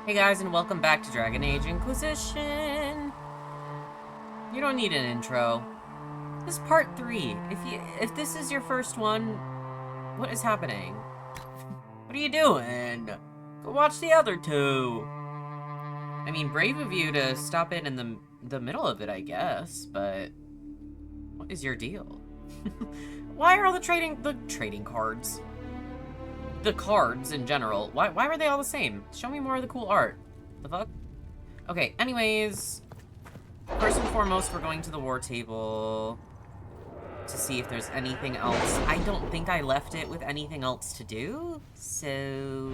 Hey guys, and welcome back to Dragon Age Inquisition. You don't need an intro. This is part 3. If this is your first one, what is happening? What are you doing? Go watch the other two. I mean, brave of you to stop in the middle of it, I guess, but what is your deal? Why are all the trading cards? The cards in general. Why are they all the same? Show me more of the cool art. The fuck? Okay, anyways. First and foremost, we're going to the war table to see if there's anything else. I don't think I left it with anything else to do, so...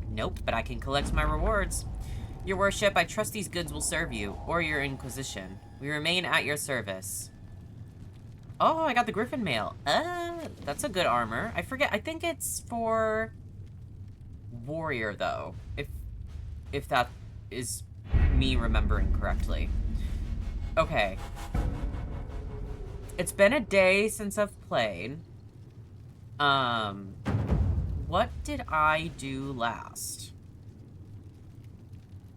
Nope, but I can collect my rewards. Your worship, I trust these goods will serve you, or your Inquisition. We remain at your service. Oh, I got the Griffin mail. That's a good armor. I forget. I think it's for warrior, though. If that is me remembering correctly. Okay. It's been a day since I've played. What did I do last?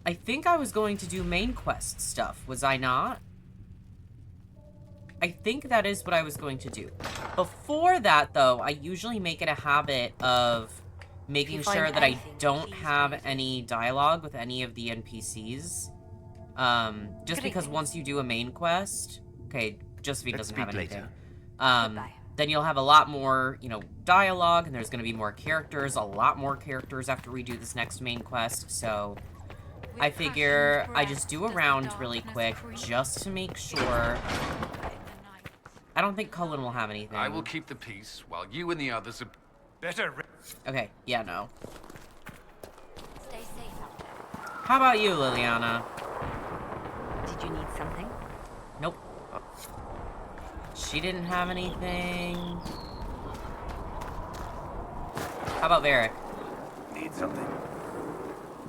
I think I was going to do main quest stuff. Was I not? I think that is what I was going to do. Before that, though, I usually make it a habit of making sure that I don't have any dialogue with any of the NPCs. Just because once you do a main quest... Okay, Josephine doesn't have anything. Then you'll have a lot more, you know, dialogue, and there's going to be more characters, a lot more characters after we do this next main quest, so... I figure I just do a round really quick, just to make sure... I don't think Cullen will have anything. I will keep the peace, while you and the others are better... Okay, yeah, no. Stay safe out there. How about you, Liliana? Did you need something? Nope. She didn't have anything. How about Varric? Need something?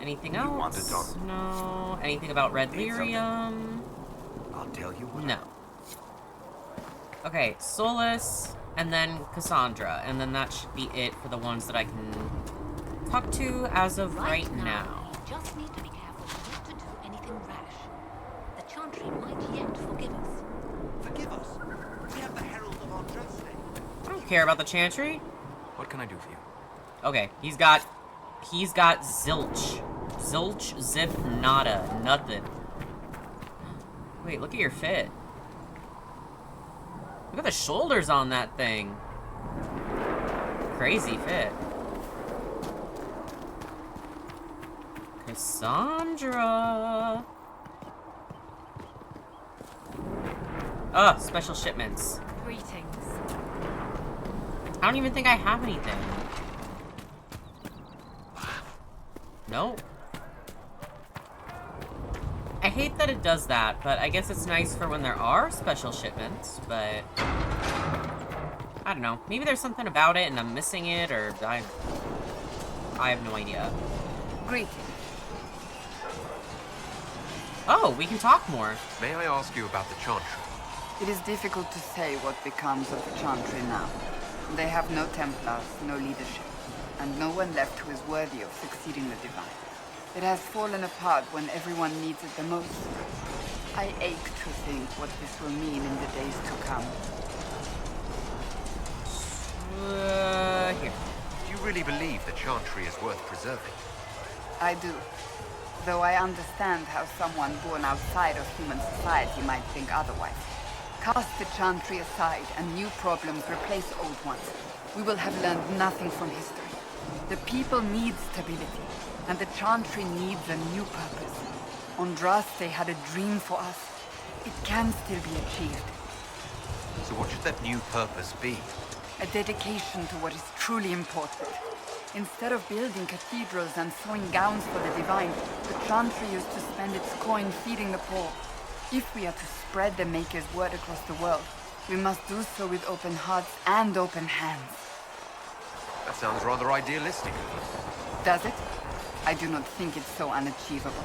Anything You else? want to talk? No. Anything about Red Need Lyrium? I'll tell you what. No. Okay, Solus, and then Cassandra, and then that should be it for the ones that I can talk to as of right now. We just need to be careful not to do anything rash. The Chantry might yet forgive us. Forgive us. We have the Herald of our Dresden. I don't care about the Chantry. What can I do for you? Okay, he's got zilch. Zilch, zip, nada, nothing. Wait, look at your fit. Look at the shoulders on that thing. Crazy fit. Cassandra. Special shipments. Greetings. I don't even think I have anything. No. I hate that it does that, but I guess it's nice for when there are special shipments, but... I don't know. Maybe there's something about it and I'm missing it, or I have no idea. Greetings. Oh, we can talk more. May I ask you about the Chantry? It is difficult to say what becomes of the Chantry now. They have no Templars, no leadership, and no one left who is worthy of succeeding the Divine. It has fallen apart when everyone needs it the most. I ache to think what this will mean in the days to come. Here. Do you really believe the Chantry is worth preserving? I do. Though I understand how someone born outside of human society might think otherwise. Cast the Chantry aside and new problems replace old ones. We will have learned nothing from history. The people need stability, and the Chantry needs a new purpose. Andraste had a dream for us. It can still be achieved. So what should that new purpose be? A dedication to what is truly important. Instead of building cathedrals and sewing gowns for the Divine, the Chantry used to spend its coin feeding the poor. If we are to spread the Maker's word across the world, we must do so with open hearts and open hands. That sounds rather idealistic. Does it? I do not think it's so unachievable.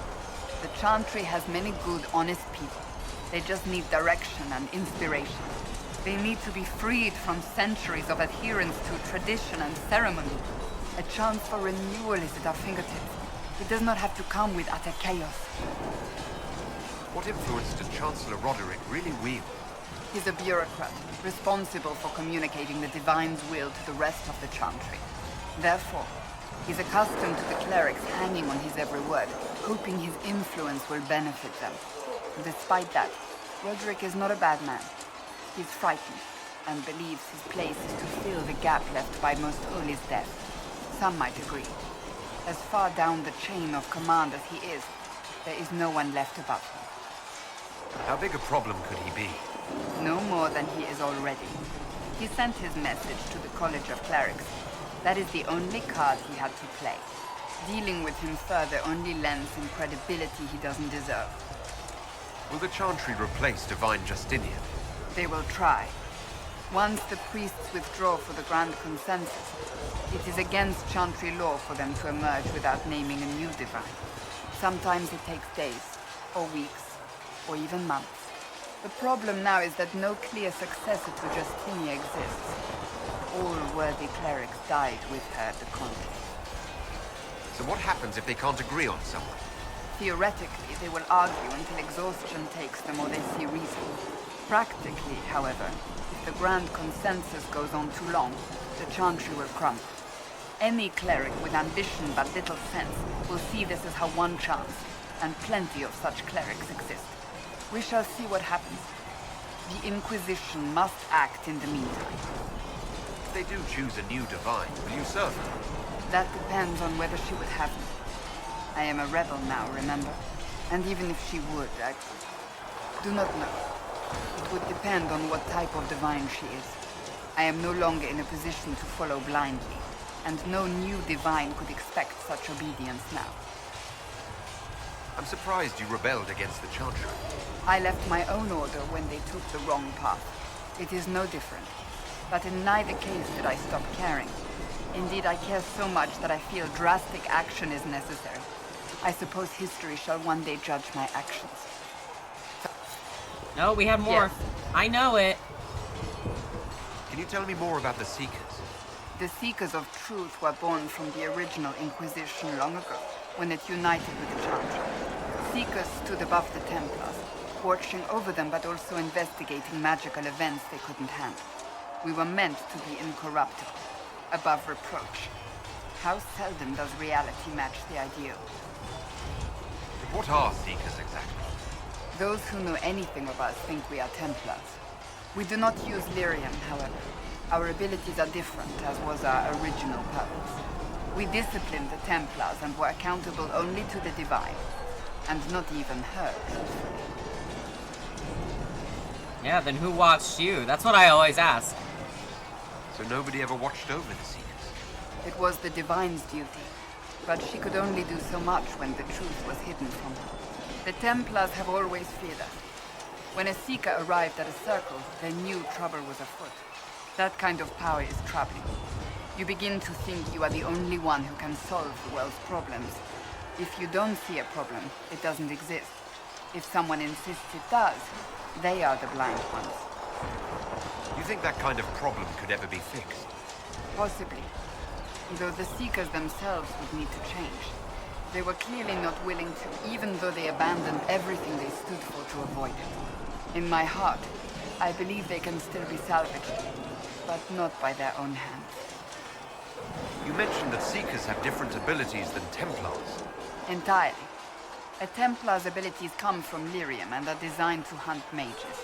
The Chantry has many good, honest people. They just need direction and inspiration. They need to be freed from centuries of adherence to tradition and ceremony. A chance for renewal is at our fingertips. It does not have to come with utter chaos. What influence does Chancellor Roderick really wield? He's a bureaucrat, responsible for communicating the Divine's will to the rest of the Chantry. Therefore, he's accustomed to the clerics hanging on his every word, hoping his influence will benefit them. Despite that, Roderick is not a bad man. He's frightened, and believes his place is to fill the gap left by Most Holy's death. Some might agree. As far down the chain of command as he is, there is no one left above him. How big a problem could he be? No more than he is already. He sent his message to the College of Clerics. That is the only card he had to play. Dealing with him further only lends him credibility he doesn't deserve. Will the Chantry replace Divine Justinian? They will try. Once the priests withdraw for the Grand Consensus, it is against Chantry law for them to emerge without naming a new Divine. Sometimes it takes days, or weeks, or even months. The problem now is that no clear successor to Justinia exists. All worthy clerics died with her at the conclave. So what happens if they can't agree on someone? Theoretically, they will argue until exhaustion takes them or they see reason. Practically, however, if the Grand Consensus goes on too long, the Chantry will crumble. Any cleric with ambition but little sense will see this as her one chance, and plenty of such clerics exist. We shall see what happens. The Inquisition must act in the meantime. If they do choose a new Divine, will you serve her? That depends on whether she would have me. I am a rebel now, remember? And even if she would, I do not know. It would depend on what type of Divine she is. I am no longer in a position to follow blindly, and no new Divine could expect such obedience now. I'm surprised you rebelled against the Chantry. I left my own order when they took the wrong path. It is no different. But in neither case did I stop caring. Indeed, I care so much that I feel drastic action is necessary. I suppose history shall one day judge my actions. No, we have more. Yes. I know it. Can you tell me more about the Seekers? The Seekers of Truth were born from the original Inquisition long ago, when it united with the Chantry. Seekers stood above the Templars, watching over them but also investigating magical events they couldn't handle. We were meant to be incorruptible, above reproach. How seldom does reality match the ideal? But what are Seekers exactly? Those who know anything of us think we are Templars. We do not use lyrium, however. Our abilities are different, as was our original purpose. We disciplined the Templars and were accountable only to the Divine. And not even her, truthfully. Yeah, then who watched you? That's what I always ask. So nobody ever watched over the Seekers? It was the Divine's duty, but she could only do so much when the truth was hidden from her. The Templars have always feared us. When a Seeker arrived at a circle, they knew trouble was afoot. That kind of power is troubling. You begin to think you are the only one who can solve the world's problems. If you don't see a problem, it doesn't exist. If someone insists it does, they are the blind ones. You think that kind of problem could ever be fixed? Possibly. Though the Seekers themselves would need to change. They were clearly not willing to, even though they abandoned everything they stood for to avoid it. In my heart, I believe they can still be salvaged, but not by their own hands. You mentioned that Seekers have different abilities than Templars. Entirely. A Templar's abilities come from lyrium and are designed to hunt mages.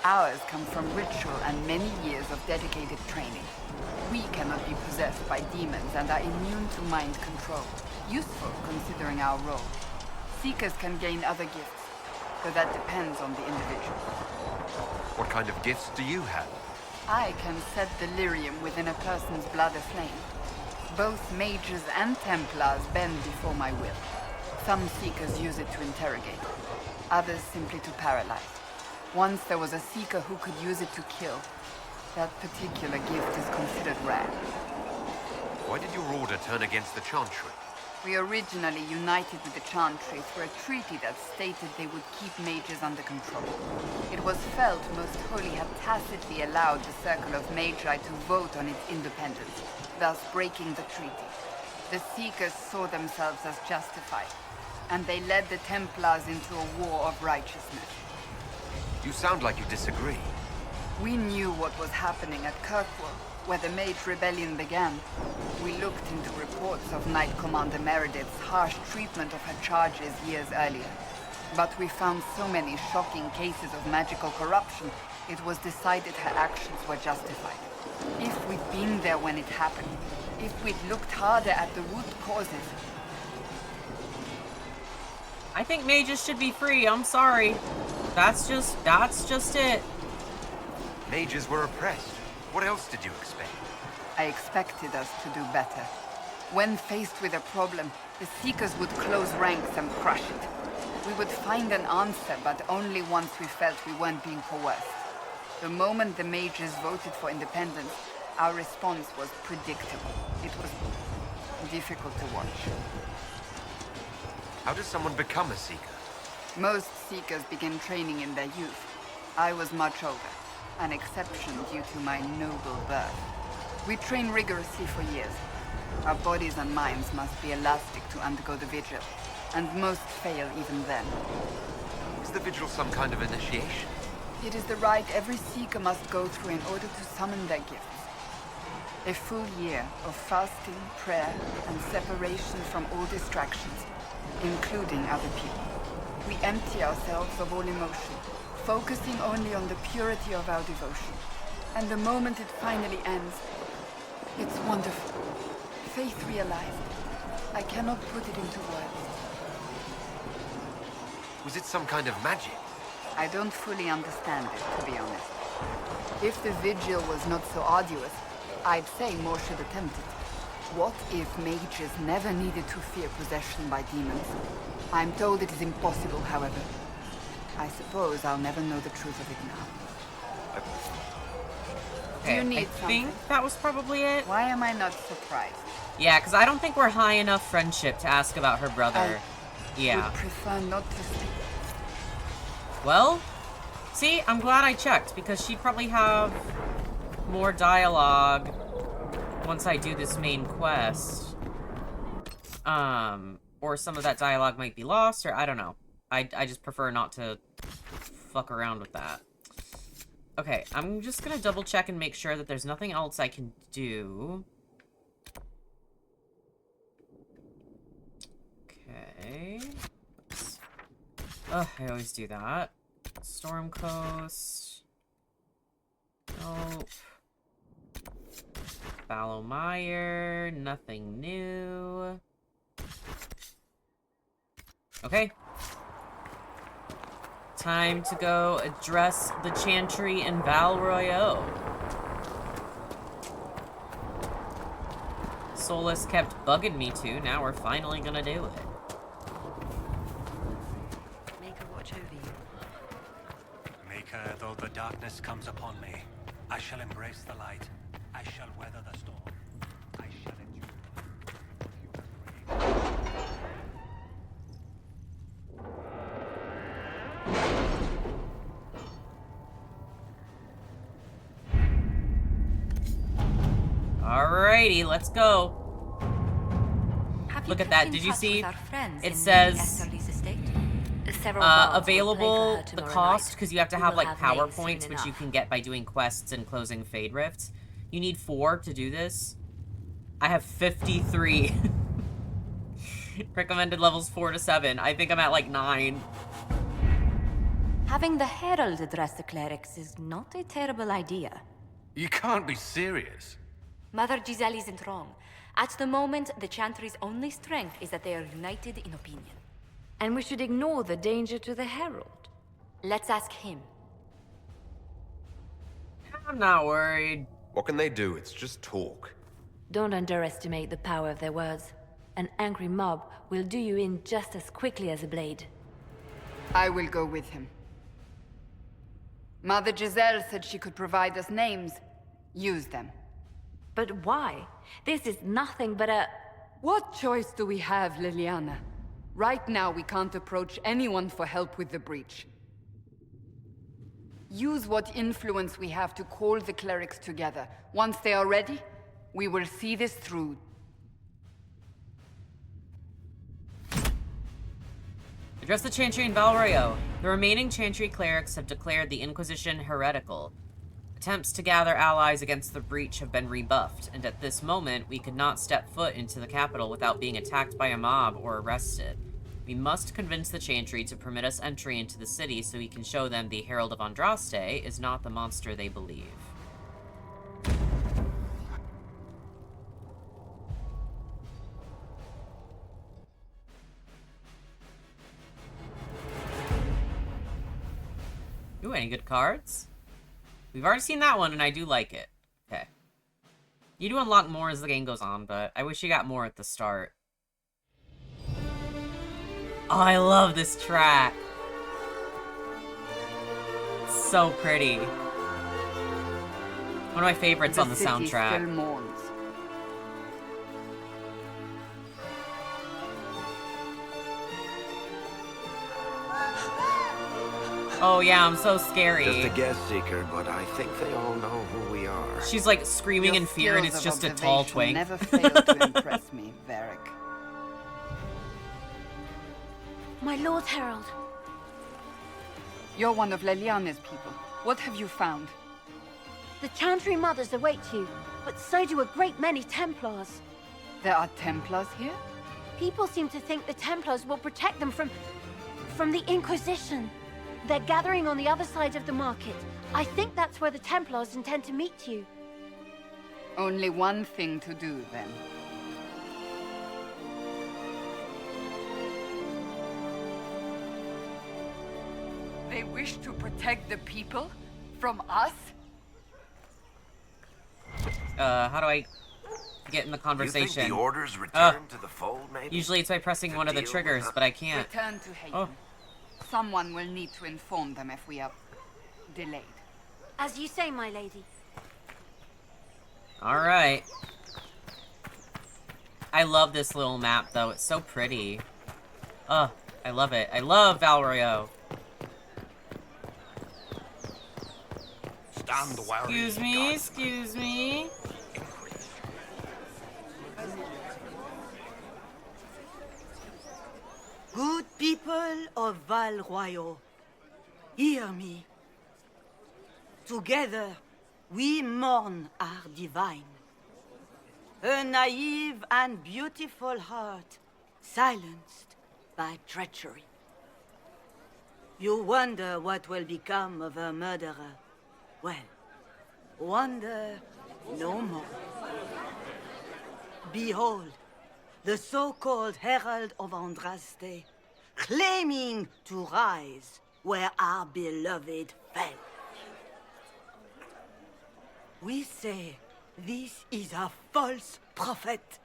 Ours come from ritual and many years of dedicated training. We cannot be possessed by demons and are immune to mind control. Useful, considering our role. Seekers can gain other gifts, though that depends on the individual. What kind of gifts do you have? I can set the lyrium within a person's blood aflame. Both mages and Templars bend before my will. Some Seekers use it to interrogate, others simply to paralyze. Once there was a Seeker who could use it to kill. That particular gift is considered rare. Why did your order turn against the Chantry? We originally united with the Chantry through a treaty that stated they would keep mages under control. It was felt Most Holy had tacitly allowed the Circle of Magi to vote on its independence. thus breaking the treaty. The Seekers saw themselves as justified, and they led the Templars into a war of righteousness. You sound like you disagree. We knew what was happening at Kirkwall, where the Mage Rebellion began. We looked into reports of Knight Commander Meredith's harsh treatment of her charges years earlier. But we found so many shocking cases of magical corruption, it was decided her actions were justified. If we'd been there when it happened, if we'd looked harder at the root causes... I think mages should be free, I'm sorry. That's just it. Mages were oppressed. What else did you expect? I expected us to do better. When faced with a problem, the Seekers would close ranks and crush it. We would find an answer, but only once we felt we weren't being coerced. The moment the mages voted for independence, our response was predictable. It was difficult to watch. How does someone become a Seeker? Most Seekers begin training in their youth. I was much older, an exception due to my noble birth. We train rigorously for years. Our bodies and minds must be elastic to undergo the vigil, and most fail even then. Is the vigil some kind of initiation? It is the rite every Seeker must go through in order to summon their gifts. A full year of fasting, prayer, and separation from all distractions, including other people. We empty ourselves of all emotion, focusing only on the purity of our devotion. And the moment it finally ends, it's wonderful. Faith realized. I cannot put it into words. Was it some kind of magic? I don't fully understand it, to be honest. If the vigil was not so arduous, I'd say more should attempt it. What if mages never needed to fear possession by demons? I'm told it is impossible, however. I suppose I'll never know the truth of it now. Okay, Do you need I think something? that was probably it. Why am I not surprised? Yeah, because I don't think we're high enough friendship to ask about her brother. Yeah. Would prefer not to speak. Well, see, I'm glad I checked, because she'd probably have more dialogue once I do this main quest. Or some of that dialogue might be lost, or I don't know. I just prefer not to fuck around with that. Okay, I'm just gonna double check and make sure that there's nothing else I can do. Okay. Ugh, I always do that. Storm Coast. Nope. Ballowmire. Nothing new. Okay. Time to go address the Chantry in Val Royeaux. Solus kept bugging me to. Now we're finally gonna do it. Make her watch over you. Maker, though the darkness comes upon me, I shall embrace the light. I shall weather the storm. I shall endure. Alrighty, let's go. Have Look you at kept that. in Did you touch see? with our friends It in says, Estherly's estate? Several guards will play for available, her the tomorrow cost, night. because you have to We have, will like, have power names points, soon which you enough. can get by doing quests and closing Fade Rifts. You need 4 to do this. I have 53. Recommended levels 4 to 7. I think I'm at, like, 9. Having the Herald address the clerics is not a terrible idea. You can't be serious. Mother Giselle isn't wrong. At the moment, the Chantry's only strength is that they are united in opinion. And we should ignore the danger to the Herald. Let's ask him. I'm not worried. What can they do? It's just talk. Don't underestimate the power of their words. An angry mob will do you in just as quickly as a blade. I will go with him. Mother Giselle said she could provide us names. Use them. But why? This is nothing but a... What choice do we have, Liliana? Right now, we can't approach anyone for help with the breach. Use what influence we have to call the clerics together. Once they are ready, We will see this through. Address the Chantry in Valrio. The remaining Chantry clerics have declared the Inquisition heretical. Attempts to gather allies against the breach have been rebuffed, and at this moment, we could not step foot into the capital without being attacked by a mob or arrested. We must convince the Chantry to permit us entry into the city so we can show them the Herald of Andraste is not the monster they believe. Ooh, any good cards? We've already seen that one, and I do like it. Okay. You do unlock more as the game goes on, but I wish you got more at the start. Oh, I love this track. It's so pretty. One of my favorites on the soundtrack. Still mourns. Oh yeah, I'm so scary. Just a guest seeker, but I think they all know who we are. She's like screaming Your in fear, and it's skills just of a tall observation twink. Never failed to impress me, Varric. My Lord Herald. You're one of Leliana's people. What have you found? The Chantry Mothers await you, but so do a great many Templars. There are Templars here? People seem to think the Templars will protect them from the Inquisition. They're gathering on the other side of the market. I think that's where the Templars intend to meet you. Only one thing to do, then. They wish to protect the people? From us? How do I get in the You conversation? think the orders return to the fold, maybe? Usually it's by pressing one of the deal with triggers, us. but I can't. Return to Hayden. Oh. Someone will need to inform them if we are delayed. As you say, my lady. Alright. I love this little map, though. It's so pretty. Ugh, I love it. I love Valrio. Stand wary, Excuse me, excuse me. Good people of Val Royal, hear me. Together, we mourn our divine. A naive and beautiful heart, silenced by treachery. You wonder what will become of a murderer. Well, wonder no more. Behold, the so-called Herald of Andraste, claiming to rise where our beloved fell. We say this is a false prophet.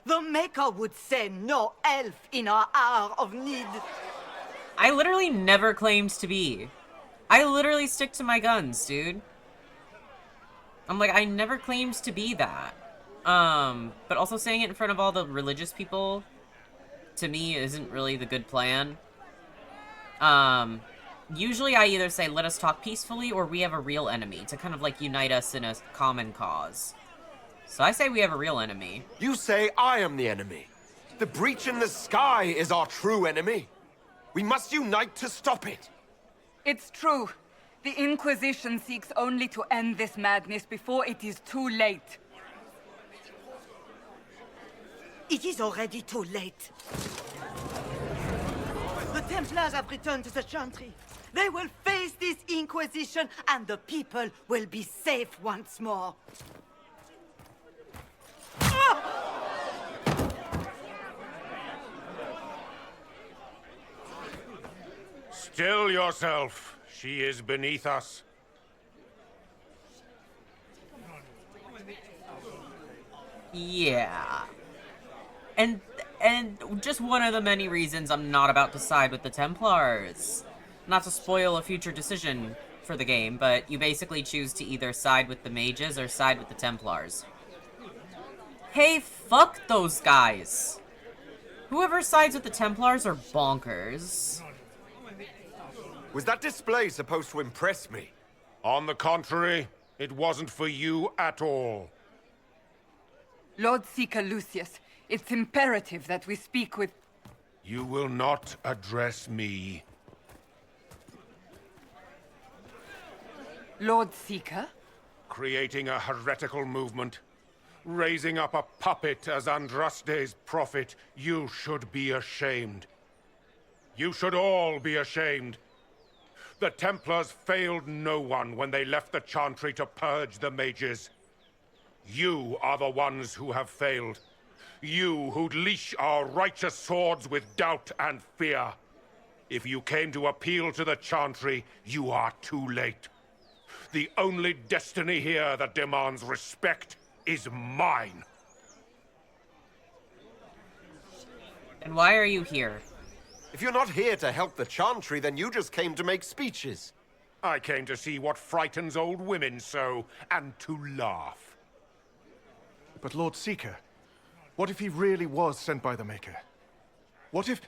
The Maker would send no elf in our hour of need. I literally never claimed to be. I literally stick to my guns, dude. I'm like, I never claimed to be that. But also saying it in front of all the religious people, to me, isn't really the good plan. Usually I either say, let us talk peacefully, or we have a real enemy, to kind of, like, unite us in a common cause. So I say we have a real enemy. You say I am the enemy. The breach in the sky is our true enemy. We must unite to stop it. It's true. The Inquisition seeks only to end this madness before it is too late. It is already too late. The Templars have returned to the Chantry. They will face this Inquisition, and the people will be safe once more. Still yourself. She is beneath us. Yeah. And just one of the many reasons I'm not about to side with the Templars. Not to spoil a future decision for the game, but you basically choose to either side with the mages or side with the Templars. Hey, fuck those guys. Whoever sides with the Templars are bonkers. Was that display supposed to impress me? On the contrary, it wasn't for you at all. Lord Seeker Lucius, it's imperative that we speak with... You will not address me. Lord Seeker? Creating a heretical movement. Raising up a puppet as Andraste's prophet. You should be ashamed. You should all be ashamed. The Templars failed no one when they left the Chantry to purge the mages. You are the ones who have failed. You who'd leash our righteous swords with doubt and fear. If you came to appeal to the Chantry, you are too late. The only destiny here that demands respect is mine. And why are you here? If you're not here to help the Chantry, then you just came to make speeches. I came to see what frightens old women so, and to laugh. But Lord Seeker, what if he really was sent by the Maker? What if...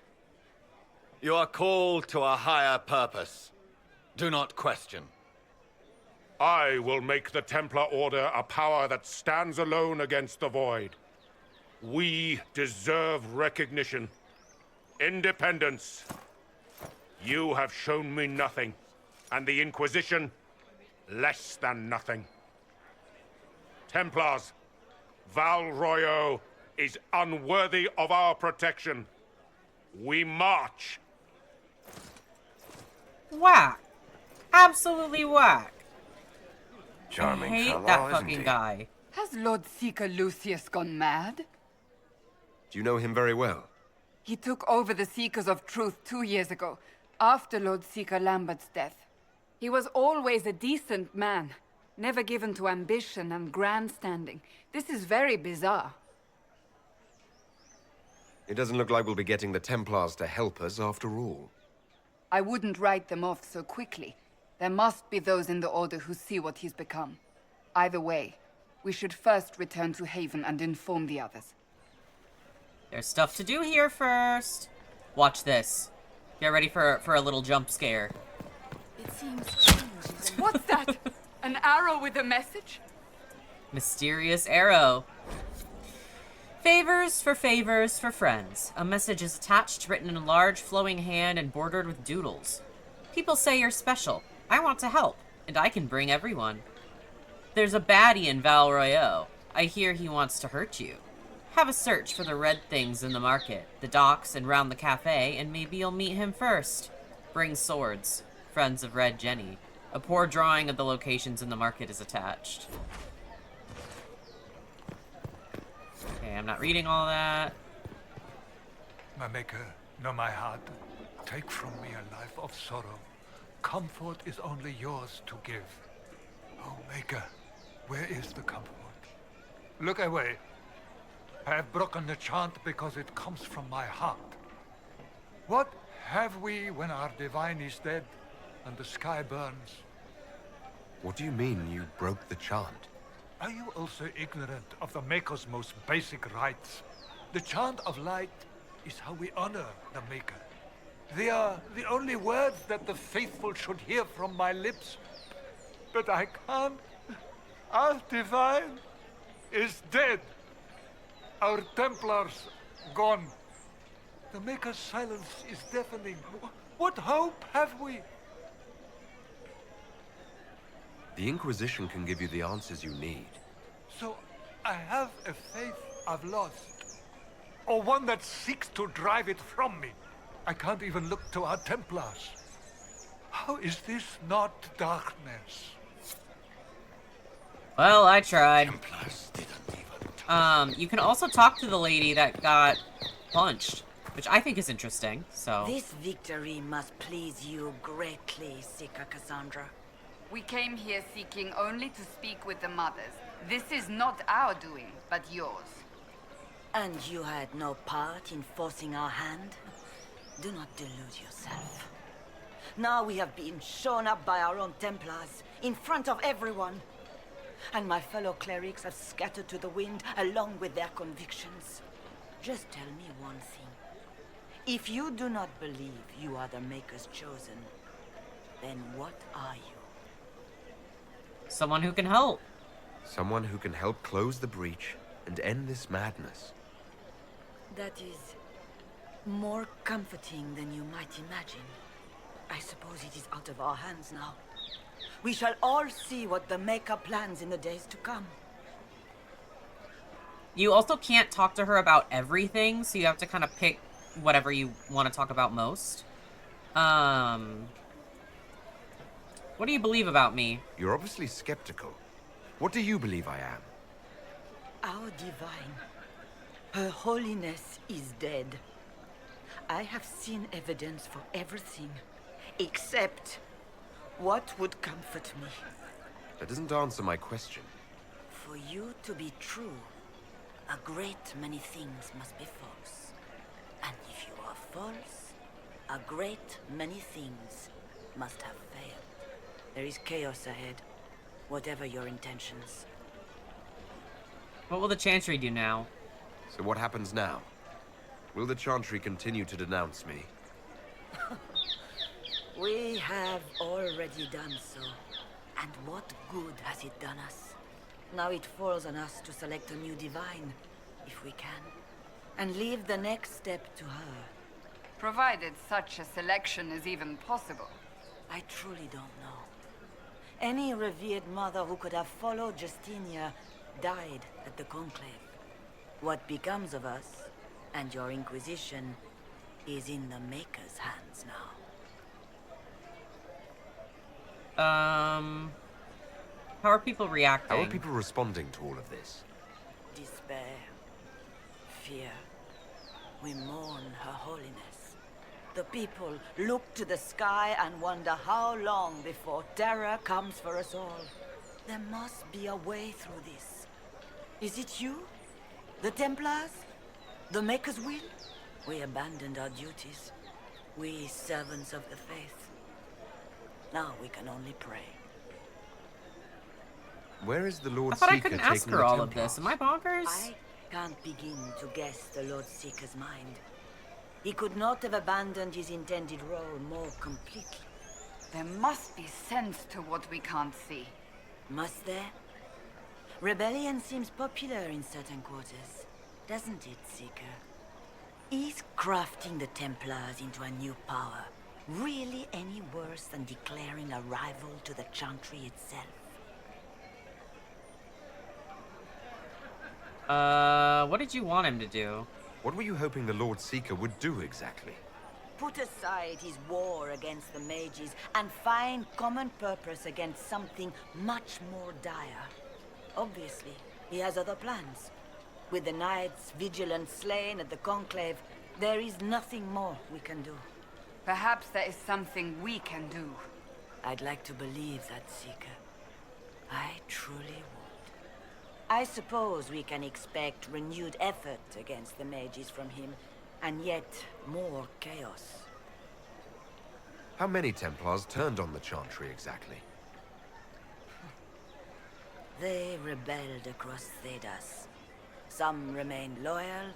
You are called to a higher purpose. Do not question. I will make the Templar Order a power that stands alone against the Void. We deserve recognition. Independence. You have shown me nothing, and the Inquisition, less than nothing. Templars, Val Royeaux is unworthy of our protection. We march. Whack. Absolutely whack. Charming I hate fellow, that isn't fucking he? guy. Has Lord Seeker Lucius gone mad? Do you know him very well? He took over the Seekers of Truth 2 years ago, after Lord Seeker Lambert's death. He was always a decent man, never given to ambition and grandstanding. This is very bizarre. It doesn't look like we'll be getting the Templars to help us after all. I wouldn't write them off so quickly. There must be those in the Order who see what he's become. Either way, we should first return to Haven and inform the others. There's stuff to do here first. Watch this. Get ready for a little jump scare. It seems changes. What's that? An arrow with a message? Mysterious arrow. Favors for friends. A message is attached, written in a large flowing hand and bordered with doodles. People say you're special. I want to help, and I can bring everyone. There's a baddie in Val Royeaux. I hear he wants to hurt you. Have a search for the red things in the market, the docks, and round the cafe, and maybe you'll meet him first. Bring swords. Friends of Red Jenny. A poor drawing of the locations in the market is attached. Okay, I'm not reading all that. My Maker, know my heart. Take from me a life of sorrow. Comfort is only yours to give. Oh, Maker, where is the comfort? Look away. I have broken the chant because it comes from my heart. What have we when our divine is dead and the sky burns? What do you mean you broke the chant? Are you also ignorant of the Maker's most basic rites? The chant of light is how we honor the Maker. They are the only words that the faithful should hear from my lips. But I can't. Our divine is dead. Our Templars gone. The Maker's silence is deafening. What hope have we? The Inquisition can give you the answers you need. So I have a faith I've lost. Or one that seeks to drive it from me. I can't even look to our Templars. How is this not darkness? Well, I tried. You can also talk to the lady that got punched, which I think is interesting, so... This victory must please you greatly, Seeker Cassandra. We came here seeking only to speak with the mothers. This is not our doing, but yours. And you had no part in forcing our hand? Do not delude yourself. Now we have been shown up by our own Templars, in front of everyone. And my fellow clerics have scattered to the wind along with their convictions. Just tell me one thing. If you do not believe you are the Maker's chosen, then what are you? Someone who can help. Someone who can help close the breach and end this madness. That is more comforting than you might imagine. I suppose it is out of our hands now. We shall all see what the Maker plans in the days to come. You also can't talk to her about everything, so you have to kind of pick whatever you want to talk about most. What do you believe about me? You're obviously skeptical. What do you believe I am? Our divine, Her Holiness is dead. I have seen evidence for everything, except what would comfort me. That doesn't answer my question. For you to be true, a great many things must be false. And if you are false, a great many things must have failed. There is chaos ahead, whatever your intentions. What will the Chantry do now? So what happens now? Will the Chantry continue to denounce me? We have already done so. And what good has it done us? Now it falls on us to select a new divine, if we can, and leave the next step to her. Provided such a selection is even possible. I truly don't know. Any revered mother who could have followed Justinia died at the Conclave. What becomes of us, and your Inquisition, is in the Maker's hands now. How are people reacting? How are people responding to all of this? Despair. Fear. We mourn Her Holiness. The people look to the sky and wonder how long before terror comes for us all. There must be a way through this. Is it you? The Templars? The Maker's will? We abandoned our duties. We servants of the faith. Now we can only pray. Where is the Lord I thought Seeker I couldn't taking ask her the all of Templars? this. Am I bonkers? I can't begin to guess the Lord Seeker's mind. He could not have abandoned his intended role more completely. There must be sense to what we can't see. Must there? Rebellion seems popular in certain quarters, doesn't it, Seeker? Is crafting the Templars into a new power really any worse than declaring a rival to the Chantry itself? What did you want him to do? What were you hoping the Lord Seeker would do exactly? Put aside his war against the mages and find common purpose against something much more dire. Obviously, he has other plans. With the knights vigilant slain at the Conclave, there is nothing more we can do. Perhaps there is something we can do. I'd like to believe that, Seeker. I truly would. I suppose we can expect renewed effort against the mages from him, and yet more chaos. How many Templars turned on the Chantry exactly? They rebelled across Thedas. Some remained loyal,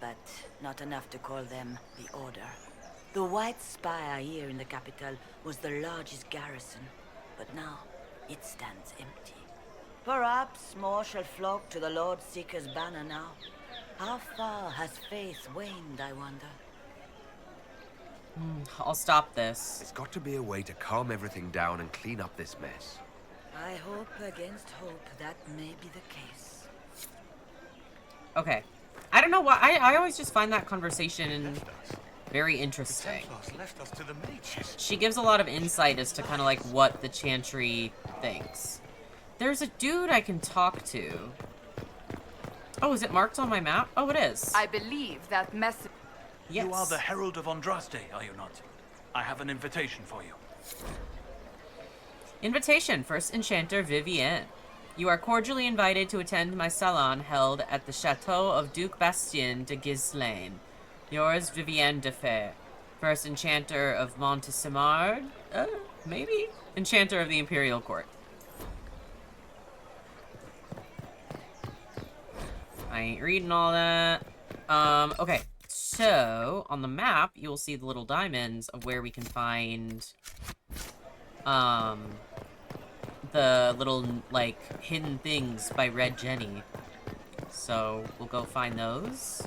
but not enough to call them the Order. The White Spire here in the capital was the largest garrison, but now it stands empty. Perhaps more shall flock to the Lord Seeker's banner now. How far has faith waned, I wonder? I'll stop this. There's got to be a way to calm everything down and clean up this mess. I hope against hope that may be the case. Okay. I don't know why. I always just find that conversation very interesting. Left us to the mages. She gives a lot of insight as to kind of like what the Chantry thinks. There's a dude I can talk to. Oh, is it marked on my map? Oh, it is. I believe that message. Yes. You are the Herald of Andraste, are you not? I have an invitation for you. Invitation, First Enchanter Vivienne. You are cordially invited to attend my salon held at the Chateau of Duke Bastien de Ghislaine. Yours, Vivienne de Fer. First Enchanter of Montesimard? Maybe? Enchanter of the Imperial Court. I ain't reading all that. Okay. So, on the map, you'll see the little diamonds of where we can find, the little, like, hidden things by Red Jenny. So we'll go find those.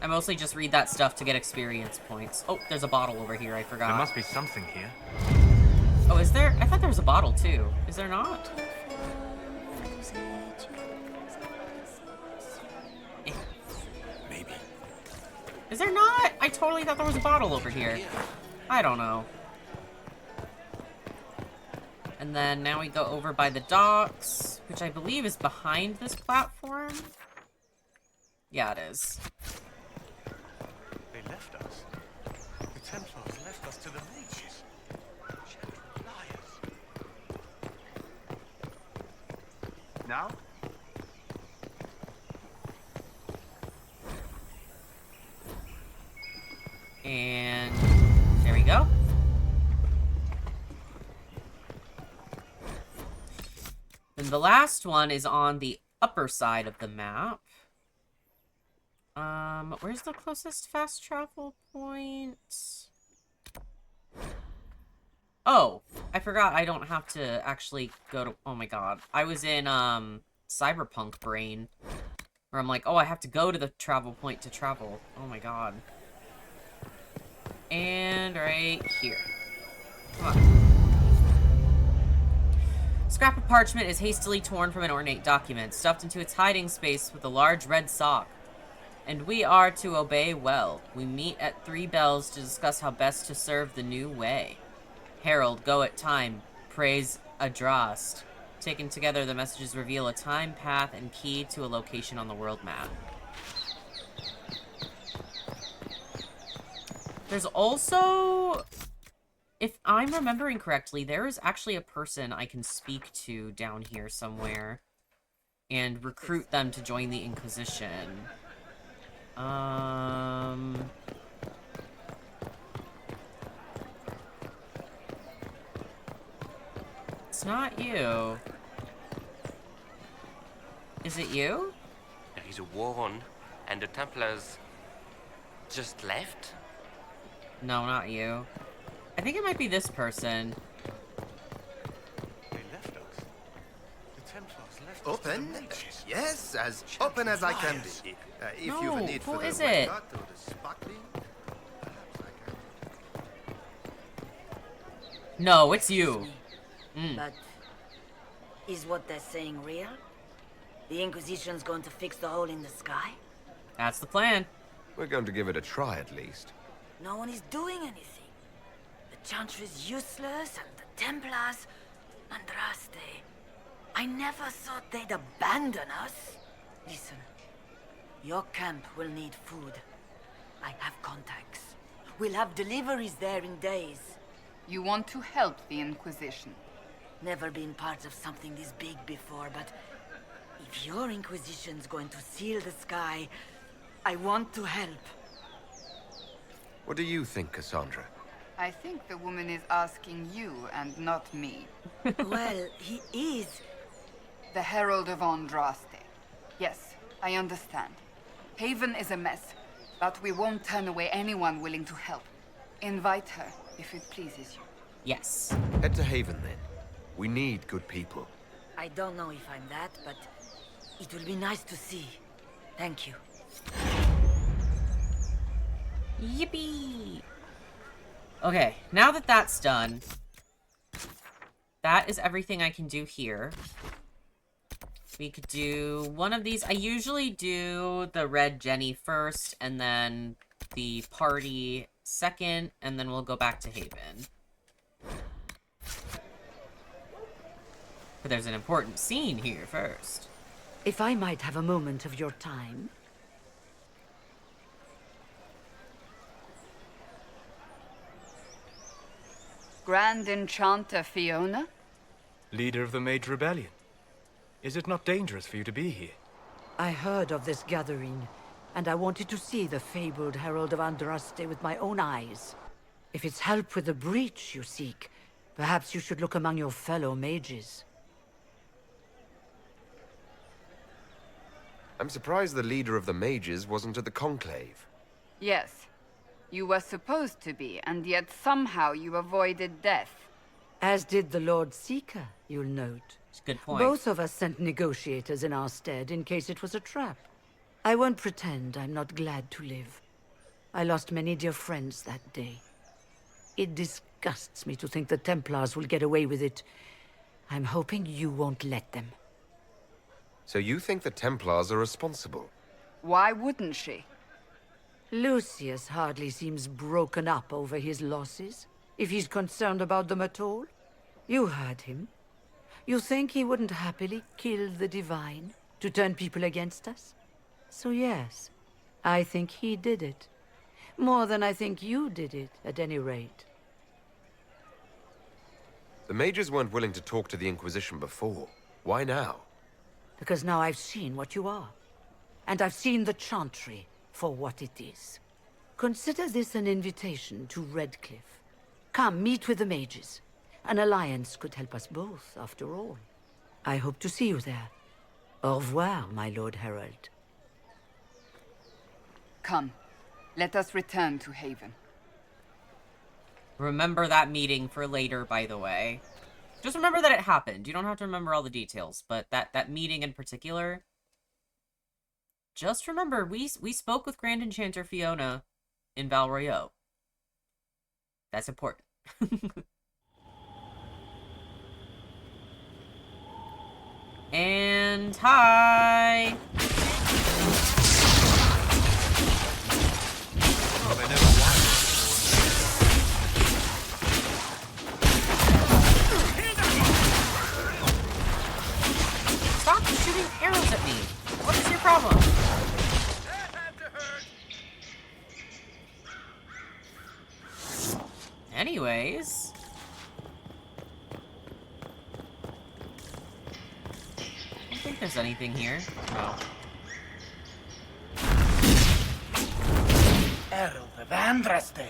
I mostly just read that stuff to get experience points. Oh, there's a bottle over here, I forgot. There must be something here. Oh, is there? I thought there was a bottle too. Is there not? Maybe. Is there not? I totally thought there was a bottle over here. I don't know. And then now we go over by the docks, which I believe is behind this platform. Yeah, it is. They left us. The Templars left us to the mages. Liars. Now? And there we go. Then the last one is on the upper side of the map. Where's the closest fast travel point? Oh, I forgot I don't have to actually go to... Oh my god. I was in, Cyberpunk brain. Where I'm like, oh, I have to go to the travel point to travel. Oh my god. And right here. Come on. Scrap of parchment is hastily torn from an ornate document, stuffed into its hiding space with a large red sock. And we are to obey well. We meet at 3 bells to discuss how best to serve the new way. Herald, go at time. Praise Adrast. Taken together, the messages reveal a time, path, and key to a location on the world map. There's also... If I'm remembering correctly, there is actually a person I can speak to down here somewhere. And recruit them to join the Inquisition. It's not you. Is it you? There is a war on, and the Templars just left? No, not you. I think it might be this person. They left us. The Templars left us. Open? Yes, as open as I can be. If No, you've a need who for the is wet it? cut or the sparkling, perhaps I can. No, it's you. But is what they're saying real? The Inquisition's going to fix the hole in the sky? That's the plan. We're going to give it a try at least. No one is doing anything. The Chantry is useless, and the Templars... Andraste. I never thought they'd abandon us. Listen, your camp will need food. I have contacts. We'll have deliveries there in days. You want to help the Inquisition? Never been part of something this big before, but if your Inquisition's going to seal the sky, I want to help. What do you think, Cassandra? I think the woman is asking you and not me. Well, he is. The Herald of Andraste. Yes, I understand. Haven is a mess, but we won't turn away anyone willing to help. Invite her, if it pleases you. Yes. Head to Haven, then. We need good people. I don't know if I'm that, but it will be nice to see. Thank you. Yippee! Okay, now that that's done, that is everything I can do here. We could do one of these. I usually do the red Jenny first, and then the party second, and then we'll go back to Haven. But there's an important scene here first. If I might have a moment of your time. Grand Enchanter Fiona? Leader of the Mage Rebellion. Is it not dangerous for you to be here? I heard of this gathering, and I wanted to see the fabled Herald of Andraste with my own eyes. If it's help with the breach you seek, perhaps you should look among your fellow mages. I'm surprised the leader of the mages wasn't at the Conclave. Yes. You were supposed to be, and yet somehow you avoided death. As did the Lord Seeker, you'll note. It's a good point. Both of us sent negotiators in our stead in case it was a trap. I won't pretend I'm not glad to live. I lost many dear friends that day. It disgusts me to think the Templars will get away with it. I'm hoping you won't let them. So you think the Templars are responsible? Why wouldn't she? Lucius hardly seems broken up over his losses, if he's concerned about them at all. You heard him. You think he wouldn't happily kill the Divine to turn people against us? So yes, I think he did it. More than I think you did it, at any rate. The mages weren't willing to talk to the Inquisition before. Why now? Because now I've seen what you are. And I've seen the Chantry for what it is. Consider this an invitation to Redcliffe. Come, meet with the mages. An alliance could help us both, after all. I hope to see you there. Au revoir, my Lord Herald. Come, let us return to Haven. Remember that meeting for later, by the way. Just remember that it happened. You don't have to remember all the details, but that meeting in particular... Just remember, we spoke with Grand Enchanter Fiona in Val Royeaux. That's important. And hi! Oh, they never won. Stop shooting arrows at me! What is your problem? Anyways... I don't think there's anything here. No. Herald of Andraste,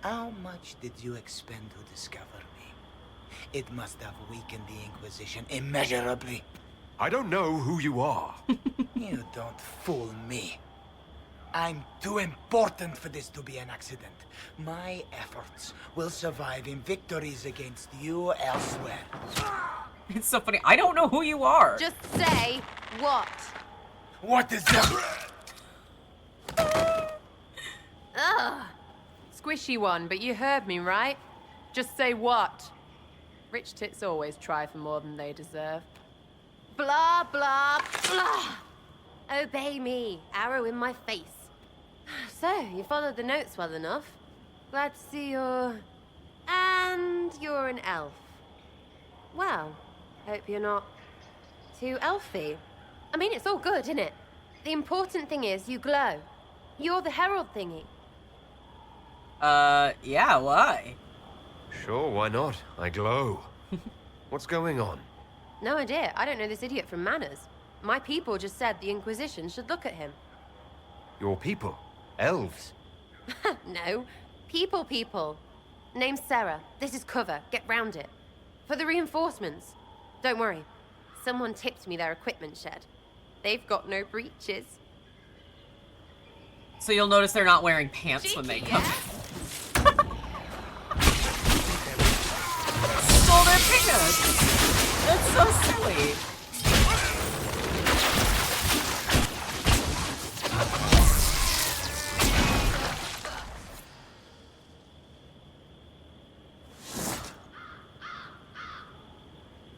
how much did you expend to discover me? It must have weakened the Inquisition immeasurably. I don't know who you are. You don't fool me. I'm too important for this to be an accident. My efforts will survive in victories against you elsewhere. It's so funny. I don't know who you are. Just say what. What is that? Ugh. Squishy one, but you heard me, right? Just say what. Rich tits always try for more than they deserve. Blah, blah, blah. Obey me. Arrow in my face. So, you followed the notes well enough. Glad to see you're... And you're an elf. Well, hope you're not too elfy. I mean, it's all good, isn't it? The important thing is you glow. You're the herald thingy. Yeah, why? Sure, why not? I glow. What's going on? No idea. I don't know this idiot from Manners. My people just said the Inquisition should look at him. Your people? Elves? No. People. Name's Sarah. This is cover. Get round it. For the reinforcements. Don't worry. Someone tipped me their equipment shed. They've got no breeches. So you'll notice they're not wearing pants when they come. Stole their pickups! That's so silly.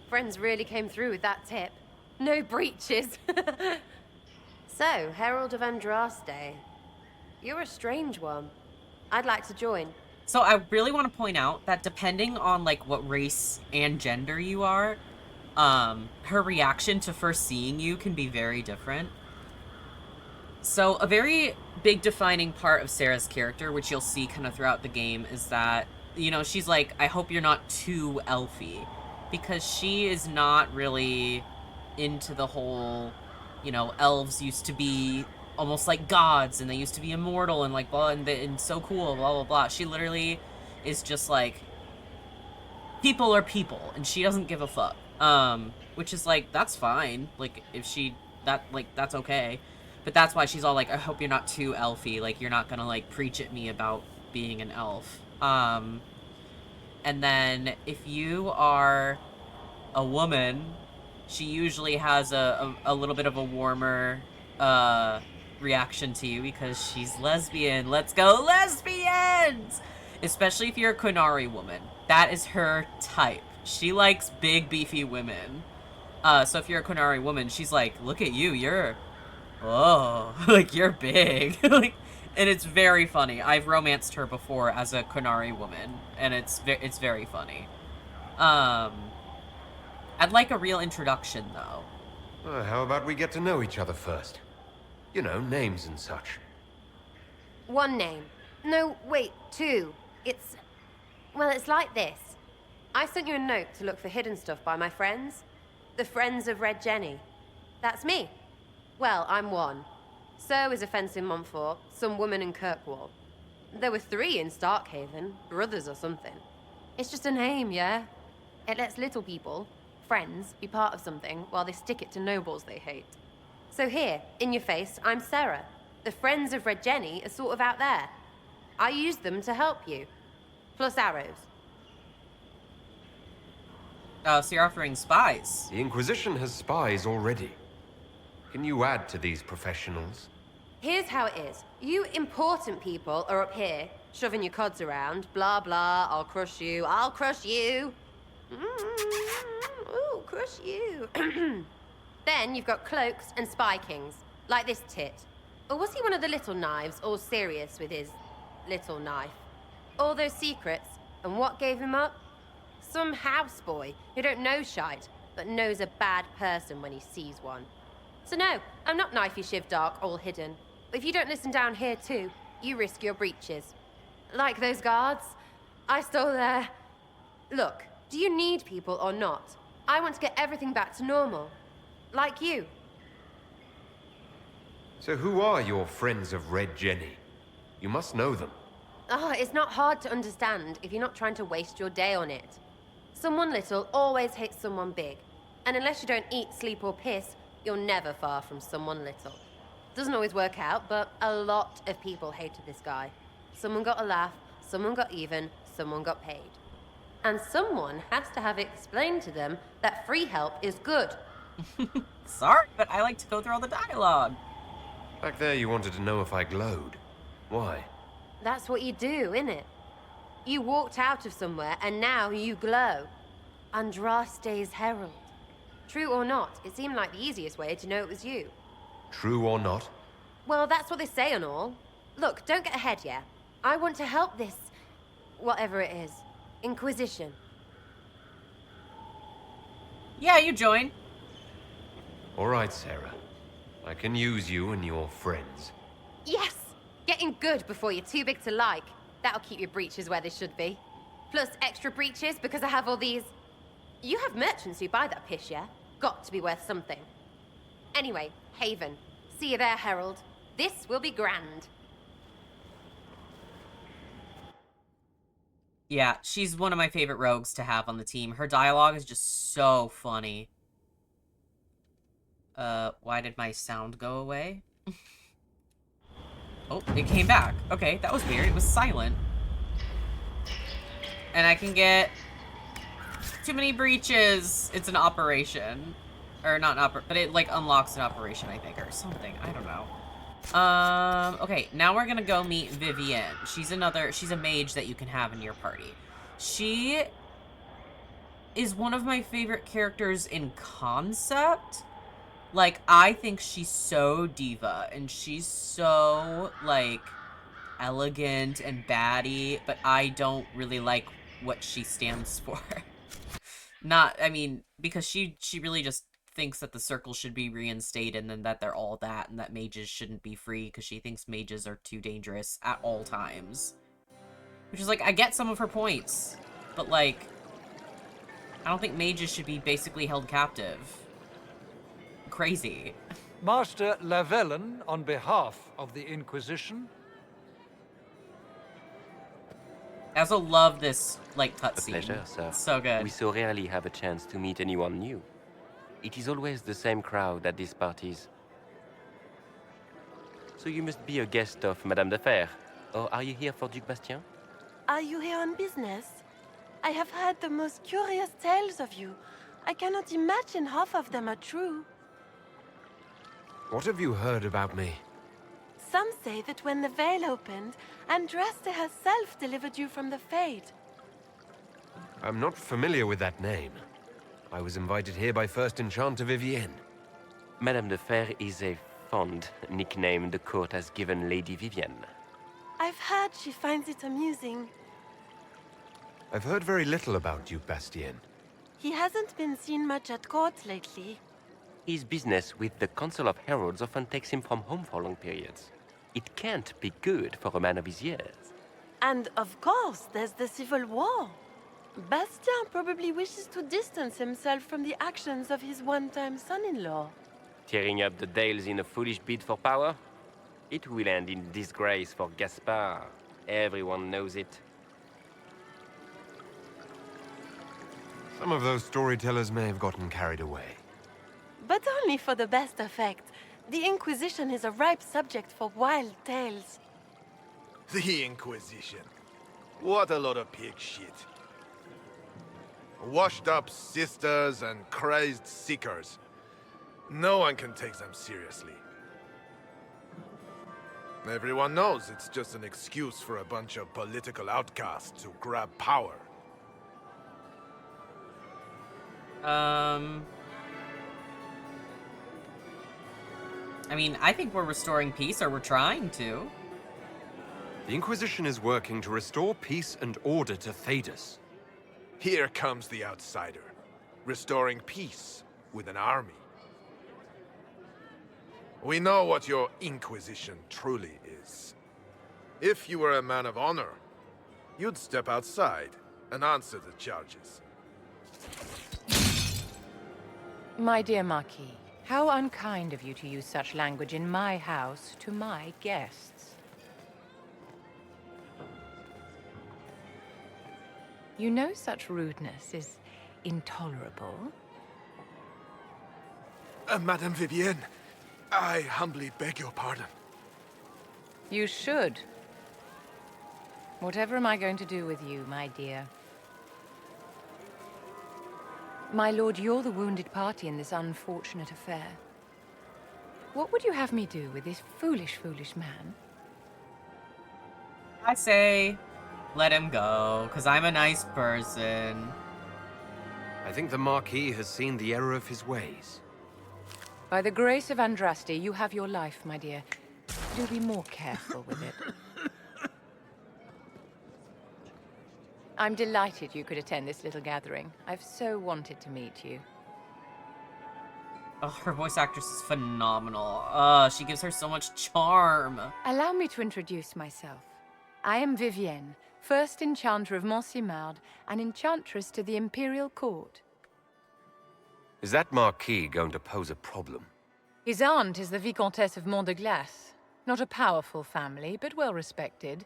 Friends really came through with that tip. No breeches. So, Herald of Andraste. You're a strange one. I'd like to join. So I really want to point out that depending on like what race and gender you are, her reaction to first seeing you can be very different. So a very big defining part of Sarah's character, which you'll see kind of throughout the game, is that, you know, she's like, I hope you're not too elfy. Because she is not really into the whole, you know, elves used to be almost like gods, and they used to be immortal, and like, blah, and so cool, blah, blah, blah. She literally is just like, people are people, and she doesn't give a fuck. Which is like, that's fine. Like, if she, that's okay. But that's why she's all like, I hope you're not too elfy. Like, you're not gonna, like, preach at me about being an elf. And then, if you are a woman she usually has a little bit of a warmer reaction to you because she's lesbian. Let's go lesbians! Especially if you're a Qunari woman. That is her type. She likes big, beefy women. So if you're a Qunari woman, she's like, look at you, you're... Oh, like, you're big. Like, and it's very funny. I've romanced her before as a Qunari woman, and it's very funny. I'd like a real introduction, though. How about we get to know each other first? You know, names and such. One name. No, wait, two. Well, it's like this. I sent you a note to look for hidden stuff by my friends. The Friends of Red Jenny. That's me. Well, I'm one. So is a fence in Montfort, some woman in Kirkwall. There were 3 in Starkhaven, brothers or something. It's just a name, yeah? It lets little people, friends, be part of something while they stick it to nobles they hate. So here, in your face, I'm Sarah. The Friends of Red Jenny are sort of out there. I used them to help you. Plus arrows. Oh, so you're offering spies. The Inquisition has spies already. Can you add to these professionals? Here's how it is. You important people are up here, shoving your cods around. Blah, blah, I'll crush you. I'll crush you. Ooh, crush you. Then you've got cloaks and spy kings, like this tit. Or was he one of the little knives, all serious with his little knife? All those secrets, and what gave him up? Some houseboy who don't know shite, but knows a bad person when he sees one. So no, I'm not knifey shiv dark, all hidden. But if you don't listen down here too, you risk your breeches. Like those guards, I stole their... Look, do you need people or not? I want to get everything back to normal. Like you. So who are your Friends of Red Jenny? You must know them. Oh, it's not hard to understand if you're not trying to waste your day on it. Someone little always hates someone big. And unless you don't eat, sleep, or piss, you're never far from someone little. Doesn't always work out, but a lot of people hated this guy. Someone got a laugh, someone got even, someone got paid. And someone has to have explained to them that free help is good. Sorry, but I like to go through all the dialogue. Back there you wanted to know if I glowed. Why? That's what you do, innit? You walked out of somewhere and now you glow. Andraste's herald. True or not, it seemed like the easiest way to know it was you. True or not? Well, that's what they say and all. Look, don't get ahead yet. I want to help this... whatever it is. Inquisition. Yeah, you join. All right, Sarah. I can use you and your friends. Yes! Getting good before you're too big to like. That'll keep your breeches where they should be. Plus extra breeches because I have all these... You have merchants who buy that piss, yeah? Got to be worth something. Anyway, Haven. See you there, Herald. This will be grand. Yeah, she's one of my favorite rogues to have on the team. Her dialogue is just so funny. Why did my sound go away? Oh, it came back. Okay, that was weird. It was silent. And I can get too many breaches. It's an operation. Or not an but it like unlocks an operation, I think, or something. I don't know. Okay, now we're gonna go meet Vivienne. She's a mage that you can have in your party. She is one of my favorite characters in concept. Like, I think she's so diva, and she's so, like, elegant and baddie, but I don't really like what she stands for. I mean, because she really just thinks that the circle should be reinstated and that they're all that, and that mages shouldn't be free because she thinks mages are too dangerous at all times. Which is like, I get some of her points, but like, I don't think mages should be basically held captive. Crazy. Master Lavellen, on behalf of the Inquisition. I also love this, like, A cutscene. pleasure, sir. It's so good. We so rarely have a chance to meet anyone new. It is always the same crowd at these parties. So you must be a guest of Madame de Fer. Or are you here for Duc Bastien? Are you here on business? I have heard the most curious tales of you. I cannot imagine half of them are true. What have you heard about me? Some say that when the veil opened, Andraste herself delivered you from the Fade. I'm not familiar with that name. I was invited here by First Enchanter Vivienne. Madame de Fer is a fond nickname the court has given Lady Vivienne. I've heard she finds it amusing. I've heard very little about you, Bastien. He hasn't been seen much at court lately. His business with the Council of Heralds often takes him from home for long periods. It can't be good for a man of his years. And of course, there's the Civil War. Bastien probably wishes to distance himself from the actions of his one-time son-in-law. Tearing up the Dales in a foolish bid for power? It will end in disgrace for Gaspard. Everyone knows it. Some of those storytellers may have gotten carried away. But only for the best effect. The Inquisition is a ripe subject for wild tales. The Inquisition. What a lot of pig shit. Washed-up sisters and crazed seekers. No one can take them seriously. Everyone knows it's just an excuse for a bunch of political outcasts to grab power. I mean, I think we're restoring peace, or we're trying to. The Inquisition is working to restore peace and order to Thedas. Here comes the outsider, restoring peace with an army. We know what your Inquisition truly is. If you were a man of honor, you'd step outside and answer the charges. My dear Marquis, how unkind of you to use such language in my house to my guests. You know such rudeness is intolerable. Madame Vivienne, I humbly beg your pardon. You should. Whatever am I going to do with you, my dear? My lord, you're the wounded party in this unfortunate affair. What would you have me do with this foolish, foolish man? I say, let him go, because I'm a nice person. I think the Marquis has seen the error of his ways. By the grace of Andraste, you have your life, my dear. Do be more careful with it. I'm delighted you could attend this little gathering. I've so wanted to meet you. Oh, her voice actress is phenomenal. She gives her so much charm. Allow me to introduce myself. I am Vivienne, first Enchanter of Montsimard and Enchantress to the Imperial Court. Is that Marquis going to pose a problem? His aunt is the Vicomtesse of Mont de Glace. Not a powerful family, but well respected.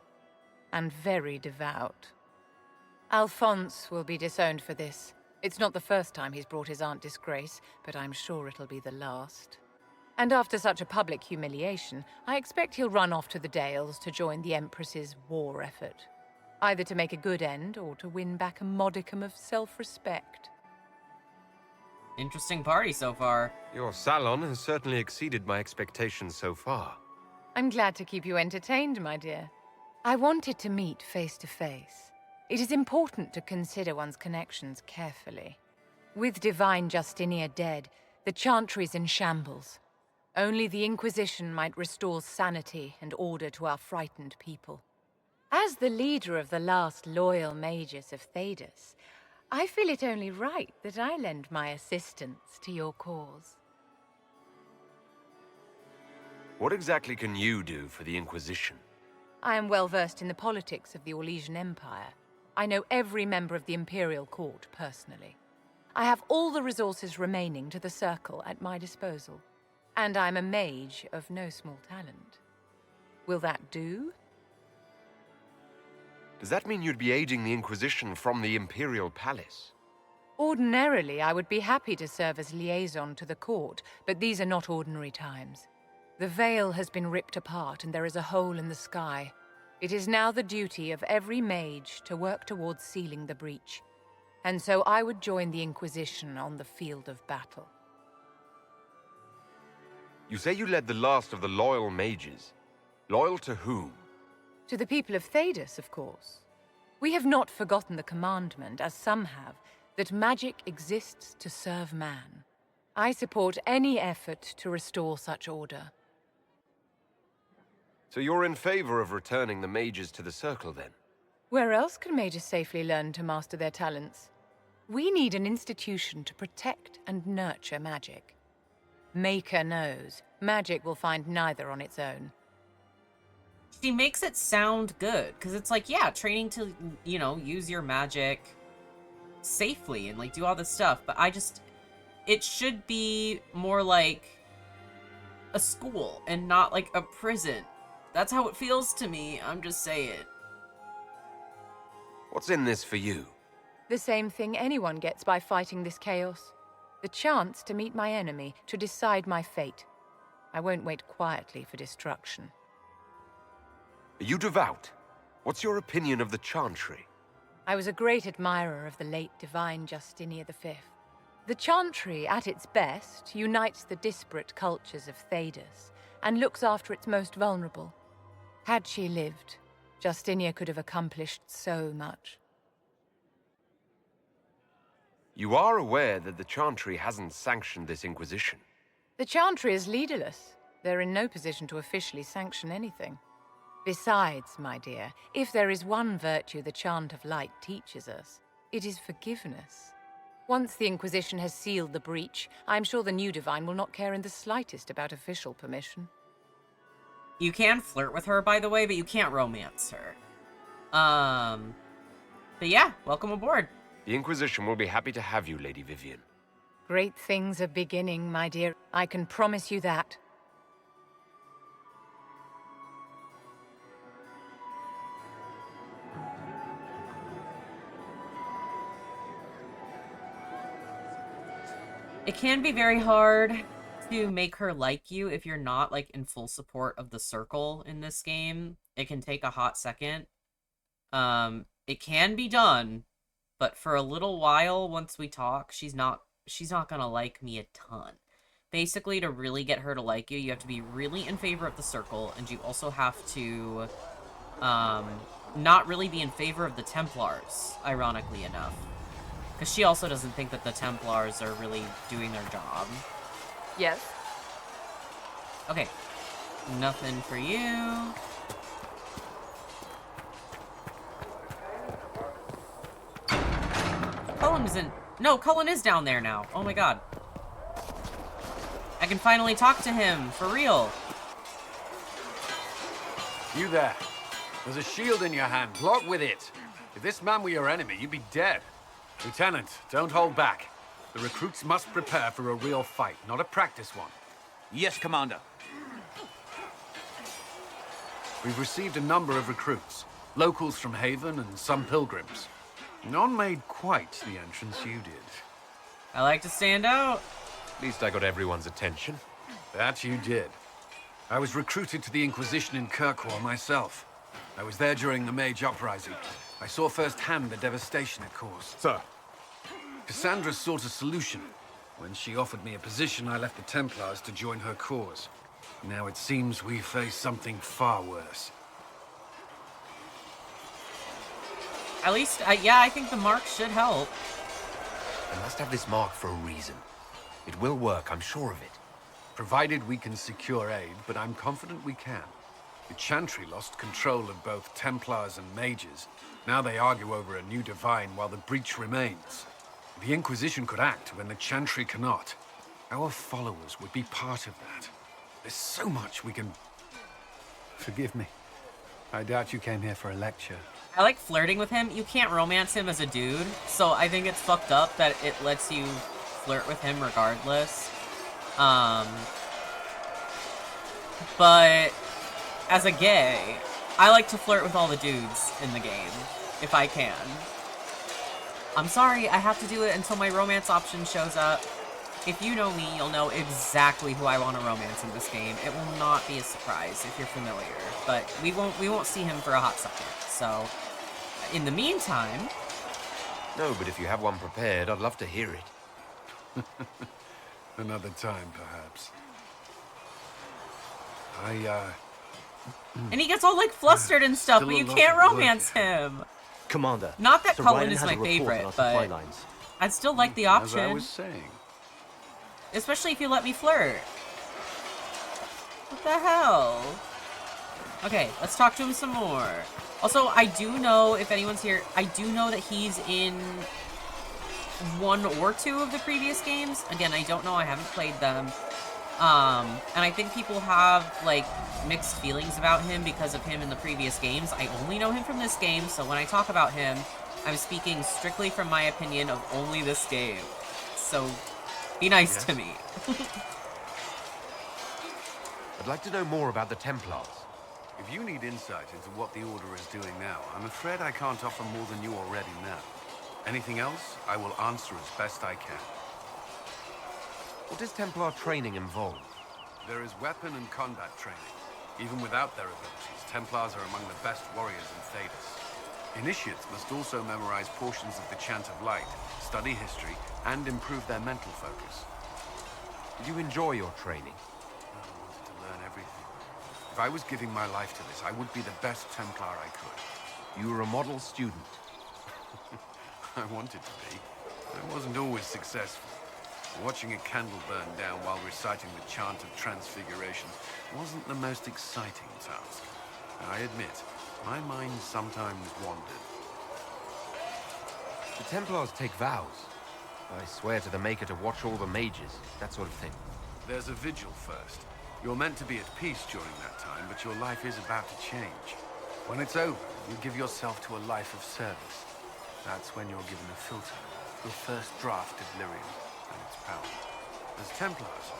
And very devout. Alphonse will be disowned for this. It's not the first time he's brought his aunt disgrace, but I'm sure it'll be the last. And after such a public humiliation, I expect he'll run off to the Dales to join the Empress's war effort. Either to make a good end, or to win back a modicum of self-respect. Interesting party so far. Your salon has certainly exceeded my expectations so far. I'm glad to keep you entertained, my dear. I wanted to meet face to face. It is important to consider one's connections carefully. With Divine Justinia dead, the Chantry's in shambles. Only the Inquisition might restore sanity and order to our frightened people. As the leader of the last loyal mages of Thedas, I feel it only right that I lend my assistance to your cause. What exactly can you do for the Inquisition? I am well versed in the politics of the Orlesian Empire. I know every member of the Imperial Court personally. I have all the resources remaining to the Circle at my disposal. And I'm a mage of no small talent. Will that do? Does that mean you'd be aiding the Inquisition from the Imperial Palace? Ordinarily, I would be happy to serve as liaison to the court, but these are not ordinary times. The veil has been ripped apart and there is a hole in the sky. It is now the duty of every mage to work towards sealing the breach. and so I would join the Inquisition on the field of battle. You say you led the last of the loyal mages. Loyal to whom? To the people of Thedas, of course. We have not forgotten the commandment, as some have, that magic exists to serve man. I support any effort to restore such order. So you're in favor of returning the mages to the Circle, then? Where else can mages safely learn to master their talents? We need an institution to protect and nurture magic. Maker knows, magic will find neither on its own. She makes it sound good, because it's like, yeah, training to, you know, use your magic safely and, like, do all this stuff, but it should be more like a school and not like a prison. That's how it feels to me, I'm just saying. What's in this for you? The same thing anyone gets by fighting this chaos. The chance to meet my enemy, to decide my fate. I won't wait quietly for destruction. Are you devout? What's your opinion of the Chantry? I was a great admirer of the late divine Justinia V. The Chantry, at its best, unites the disparate cultures of Thedas and looks after its most vulnerable. Had she lived, Justinia could have accomplished so much. You are aware that the Chantry hasn't sanctioned this Inquisition. The Chantry is leaderless. They're in no position to officially sanction anything. Besides, my dear, if there is one virtue the Chant of Light teaches us, it is forgiveness. Once the Inquisition has sealed the breach, I'm sure the new Divine will not care in the slightest about official permission. You can flirt with her, by the way, but you can't romance her. But yeah, welcome aboard. The Inquisition will be happy to have you, Lady Vivian. Great things are beginning, my dear. I can promise you that. It can be very hard to make her like you if you're not, like, in full support of the Circle in this game. It can take a hot second. It can be done, but for a little while, once we talk, she's not gonna like me a ton. Basically, to really get her to like you, you have to be really in favor of the Circle, and you also have to, not really be in favor of the Templars, ironically enough. Because she also doesn't think that the Templars are really doing their job. Yes. Okay. Nothing for you. Cullen isn't... No, Cullen is down there now. Oh my god. I can finally talk to him, for real. You there. There's a shield in your hand. Block with it. If this man were your enemy, you'd be dead. Lieutenant, don't hold back. The recruits must prepare for a real fight, not a practice one. Yes, Commander. We've received a number of recruits. Locals from Haven and some pilgrims. None made quite the entrance you did. I like to stand out. At least I got everyone's attention. That you did. I was recruited to the Inquisition in Kirkwall myself. I was there during the Mage Uprising. I saw firsthand the devastation it caused. Sir. Cassandra sought a solution. When she offered me a position, I left the Templars to join her cause. Now it seems we face something far worse. At least, yeah, I think the mark should help. I must have this mark for a reason. It will work, I'm sure of it. Provided we can secure aid, but I'm confident we can. The Chantry lost control of both Templars and Mages. Now they argue over a new Divine while the breach remains. The Inquisition could act when the Chantry cannot. Our followers would be part of that. There's so much we can... Forgive me. I doubt you came here for a lecture. I like flirting with him. You can't romance him as a dude, so I think it's fucked up that it lets you flirt with him regardless. But as a gay, I like to flirt with all the dudes in the game, if I can. I'm sorry, I have to do it until my romance option shows up. If you know me, you'll know exactly who I want to romance in this game. It will not be a surprise if you're familiar, but we won't see him for a hot second. So, in the meantime, No, but if you have one prepared, I'd love to hear it. Another time, perhaps. And he gets all like flustered and stuff, Still but a you lot can't of work romance ahead. him. Commander. Not that Sir Cullen Ryan is has my a report on favorite, our supply but lines. I'd still like the As I option. was saying. Especially if you let me flirt. What the hell? Okay, let's talk to him some more. Also, I do know, if anyone's here, I do know that he's in 1 or 2 of the previous games. Again, I don't know, I haven't played them. And I think people have, like, mixed feelings about him because of him in the previous games. I only know him from this game, so when I talk about him, I'm speaking strictly from my opinion of only this game. So, be nice to me. I'd like to know more about the Templars. If you need insight into what the Order is doing now, I'm afraid I can't offer more than you already know. Anything else, I will answer as best I can. What does Templar training involve? There is weapon and combat training. Even without their abilities, Templars are among the best warriors in Thedas. Initiates must also memorize portions of the Chant of Light, study history, and improve their mental focus. Did you enjoy your training? I wanted to learn everything. If I was giving my life to this, I would be the best Templar I could. You were a model student. I wanted to be. I wasn't always successful. Watching a candle burn down while reciting the Chant of Transfiguration wasn't the most exciting task. I admit, my mind sometimes wandered. The Templars take vows. I swear to the Maker to watch all the mages, that sort of thing. There's a vigil first. You're meant to be at peace during that time, but your life is about to change. When it's over, you give yourself to a life of service. That's when you're given a filter, your first draft of lyrium and its power. As Templars,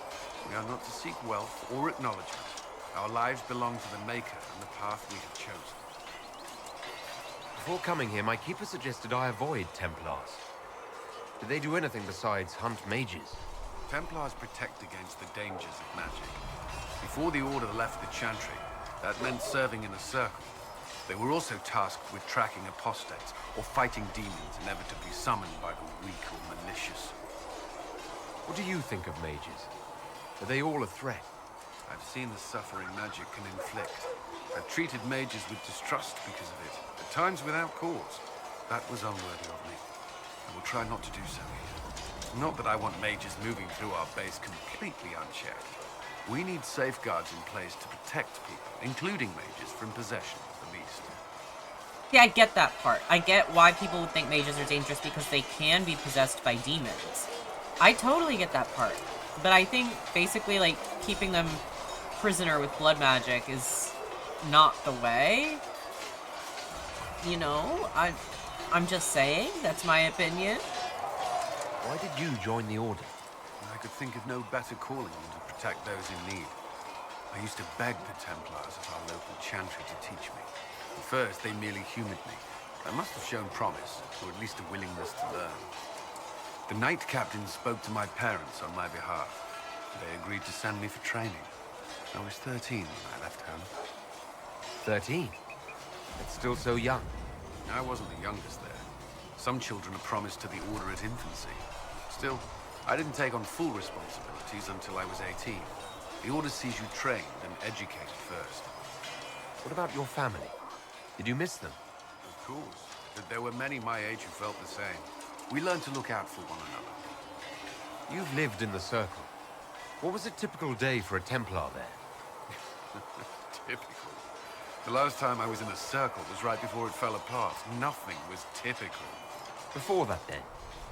we are not to seek wealth or acknowledgement. Our lives belong to the Maker and the path we have chosen. Before coming here, my keeper suggested I avoid Templars. Do they do anything besides hunt mages? Templars protect against the dangers of magic. Before the Order left the Chantry, that meant serving in a circle. They were also tasked with tracking apostates or fighting demons inevitably summoned by the weak or malicious. What do you think of mages? Are they all a threat? I've seen the suffering magic can inflict. I've treated mages with distrust because of it, at times without cause. That was unworthy of me. I will try not to do so here. Not that I want mages moving through our base completely unchecked. We need safeguards in place to protect people, including mages, from possession at the least. Yeah, I get that part. I get why people would think mages are dangerous because they can be possessed by demons. I totally get that part. But I think, basically, like, keeping them prisoner with blood magic is not the way. You know, I'm just saying, that's my opinion. Why did you join the Order? I could think of no better calling than to protect those in need. I used to beg the Templars of our local Chantry to teach me. At first, they merely humored me. I must have shown promise, or at least a willingness to learn. The Knight Captain spoke to my parents on my behalf. They agreed to send me for training. I was 13 when I left home. 13? That's still so young. I wasn't the youngest there. Some children are promised to the Order at infancy. Still, I didn't take on full responsibilities until I was 18. The Order sees you trained and educated first. What about your family? Did you miss them? Of course, but there were many my age who felt the same. We learned to look out for one another. You've lived in the Circle. What was a typical day for a Templar there? Typical. The last time I was in a circle was right before it fell apart. Nothing was typical. Before that, then?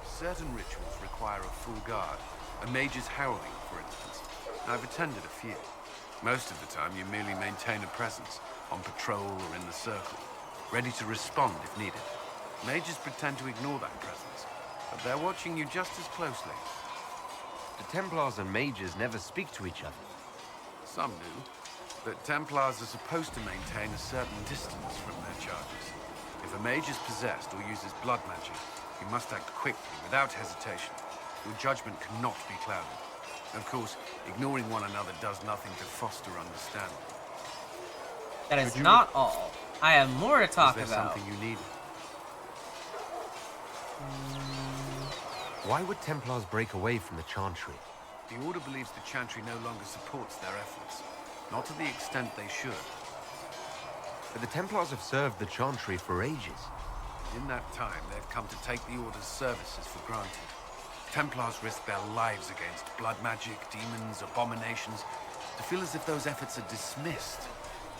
Certain rituals require a full guard. A mage's howling, for instance. I've attended a few. Most of the time, you merely maintain a presence, on patrol or in the circle, ready to respond if needed. Mages pretend to ignore that presence, but they're watching you just as closely. The Templars and mages never speak to each other. Some do, but Templars are supposed to maintain a certain distance from their charges. If a mage is possessed or uses blood magic, you must act quickly, without hesitation. Your judgment cannot be clouded. Of course, ignoring one another does nothing to foster understanding. That is not all. I have more to talk about. Is there about. something you needed? Why would Templars break away from the Chantry? The Order believes the Chantry no longer supports their efforts. Not to the extent they should. But the Templars have served the Chantry for ages. In that time, they've come to take the Order's services for granted. Templars risk their lives against blood magic, demons, abominations, to feel as if those efforts are dismissed.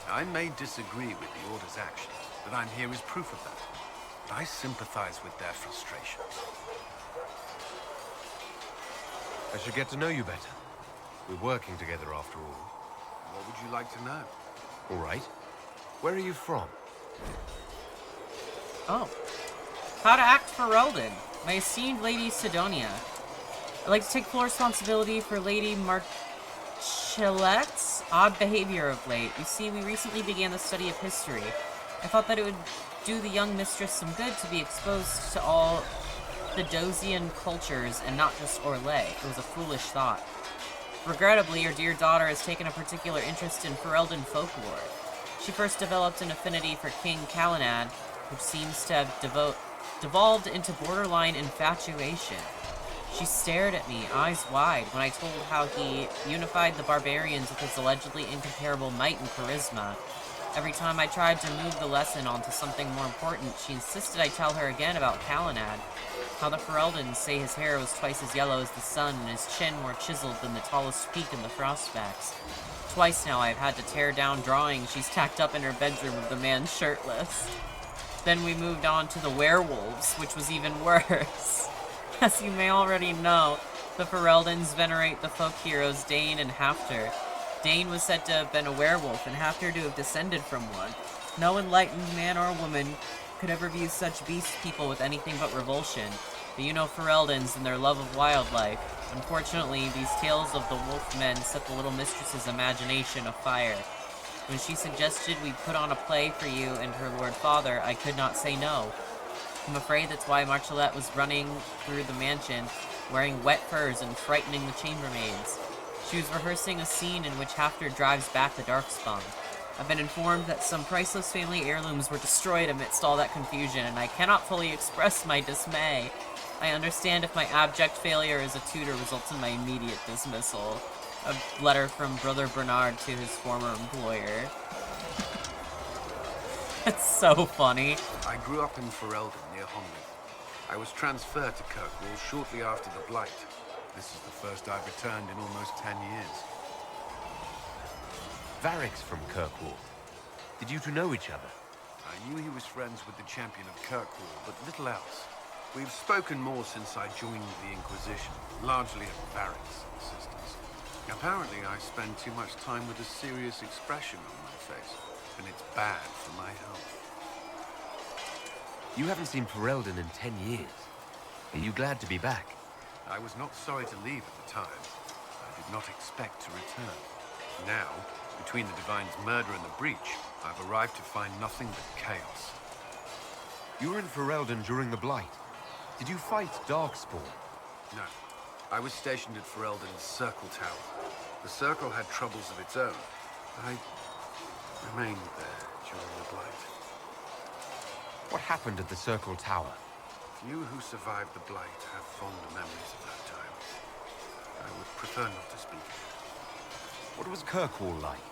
I may disagree with the Order's actions, but I'm here as proof of that. But I sympathize with their frustrations. I should get to know you better. We're working together after all. What would you like to know? All right. Where are you from? Oh. How to act for Reldon. My esteemed Lady Sidonia. I'd like to take full responsibility for Lady Marchelette's odd behavior of late. You see, we recently began the study of history. I thought that it would do the young mistress some good to be exposed to all the Dosian cultures and not just Orlais. It was a foolish thought. Regrettably, your dear daughter has taken a particular interest in Ferelden folklore. She first developed an affinity for King Calenad, which seems to have devolved into borderline infatuation. She stared at me, eyes wide, when I told how he unified the barbarians with his allegedly incomparable might and charisma. Every time I tried to move the lesson onto something more important, she insisted I tell her again about Calenad. How the Fereldans say his hair was twice as yellow as the sun and his chin more chiseled than the tallest peak in the Frostbacks. Twice now I've had to tear down drawings she's tacked up in her bedroom of the man shirtless. Then we moved on to the werewolves, which was even worse. As you may already know, the Fereldans venerate the folk heroes Dane and Hafter. Dane was said to have been a werewolf and Hafter to have descended from one. No enlightened man or woman could ever view such beast people with anything but revulsion. But you know Fereldans and their love of wildlife. Unfortunately, these tales of the wolf-men set the little mistress's imagination afire. When she suggested we put on a play for you and her lord father, I could not say no. I'm afraid that's why Marchelette was running through the mansion, wearing wet furs and frightening the chambermaids. She was rehearsing a scene in which Hafter drives back the Darkspawn. I've been informed that some priceless family heirlooms were destroyed amidst all that confusion, and I cannot fully express my dismay. I understand if my abject failure as a tutor results in my immediate dismissal. A letter from Brother Bernard to his former employer. It's so funny. I grew up in Ferelden near Honley. I was transferred to Kirkwall shortly after the Blight. This is the first I've returned in almost 10 years. Varric's from Kirkwall. Did you two know each other? I knew he was friends with the champion of Kirkwall, but little else. We've spoken more since I joined the Inquisition, largely at Varric's insistence. Apparently, I spend too much time with a serious expression on my face, and it's bad for my health. You haven't seen Ferelden in 10 years. Are you glad to be back? I was not sorry to leave at the time. I did not expect to return. Now, between the Divine's murder and the breach, I've arrived to find nothing but chaos. You were in Ferelden during the Blight. Did you fight Darkspawn? No. I was stationed at Ferelden's Circle Tower. The Circle had troubles of its own. I remained there during the Blight. What happened at the Circle Tower? Few who survived the Blight have fond memories of that time. I would prefer not to speak of it. What was Kirkwall like?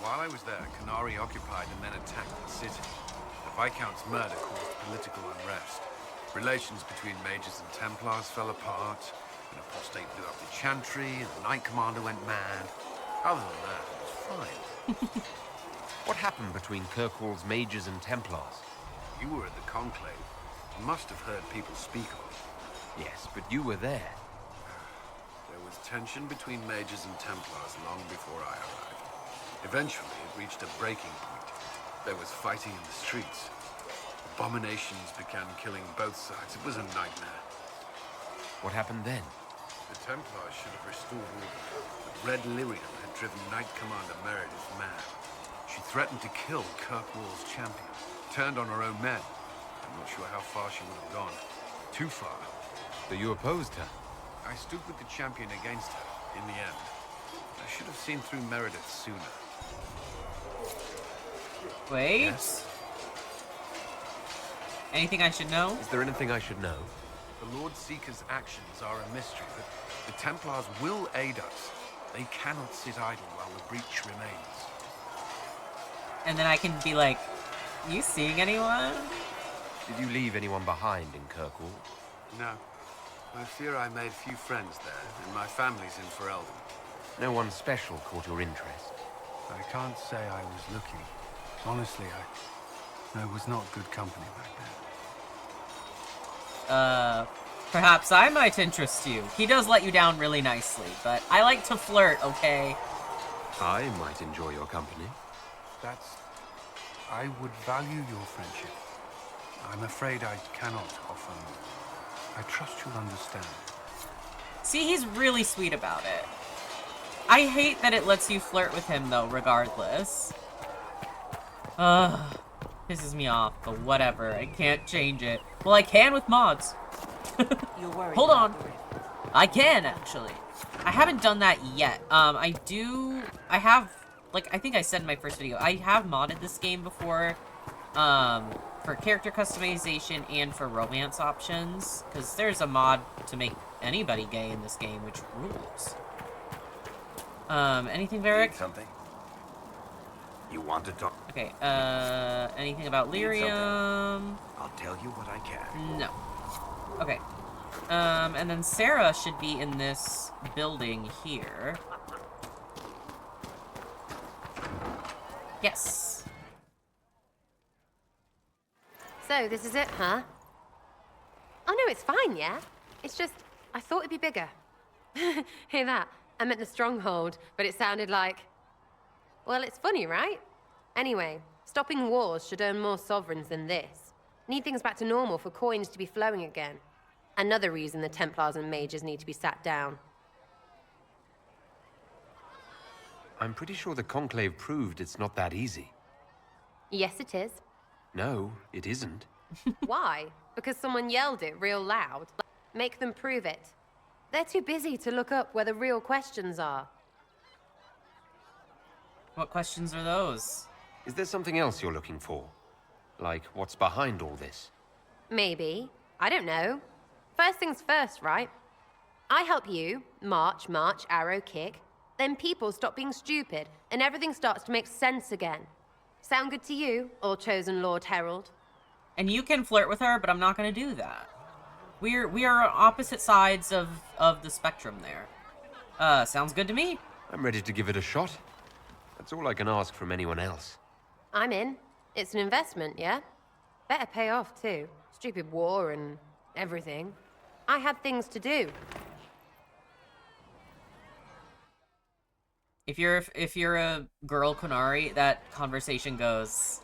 While I was there, Canary occupied and then attacked the city. The Viscount's murder caused political unrest. Relations between mages and Templars fell apart. An apostate blew up the Chantry, and the Knight Commander went mad. Other than that, it was fine. What happened between Kirkwall's mages and Templars? You were at the Conclave. You must have heard people speak of it. Yes, but you were there. There was tension between mages and Templars long before I arrived. Eventually, it reached a breaking point. There was fighting in the streets. Abominations began killing both sides. It was a nightmare. What happened then? The Templars should have restored order, but Red Lyrium had driven Knight Commander Meredith mad. She threatened to kill Kirkwall's champion, turned on her own men. I'm not sure how far she would have gone. Too far. So you opposed her? I stood with the champion against her, in the end. I should have seen through Meredith sooner. Wait. Yes. Anything I should know? Is there anything I should know? The Lord Seeker's actions are a mystery, but the Templars will aid us. They cannot sit idle while the breach remains. And then I can be like, you seeing anyone? Did you leave anyone behind in Kirkwall? No. I fear I made few friends there, and my family's in Ferelden. No one special caught your interest? I can't say I was looking. Honestly, I was not good company back then. Perhaps I might interest you. He does let you down really nicely, but I like to flirt, okay? I might enjoy your company. I would value your friendship. I'm afraid I cannot offer more. I trust you'll understand. See, he's really sweet about it. I hate that it lets you flirt with him, though, regardless. Ugh. Pisses me off, but whatever. I can't change it. Well, I can with mods. Hold on. I can, actually. I haven't done that yet. I have, like, I think I said in my first video, I have modded this game before, for character customization and for romance options, because there's a mod to make anybody gay in this game, which rules. Anything, Varric? Something? You want to talk? Okay, anything about lyrium? I'll tell you what I can. No. Okay. And then Sarah should be in this building here. Yes. So, this is it, huh? Oh, no, it's fine, yeah? It's just, I thought it'd be bigger. Hear that? I meant the stronghold, but it sounded like... Well, it's funny, right? Anyway, stopping wars should earn more sovereigns than this. Need things back to normal for coins to be flowing again. Another reason the Templars and mages need to be sat down. I'm pretty sure the Conclave proved it's not that easy. Yes, it is. No, it isn't. Why? Because someone yelled it real loud? Make them prove it. They're too busy to look up where the real questions are. What questions are those? Is there something else you're looking for? Like, what's behind all this? Maybe. I don't know. First things first, right? I help you, march, arrow, kick. Then people stop being stupid, and everything starts to make sense again. Sound good to you, all-chosen Lord Herald? And you can flirt with her, but I'm not gonna do that. We are on opposite sides of the spectrum there. Sounds good to me. I'm ready to give it a shot. That's all I can ask from anyone else. I'm in. It's an investment, yeah? Better pay off, too. Stupid war and everything. I had things to do. If you're a girl Kunari, that conversation goes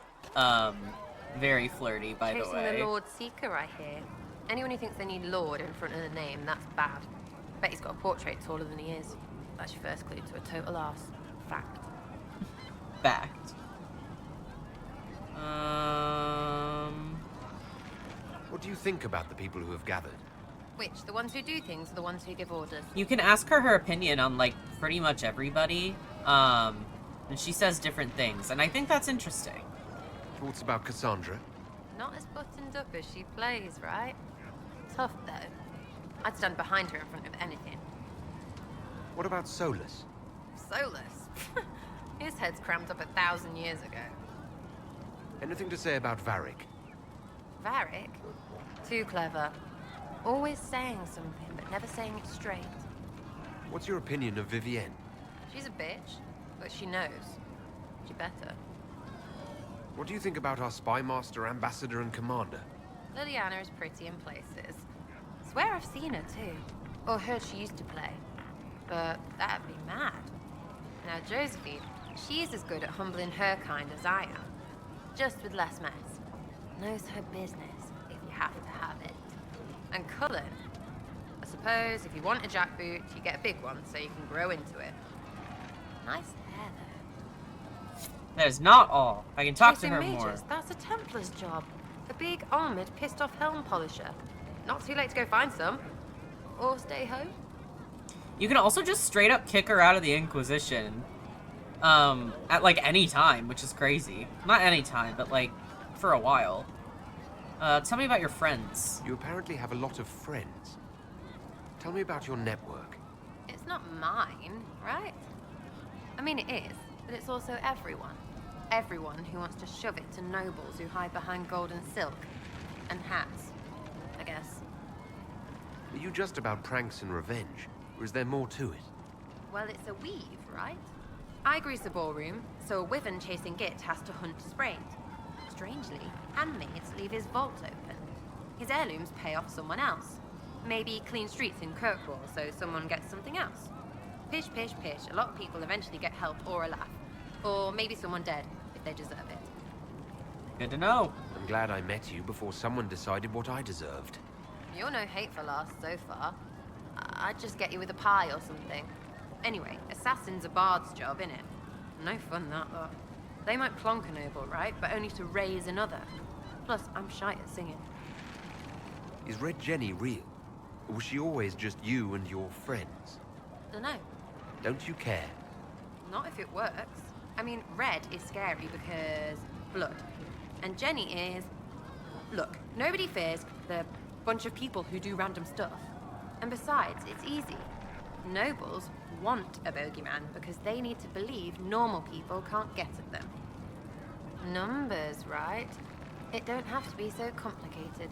very flirty, by the way. Chasing the Lord Seeker, I hear. Anyone who thinks they need Lord in front of the name, that's bad. Bet he's got a portrait taller than he is. That's your first clue to a total arse. Fact. Fact. What do you think about the people who have gathered? Which? The ones who do things or the ones who give orders? You can ask her opinion on, like, pretty much everybody. And she says different things, and I think that's interesting. Thoughts about Cassandra? Not as buttoned up as she plays, right? Tough, though. I'd stand behind her in front of anything. What about Solus? Solus? His head's cramped up 1,000 years ago. Anything to say about Varric? Varric? Too clever. Always saying something, but never saying it straight. What's your opinion of Vivienne? She's a bitch, but she knows. She better. What do you think about our spy master, ambassador, and commander? Liliana is pretty in places. Swear I've seen her too. Or heard she used to play. But that'd be mad. Now Josephine, she's as good at humbling her kind as I am. Just with less mess. Knows her business, if you have to have it. And Cullen, I suppose if you want a jackboot, you get a big one so you can grow into it. Nice hair, though. That is not all. I can talk to her Chasing more. mages, that's a Templar's job. A big, armored, pissed-off helm polisher. Not too late to go find some. Or stay home. You can also just straight up kick her out of the Inquisition. At, like, any time, which is crazy. Not any time, but, like, for a while. Tell me about your friends. You apparently have a lot of friends. Tell me about your network. It's not mine, right? I mean, it is, but it's also everyone. Everyone who wants to shove it to nobles who hide behind gold and silk. And hats, I guess. Are you just about pranks and revenge, or is there more to it? Well, it's a weave, right? I grease a ballroom, so a wyvern chasing Git has to hunt Sprained. Strangely, handmaids leave his vault open. His heirlooms pay off someone else. Maybe clean streets in Kirkwall, so someone gets something else. Pish, pish, pish. A lot of people eventually get help or a laugh. Or maybe someone dead, if they deserve it. Good to know. I'm glad I met you before someone decided what I deserved. You're no hateful ass so far. I'd just get you with a pie or something. Anyway, assassin's a bard's job, innit? No fun that, though. They might plonk a noble, right? But only to raise another. Plus, I'm shy at singing. Is Red Jenny real? Or was she always just you and your friends? Dunno. Don't you care? Not if it works. I mean, Red is scary because blood. And Jenny is... Look, nobody fears the bunch of people who do random stuff. And besides, it's easy. Nobles want a bogeyman because they need to believe normal people can't get at them. Numbers, right? It don't have to be so complicated.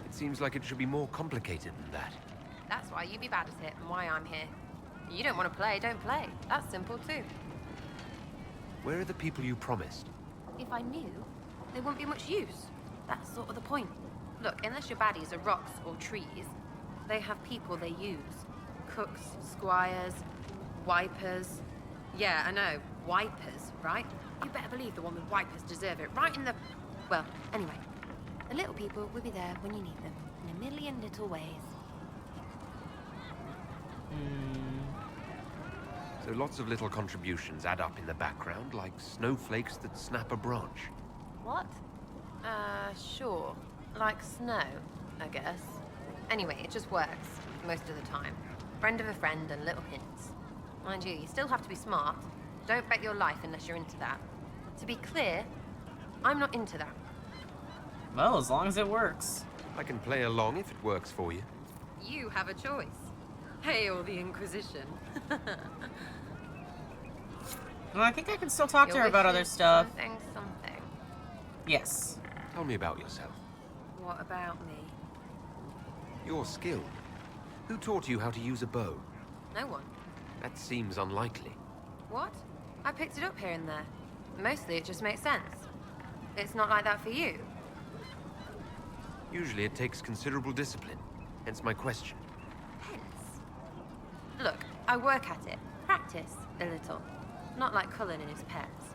It seems like it should be more complicated than that. That's why you be bad at it and why I'm here. You don't want to play, don't play. That's simple too. Where are the people you promised? If I knew, there wouldn't be much use. That's sort of the point. Look, unless your baddies are rocks or trees, they have people they use. Cooks, squires, wipers. Yeah, I know, wipers, right? You better believe the one with wipers deserve it, right in the... Well, anyway, the little people will be there when you need them, in a million little ways. So lots of little contributions add up in the background, like snowflakes that snap a branch. What? Sure. Like snow, I guess. Anyway, it just works, most of the time. Friend of a friend and little hints. Mind you, you still have to be smart. Don't bet your life unless you're into that. To be clear, I'm not into that. Well, as long as it works. I can play along if it works for you. You have a choice. Hail the Inquisition. Well, I think I can still talk to her about other stuff. Something. Yes. Tell me about yourself. What about me? Your skill. Who taught you how to use a bow? No one. That seems unlikely. What? I picked it up here and there. Mostly it just makes sense. It's not like that for you. Usually it takes considerable discipline, hence my question. Hence? Look, I work at it. Practice a little. Not like Cullen and his pets.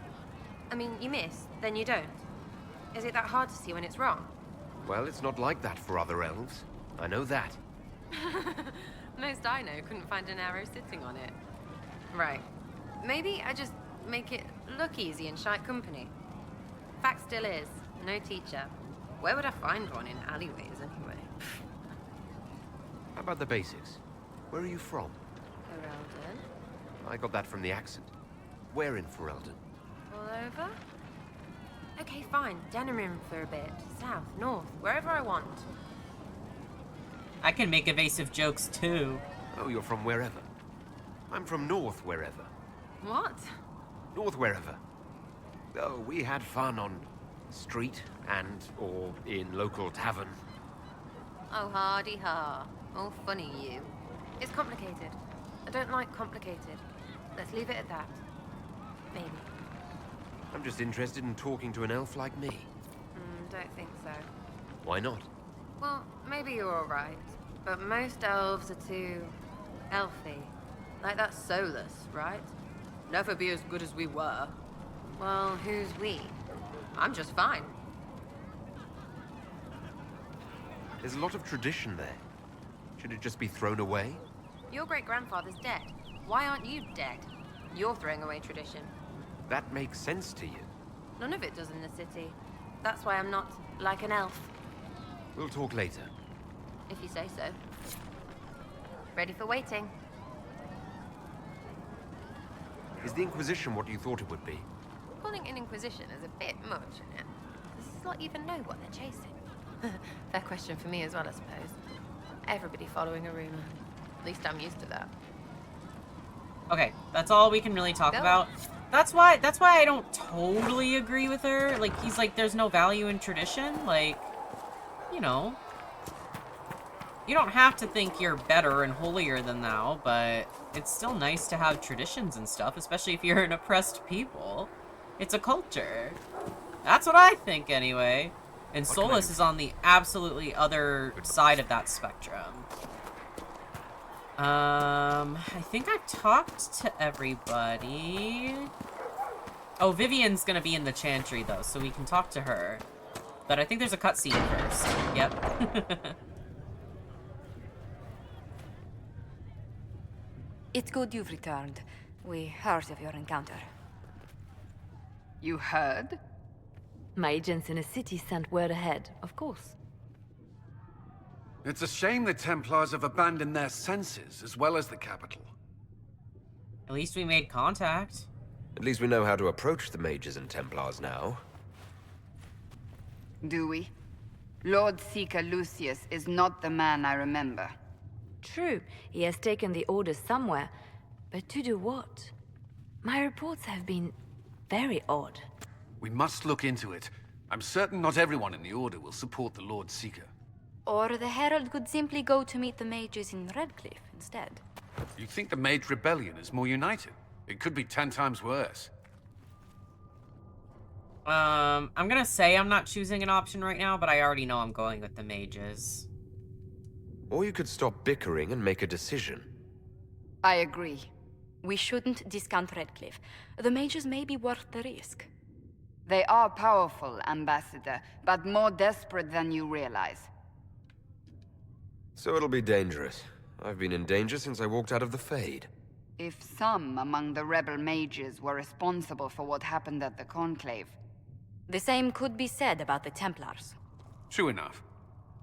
I mean, you miss, then you don't. Is it that hard to see when it's wrong? Well, it's not like that for other elves. I know that. Most I know couldn't find an arrow sitting on it. Right. Maybe I just make it look easy in shite company. Fact still is, no teacher. Where would I find one in alleyways anyway? How about the basics? Where are you from? Ferelden? I got that from the accent. Where in Ferelden? All over? Okay, fine. Denerim for a bit. South, north, wherever I want. I can make evasive jokes too. Oh, you're from wherever. I'm from north wherever. What? North wherever. Oh, we had fun on street and or in local tavern. Oh, hardy ha. Oh, funny you. It's complicated. I don't like complicated. Let's leave it at that. Maybe. I'm just interested in talking to an elf like me. Don't think so. Why not? Well, maybe you're all right. But most elves are too... elfy. Like that Solus, right? Never be as good as we were. Well, who's we? I'm just fine. There's a lot of tradition there. Should it just be thrown away? Your great-grandfather's dead. Why aren't you dead? You're throwing away tradition. That makes sense to you. None of it does in the city. That's why I'm not like an elf. We'll talk later. If you say so. Ready for waiting. Is the Inquisition what you thought it would be? Calling an Inquisition is a bit much, isn't it? Templars not even know what they're chasing? Fair question for me as well, I suppose. Everybody following a rumor. At least I'm used to that. Okay, that's all we can really talk about. That's why I don't totally agree with her. Like, he's like, there's no value in tradition. Like, you know, you don't have to think you're better and holier than thou, but it's still nice to have traditions and stuff, especially if you're an oppressed people. It's a culture. That's what I think, anyway. And Solus is on the absolutely other side of that spectrum. I think I've talked to everybody. Oh, Vivian's gonna be in the Chantry, though, so we can talk to her. But I think there's a cutscene first. Yep. It's good you've returned. We heard of your encounter. You heard? My agents in the city sent word ahead, of course. It's a shame the Templars have abandoned their senses, as well as the capital. At least we made contact. At least we know how to approach the mages and Templars now. Do we? Lord Seeker Lucius is not the man I remember. True, he has taken the orders somewhere, but to do what? My reports have been very odd. We must look into it. I'm certain not everyone in the Order will support the Lord Seeker. Or the Herald could simply go to meet the mages in Redcliffe instead. You think the Mage Rebellion is more united? It could be 10 times worse. I'm gonna say I'm not choosing an option right now, but I already know I'm going with the mages. Or you could stop bickering and make a decision. I agree. We shouldn't discount Redcliffe. The mages may be worth the risk. They are powerful, Ambassador, but more desperate than you realize. So it'll be dangerous. I've been in danger since I walked out of the Fade. If some among the rebel mages were responsible for what happened at the Conclave... The same could be said about the Templars. True enough.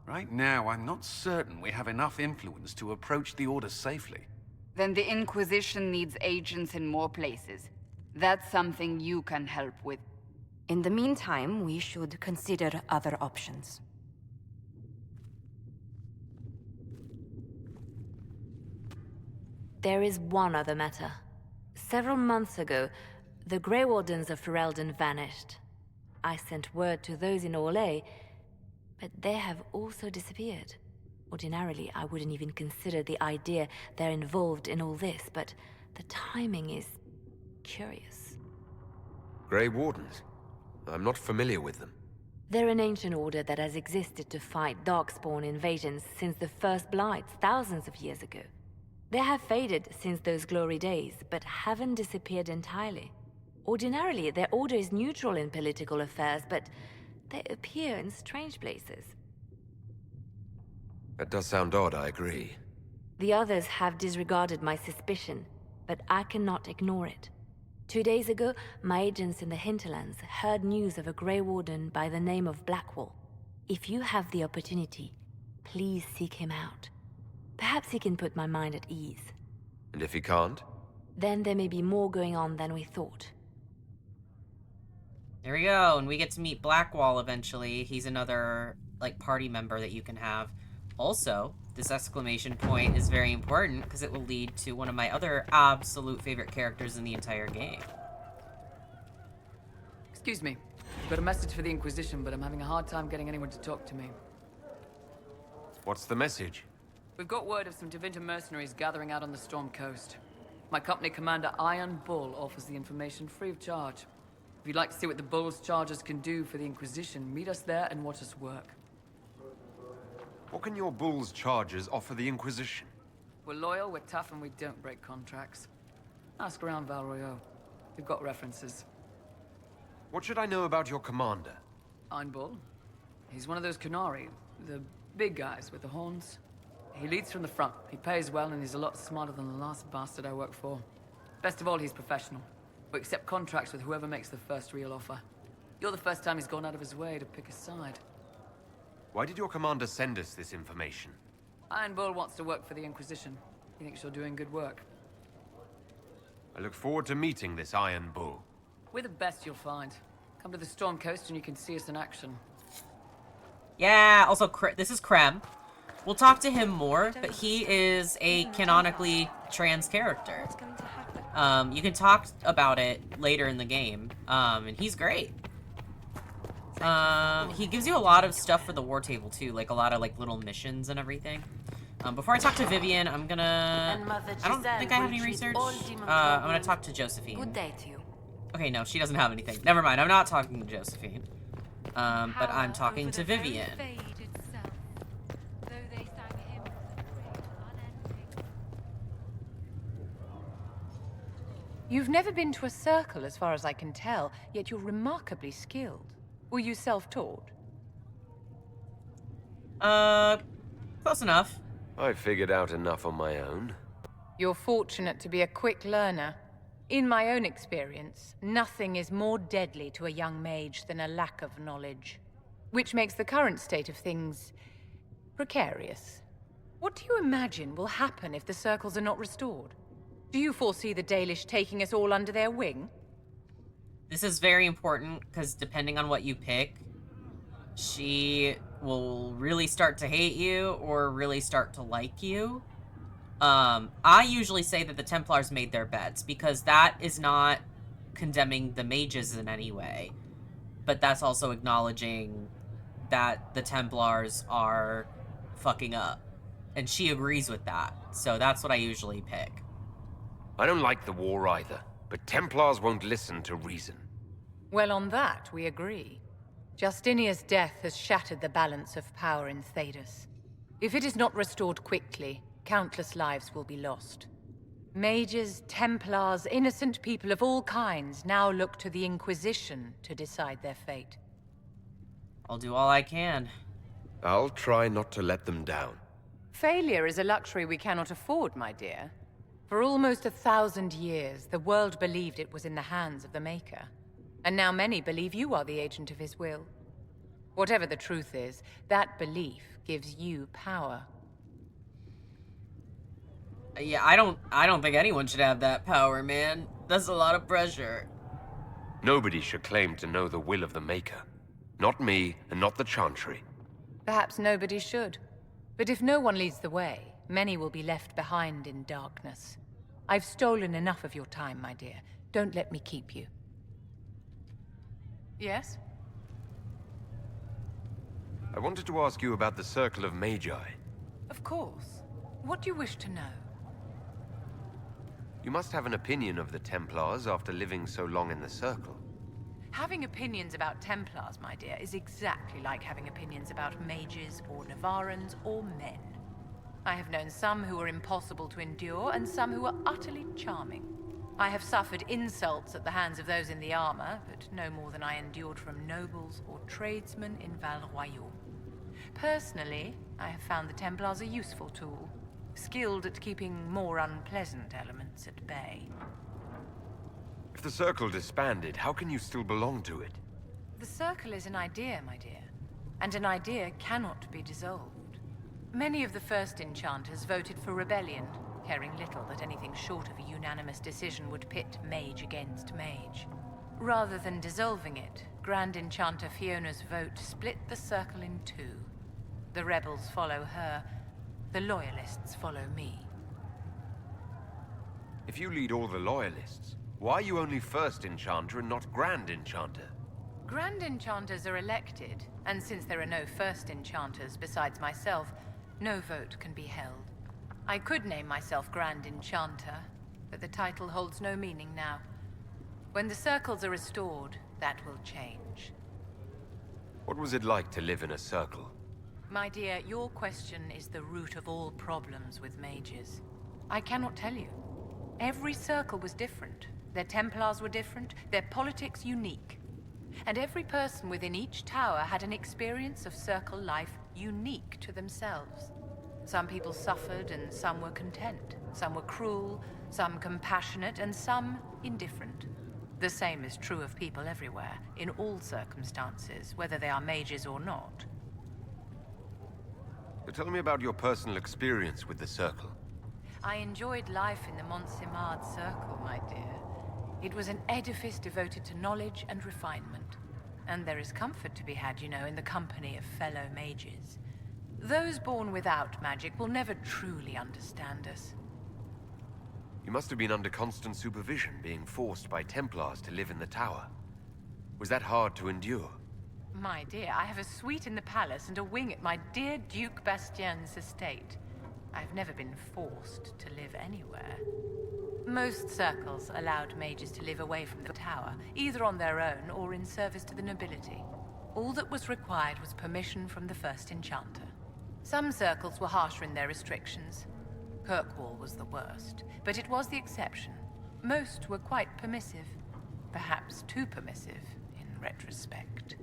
Right now, I'm not certain we have enough influence to approach the Order safely. Then the Inquisition needs agents in more places. That's something you can help with. In the meantime, we should consider other options. There is one other matter. Several months ago, the Grey Wardens of Ferelden vanished. I sent word to those in Orlais, but they have also disappeared. Ordinarily, I wouldn't even consider the idea they're involved in all this, but the timing is curious. Grey Wardens? I'm not familiar with them. They're an ancient order that has existed to fight Darkspawn invasions since the first Blights thousands of years ago. They have faded since those glory days, but haven't disappeared entirely. Ordinarily, their order is neutral in political affairs, but they appear in strange places. That does sound odd, I agree. The others have disregarded my suspicion, but I cannot ignore it. 2 days ago, my agents in the hinterlands heard news of a Grey Warden by the name of Blackwall. If you have the opportunity, please seek him out. Perhaps he can put my mind at ease. And if he can't? Then there may be more going on than we thought. There we go, and we get to meet Blackwall eventually. He's another, like, party member that you can have. Also, this exclamation point is very important because it will lead to one of my other absolute favorite characters in the entire game. Excuse me. I've got a message for the Inquisition, but I'm having a hard time getting anyone to talk to me. What's the message? We've got word of some Tevinter mercenaries gathering out on the Storm Coast. My company commander, Iron Bull, offers the information free of charge. If you'd like to see what the Bull's charges can do for the Inquisition, meet us there and watch us work. What can your Bull's charges offer the Inquisition? We're loyal, we're tough, and we don't break contracts. Ask around Val Royeaux. We've got references. What should I know about your commander? Iron Bull. He's one of those Kunari, the big guys with the horns. He leads from the front. He pays well, and he's a lot smarter than the last bastard I worked for. Best of all, he's professional. We accept contracts with whoever makes the first real offer. You're the first time he's gone out of his way to pick a side. Why did your commander send us this information? Iron Bull wants to work for the Inquisition. He thinks you're doing good work. I look forward to meeting this Iron Bull. We're the best you'll find. Come to the Storm Coast and you can see us in action. Yeah, also, this is Krem. We'll talk to him more, but he is a canonically trans character. You can talk about it later in the game, and he's great. He gives you a lot of stuff for the war table, too, like a lot of, like, little missions and everything. Before I talk to Vivian, I'm gonna... I don't think I have any research. I'm gonna talk to Josephine. Good day to you. Okay, no, she doesn't have anything. Never mind, I'm not talking to Josephine. But I'm talking to Vivian. You've never been to a circle, as far as I can tell, yet you're remarkably skilled. Were you self-taught? Close enough. I figured out enough on my own. You're fortunate to be a quick learner. In my own experience, nothing is more deadly to a young mage than a lack of knowledge, which makes the current state of things precarious. What do you imagine will happen if the circles are not restored? Do you foresee the Dalish taking us all under their wing? This is very important, because depending on what you pick, she will really start to hate you or really start to like you. I usually say that the Templars made their bets, because that is not condemning the mages in any way, but that's also acknowledging that the Templars are fucking up, and she agrees with that, so that's what I usually pick. I don't like the war either, but Templars won't listen to reason. Well, on that, we agree. Justinia's death has shattered the balance of power in Thedas. If it is not restored quickly, countless lives will be lost. Mages, Templars, innocent people of all kinds now look to the Inquisition to decide their fate. I'll do all I can. I'll try not to let them down. Failure is a luxury we cannot afford, my dear. For almost 1,000 years, the world believed it was in the hands of the Maker. And now many believe you are the agent of his will. Whatever the truth is, that belief gives you power. Yeah, I don't think anyone should have that power, man. That's a lot of pressure. Nobody should claim to know the will of the Maker. Not me, and not the Chantry. Perhaps nobody should. But if no one leads the way, many will be left behind in darkness. I've stolen enough of your time, my dear. Don't let me keep you. Yes? I wanted to ask you about the Circle of Magi. Of course. What do you wish to know? You must have an opinion of the Templars after living so long in the Circle. Having opinions about Templars, my dear, is exactly like having opinions about mages or Navarrans or men. I have known some who were impossible to endure and some who were utterly charming. I have suffered insults at the hands of those in the armor, but no more than I endured from nobles or tradesmen in Val Royal. Personally, I have found the Templars a useful tool, skilled at keeping more unpleasant elements at bay. If the Circle disbanded, how can you still belong to it? The Circle is an idea, my dear, and an idea cannot be dissolved. Many of the first enchanters voted for rebellion, caring little that anything short of a unanimous decision would pit mage against mage. Rather than dissolving it, Grand Enchanter Fiona's vote split the Circle in two. The rebels follow her, the loyalists follow me. If you lead all the loyalists, why are you only First Enchanter and not Grand Enchanter? Grand Enchanters are elected, and since there are no First Enchanters besides myself, no vote can be held. I could name myself Grand Enchanter, but the title holds no meaning now. When the circles are restored, that will change. What was it like to live in a circle? My dear, your question is the root of all problems with mages. I cannot tell you. Every circle was different. Their Templars were different, their politics unique. And every person within each tower had an experience of circle life unique to themselves. Some people suffered and some were content. Some were cruel, some compassionate, and some indifferent. The same is true of people everywhere, in all circumstances, whether they are mages or not. So tell me about your personal experience with the Circle. I enjoyed life in the Montsimard Circle, my dear. It was an edifice devoted to knowledge and refinement. And there is comfort to be had, you know, in the company of fellow mages. Those born without magic will never truly understand us. You must have been under constant supervision, being forced by Templars to live in the tower. Was that hard to endure? My dear, I have a suite in the palace and a wing at my dear Duke Bastien's estate. I've never been forced to live anywhere. Most circles allowed mages to live away from the tower, either on their own or in service to the nobility. All that was required was permission from the first enchanter. Some circles were harsher in their restrictions. Kirkwall was the worst, but it was the exception. Most were quite permissive. Perhaps too permissive, in retrospect.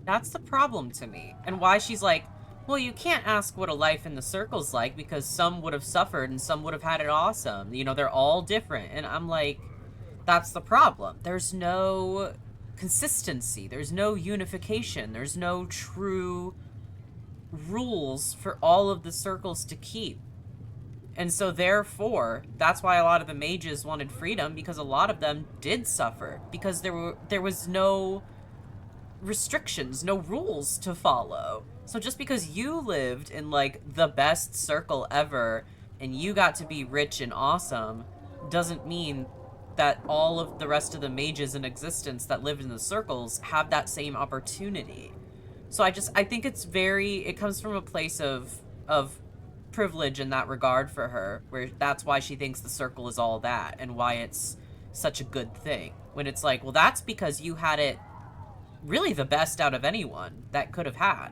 That's the problem to me, and why she's like, well, you can't ask what a life in the circle's like because some would have suffered and some would have had it awesome. You know, they're all different. And I'm like, that's the problem. There's no consistency. There's no unification. There's no true rules for all of the circles to keep. And so therefore, that's why a lot of the mages wanted freedom, because a lot of them did suffer because there was no restrictions, no rules to follow. So just because you lived in, like, the best circle ever, and you got to be rich and awesome, doesn't mean that all of the rest of the mages in existence that lived in the circles have that same opportunity. So I think it comes from a place of privilege in that regard for her, where that's why she thinks the circle is all that, and why it's such a good thing. When it's like, well, that's because you had it really the best out of anyone that could have had.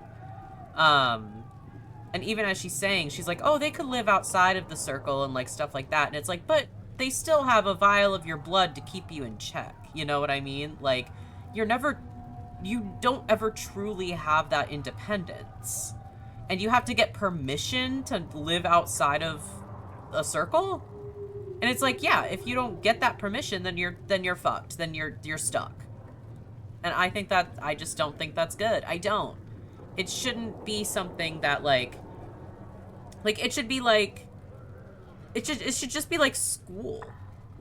And even as she's saying, she's like, oh, they could live outside of the circle and, like, stuff like that. And it's like, but they still have a vial of your blood to keep you in check. You know what I mean? Like, you don't ever truly have that independence. And you have to get permission to live outside of a circle? And it's like, yeah, if you don't get that permission, then you're fucked. Then you're stuck. And I just don't think that's good. I don't. It shouldn't be something that, like, it should be like, it should just be like school.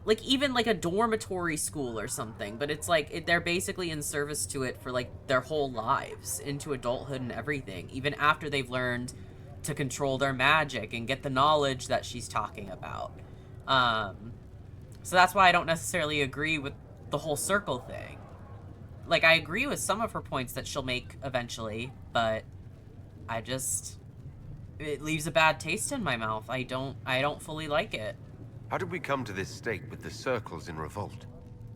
Like, even like a dormitory school or something. But it's like, they're basically in service to it for, like, their whole lives, into adulthood and everything. Even after they've learned to control their magic and get the knowledge that she's talking about. So that's why I don't necessarily agree with the whole circle thing. Like, I agree with some of her points that she'll make eventually, but it leaves a bad taste in my mouth. I don't fully like it. How did we come to this state with the circles in revolt?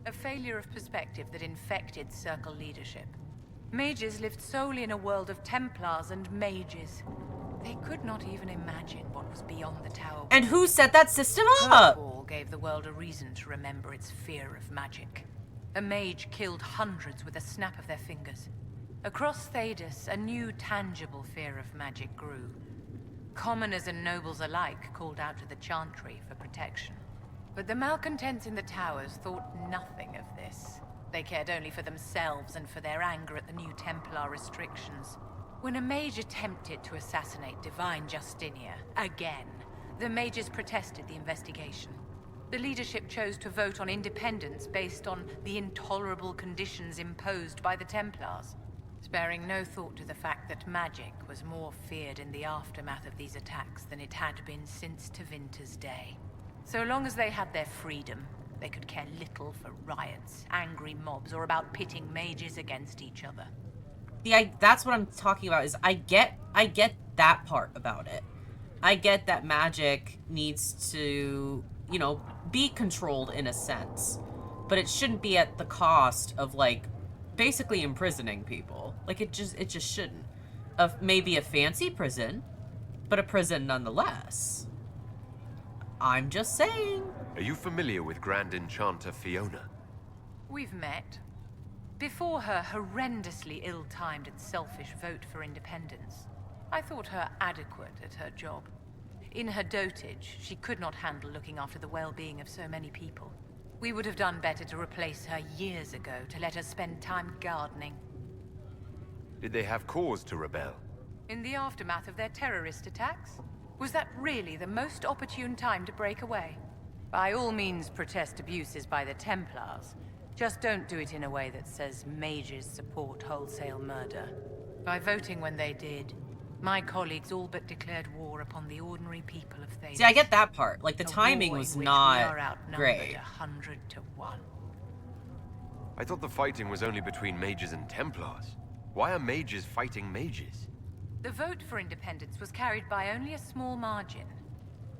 A failure of perspective that infected circle leadership. Mages lived solely in a world of Templars and mages. They could not even imagine what was beyond the tower. And who set that system up? Kirkwall gave the world a reason to remember its fear of magic. A mage killed hundreds with a snap of their fingers. Across Thedas, a new tangible fear of magic grew. Commoners and nobles alike called out to the Chantry for protection. But the malcontents in the towers thought nothing of this. They cared only for themselves and for their anger at the new Templar restrictions. When a mage attempted to assassinate Divine Justinia, again, the mages protested the investigation. The leadership chose to vote on independence based on the intolerable conditions imposed by the Templars, sparing no thought to the fact that magic was more feared in the aftermath of these attacks than it had been since Tevinter's day. So long as they had their freedom, they could care little for riots, angry mobs, or about pitting mages against each other. That's what I'm talking about, is I get that part about it. I get that magic needs to, you know, be controlled in a sense, but it shouldn't be at the cost of, like, basically imprisoning people. Like, it just shouldn't. Maybe a fancy prison, but a prison nonetheless. I'm just saying. Are you familiar with Grand Enchanter Fiona? We've met. Before her horrendously ill-timed and selfish vote for independence, I thought her adequate at her job. In her dotage, she could not handle looking after the well-being of so many people. We would have done better to replace her years ago, to let her spend time gardening. Did they have cause to rebel? In the aftermath of their terrorist attacks? Was that really the most opportune time to break away? By all means protest abuses by the Templars. Just don't do it in a way that says mages support wholesale murder. By voting when they did, my colleagues all but declared war upon the ordinary people of Thales. See, I get that part. Like, the A timing war was in which not we are outnumbered great. 100 to 1. I thought the fighting was only between mages and Templars. Why are mages fighting mages? The vote for independence was carried by only a small margin,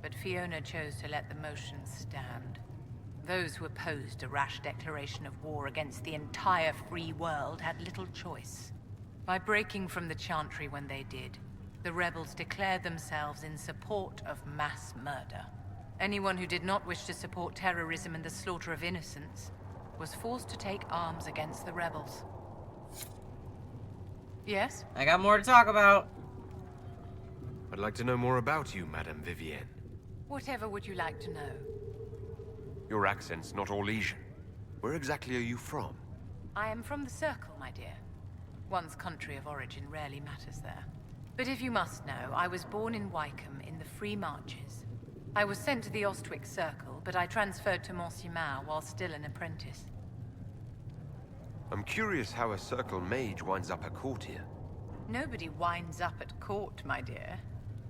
but Fiona chose to let the motion stand. Those who opposed a rash declaration of war against the entire free world had little choice. By breaking from the Chantry when they did, the rebels declared themselves in support of mass murder. Anyone who did not wish to support terrorism and the slaughter of innocents was forced to take arms against the rebels. Yes? I got more to talk about. I'd like to know more about you, Madame Vivienne. Whatever would you like to know? Your accent's not Orlesian. Where exactly are you from? I am from the Circle, my dear. One's country of origin rarely matters there. But if you must know, I was born in Wycombe in the Free Marches. I was sent to the Ostwick Circle, but I transferred to Mont-Simar while still an apprentice. I'm curious how a Circle mage winds up a courtier. Nobody winds up at court, my dear.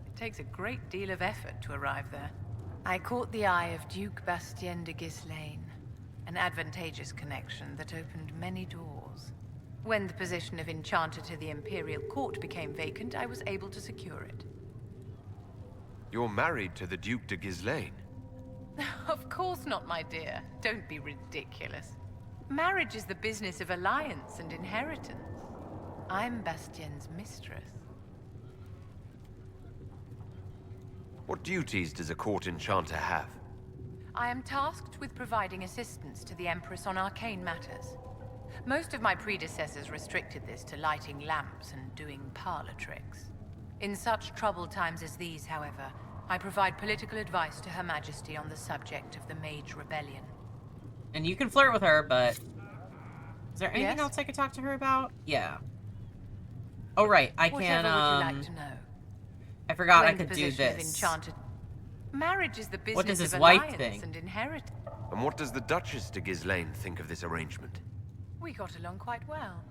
It takes a great deal of effort to arrive there. I caught the eye of Duke Bastien de Ghislaine, an advantageous connection that opened many doors. When the position of Enchanter to the Imperial Court became vacant, I was able to secure it. You're married to the Duke de Ghislaine. Of course not, my dear. Don't be ridiculous. Marriage is the business of alliance and inheritance. I'm Bastien's mistress. What duties does a court enchanter have? I am tasked with providing assistance to the Empress on arcane matters. Most of my predecessors restricted this to lighting lamps and doing parlor tricks. In such troubled times as these, however, I provide political advice to Her Majesty on the subject of the Mage Rebellion. And you can flirt with her, but... Is there anything Yes? else I could talk to her about? Yeah. Oh, right. I Whatever can, would you like to know? I forgot When I could the do position of this. Enchanted... Marriage is the business What does his of wife alliance think? and inheritance. And what does the Duchess de Ghislaine think of this arrangement? We got along quite well.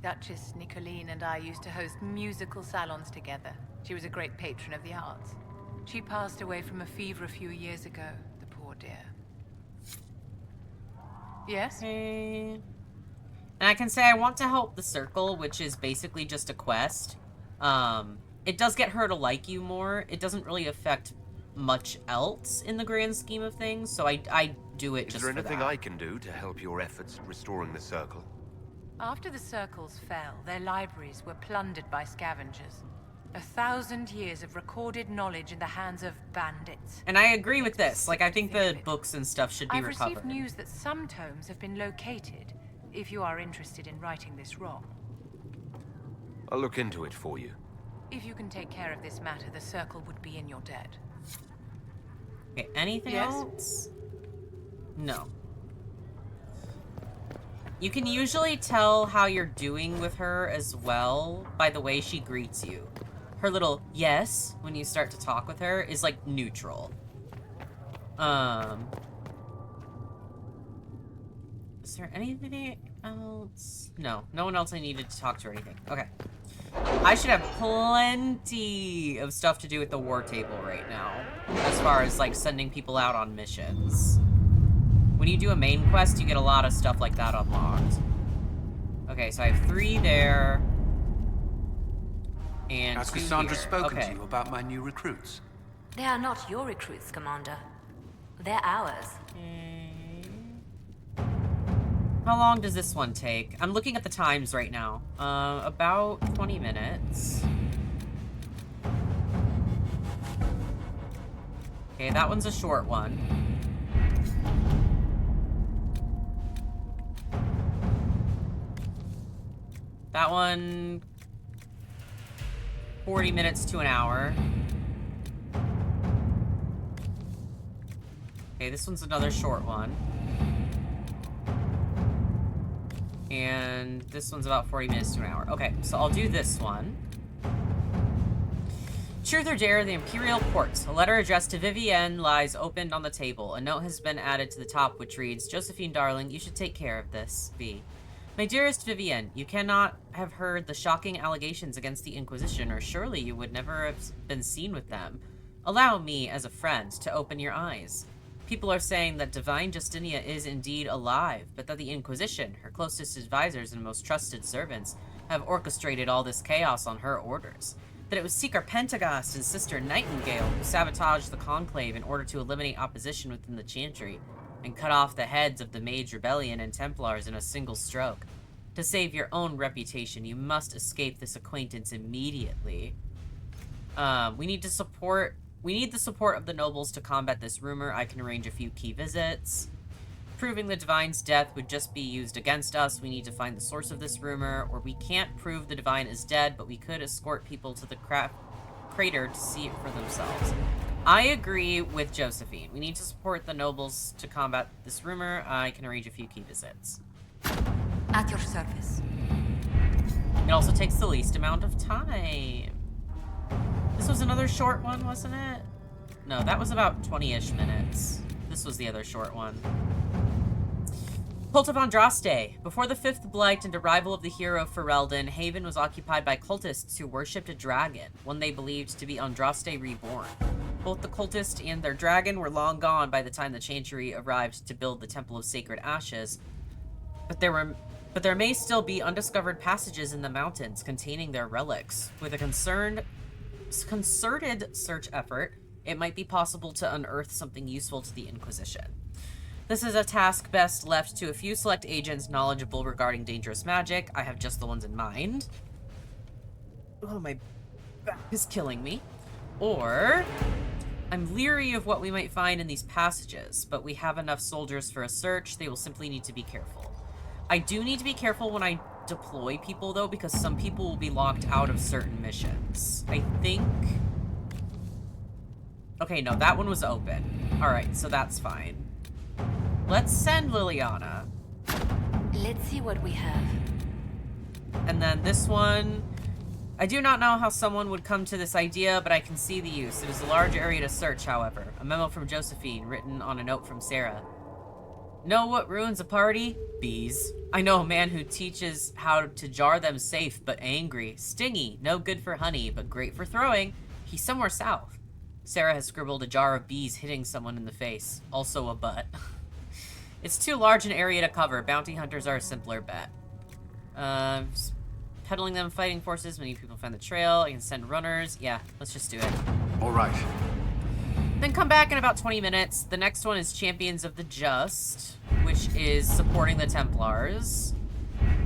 Duchess Nicoline and I used to host musical salons together. She was a great patron of the arts. She passed away from a fever a few years ago, the poor dear. Yes? Okay. And I can say I want to help the Circle, which is basically just a quest. It does get her to like you more. It doesn't really affect much else in the grand scheme of things, so I do it just for that. Is there anything I can do to help your efforts at restoring the Circle? After the Circles fell, their libraries were plundered by scavengers. 1,000 years of recorded knowledge in the hands of bandits. And I agree with this. Like, I think the books and stuff should be I've recovered. received news that some tomes have been located, if you are interested in righting this wrong. I'll look into it for you. If you can take care of this matter, the Circle would be in your debt. Okay, anything Yes? else? No. You can usually tell how you're doing with her as well by the way she greets you. Her little yes when you start to talk with her is like neutral. Is there anything else? No, no one else I needed to talk to or anything. Okay. I should have plenty of stuff to do with the war table right now, as far as like sending people out on missions. When you do a main quest, you get a lot of stuff like that unlocked. Okay, so I have 3 there. And Has 2 Cassandra here. spoken Okay. to you about my new recruits? They are not your recruits, Commander. They're ours. How long does this one take? I'm looking at the times right now. About 20 minutes. Okay, that one's a short one. That one... 40 minutes to an hour. Okay, this one's another short one. And this one's about 40 minutes to an hour. Okay, so I'll do this one. Truth or Dare, the Imperial Court. A letter addressed to Vivienne lies opened on the table. A note has been added to the top which reads, Josephine, darling, you should take care of this. V. My dearest Vivienne, you cannot have heard the shocking allegations against the Inquisition, or surely you would never have been seen with them. Allow me, as a friend, to open your eyes. People are saying that Divine Justinia is indeed alive, but that the Inquisition, her closest advisors and most trusted servants, have orchestrated all this chaos on her orders. That it was Seeker Pentagast and Sister Nightingale who sabotaged the Conclave in order to eliminate opposition within the Chantry, and cut off the heads of the Mage Rebellion and Templars in a single stroke. To save your own reputation, you must escape this acquaintance immediately. We need the support of the nobles to combat this rumor. I can arrange a few key visits. Proving the Divine's death would just be used against us. We need to find the source of this rumor, or we can't prove the Divine is dead, but we could escort people to the crater to see it for themselves. I agree with Josephine. We need to support the nobles to combat this rumor. I can arrange a few key visits. At your service. It also takes the least amount of time. This was another short one, wasn't it? No, that was about 20-ish minutes. This was the other short one. Cult of Andraste. Before the Fifth Blight and arrival of the hero Ferelden, Haven was occupied by cultists who worshipped a dragon, one they believed to be Andraste reborn. Both the cultist and their dragon were long gone by the time the Chantry arrived to build the Temple of Sacred Ashes, but there may still be undiscovered passages in the mountains containing their relics. With a concerted search effort, it might be possible to unearth something useful to the Inquisition. This is a task best left to a few select agents knowledgeable regarding dangerous magic. I have just the ones in mind. Oh, my back is killing me. Or, I'm leery of what we might find in these passages, but we have enough soldiers for a search. They will simply need to be careful. I do need to be careful when I deploy people, though, because some people will be locked out of certain missions. I think... Okay, no, that one was open. Alright, so that's fine. Let's send Liliana. Let's see what we have. And then this one... I do not know how someone would come to this idea, but I can see the use. It is a large area to search, however. A memo from Josephine, written on a note from Sarah. Know what ruins a party? Bees. I know a man who teaches how to jar them safe, but angry. Stingy, no good for honey, but great for throwing. He's somewhere south. Sarah has scribbled a jar of bees hitting someone in the face. Also a butt. It's too large an area to cover. Bounty hunters are a simpler bet. Peddling them, fighting forces. Many people find the trail. I can send runners. Yeah, let's just do it. All right. Then come back in about 20 minutes. The next one is Champions of the Just, which is supporting the Templars,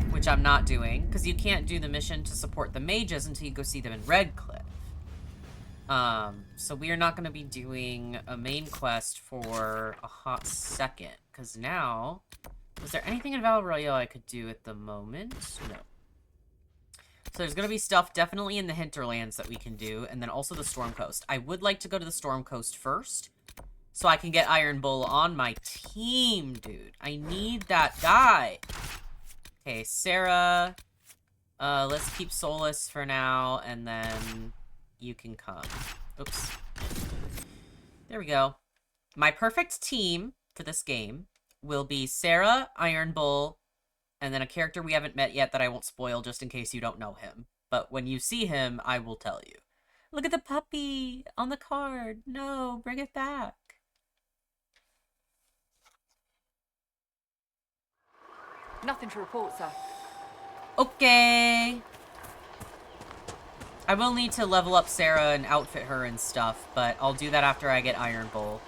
which I'm not doing, because you can't do the mission to support the mages until you go see them in Redcliffe. So we are not going to be doing a main quest for a hot second, because now... Was there anything in Val Royale I could do at the moment? No. So there's going to be stuff definitely in the Hinterlands that we can do, and then also the Storm Coast. I would like to go to the Storm Coast first, so I can get Iron Bull on my team, dude. I need that guy. Okay, Sarah. Let's keep Solus for now, and then you can come. Oops. There we go. My perfect team for this game will be Sarah, Iron Bull, and then a character we haven't met yet that I won't spoil just in case you don't know him. But when you see him, I will tell you. Look at the puppy on the card. No, bring it back. Nothing to report, sir. Okay. I will need to level up Sarah and outfit her and stuff, but I'll do that after I get Iron Bull.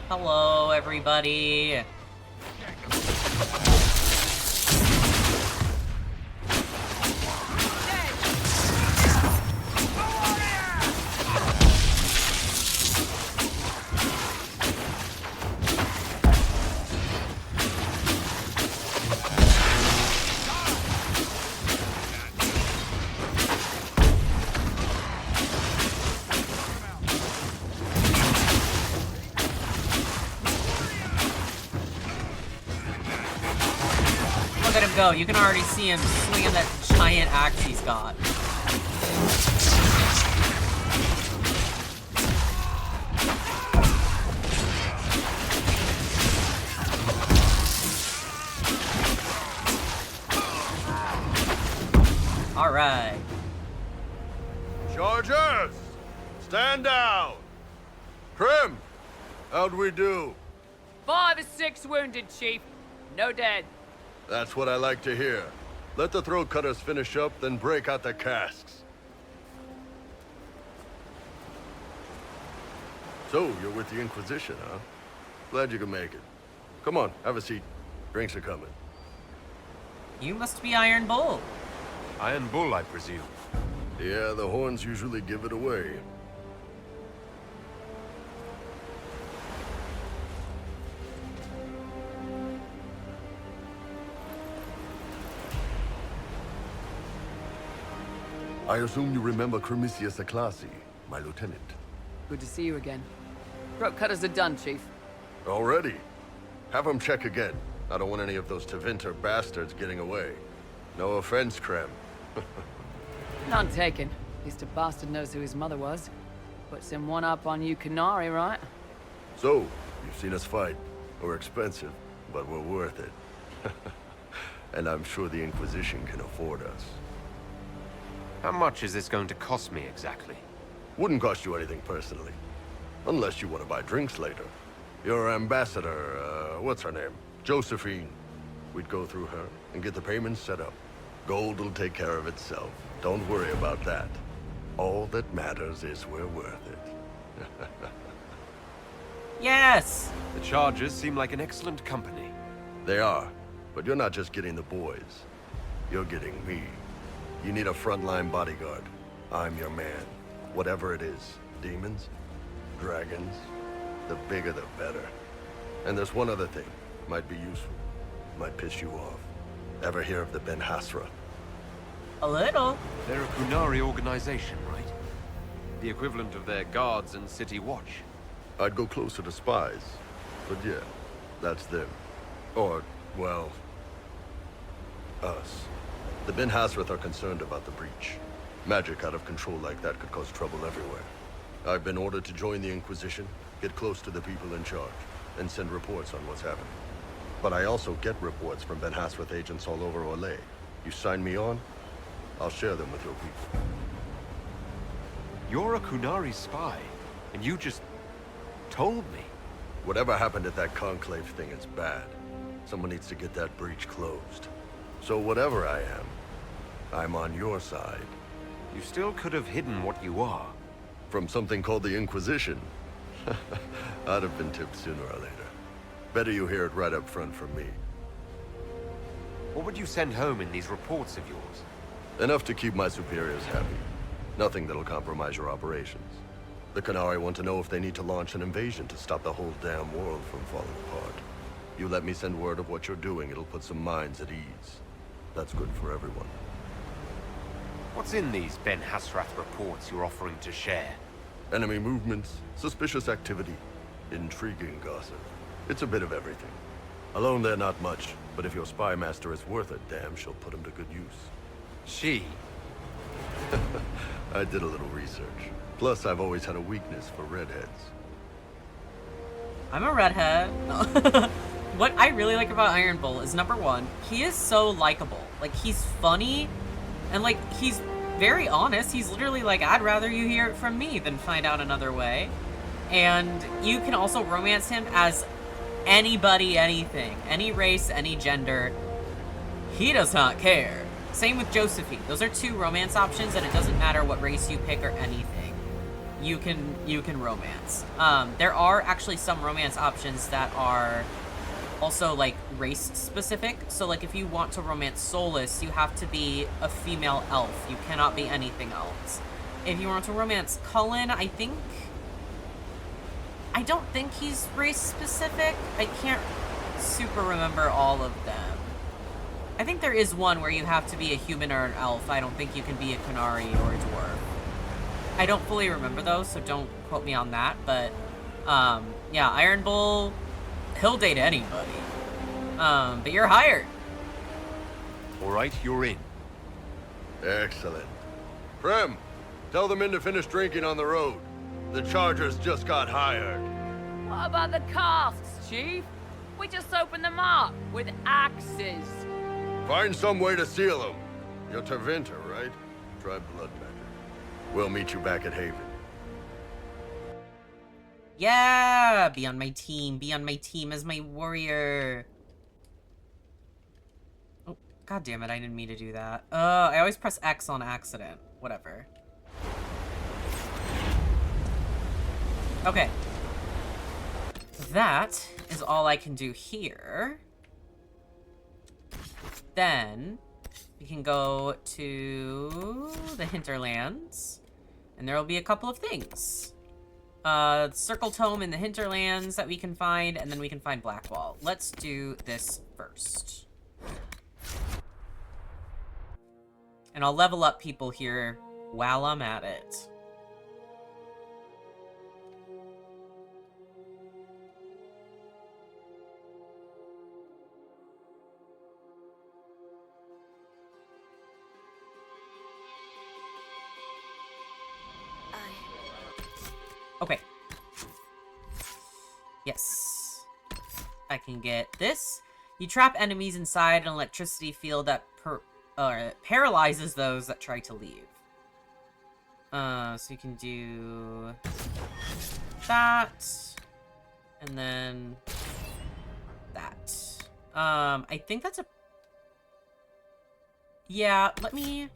Hello, everybody. go. You can already see him swinging that giant axe he's got. All right. Chargers! Stand down! Krim! How'd we do? 5 or 6 wounded, Chief. No dead. That's what I like to hear. Let the throat cutters finish up, then break out the casks. So, you're with the Inquisition, huh? Glad you could make it. Come on, have a seat. Drinks are coming. You must be Iron Bull. Iron Bull, I presume. Yeah, the horns usually give it away. I assume you remember Cremisius Aclassi, my lieutenant. Good to see you again. Throat cutters are done, Chief. Already? Have him check again. I don't want any of those Tevinter bastards getting away. No offense, Krem. None taken. At least a bastard knows who his mother was. Puts him one up on you Canary, right? So, you've seen us fight. We're expensive, but we're worth it. And I'm sure the Inquisition can afford us. How much is this going to cost me exactly? Wouldn't cost you anything personally. Unless you want to buy drinks later. Your ambassador, what's her name? Josephine. We'd go through her and get the payments set up. Gold will take care of itself. Don't worry about that. All that matters is we're worth it. Yes! The Chargers seem like an excellent company. They are, but you're not just getting the boys. You're getting me. You need a frontline bodyguard. I'm your man. Whatever it is. Demons? Dragons? The bigger the better. And there's one other thing. Might be useful. Might piss you off. Ever hear of the Ben Hasra? A little. They're a Qunari organization, right? The equivalent of their guards and city watch. I'd go closer to spies. But yeah, that's them. Or, well, us. The Ben Hasrath are concerned about the breach. Magic out of control like that could cause trouble everywhere. I've been ordered to join the Inquisition, get close to the people in charge, and send reports on what's happening. But I also get reports from Ben Hasrath agents all over Orlais. You sign me on, I'll share them with your people. You're a Qunari spy, and you just told me. Whatever happened at that Conclave thing is bad. Someone needs to get that breach closed. So whatever I am, I'm on your side. You still could have hidden what you are. From something called the Inquisition. I'd have been tipped sooner or later. Better you hear it right up front from me. What would you send home in these reports of yours? Enough to keep my superiors happy. Nothing that'll compromise your operations. The Qunari want to know if they need to launch an invasion to stop the whole damn world from falling apart. You let me send word of what you're doing, it'll put some minds at ease. That's good for everyone. What's in these Ben Hasrath reports you're offering to share? Enemy movements, suspicious activity, intriguing gossip. It's a bit of everything. Alone they're not much, but if your spy master is worth a damn, she'll put him to good use. She? I did a little research. Plus, I've always had a weakness for redheads. I'm a redhead. What I really like about Iron Bull is, number one, he is so likable. Like, he's funny, and, like, he's very honest. He's literally like, I'd rather you hear it from me than find out another way. And you can also romance him as anybody, anything. Any race, any gender. He does not care. Same with Josephine. Those are 2 romance options, and it doesn't matter what race you pick or anything. You can romance. There are actually some romance options that are also, like, race specific. So, like, if you want to romance Solus, you have to be a female elf. You cannot be anything else. If you want to romance Cullen, I don't think he's race specific. I can't super remember all of them. I think there is one where you have to be a human or an elf. I don't think you can be a Qunari or a dwarf. I don't fully remember those, so don't quote me on that. But, yeah, Iron Bull, he'll date anybody. But you're hired. All right, you're in. Excellent. Prem, tell the men to finish drinking on the road. The Chargers just got hired. What about the casks, Chief? We just opened them up with axes. Find some way to seal them. You're Tervinter, right? Try Bloodbender. We'll meet you back at Haven. Yeah! Be on my team. Be on my team as my warrior. Oh, god damn it. I didn't mean to do that. I always press X on accident. Whatever. Okay. That is all I can do here. Then we can go to the hinterlands, and there will be a couple of things. Circle Tome in the hinterlands that we can find, and then we can find Blackwall. Let's do this first. And I'll level up people here while I'm at it. Okay. Yes. I can get this. You trap enemies inside an electricity field that paralyzes those that try to leave. So you can do that. And then that. I think that's a... Yeah, let me...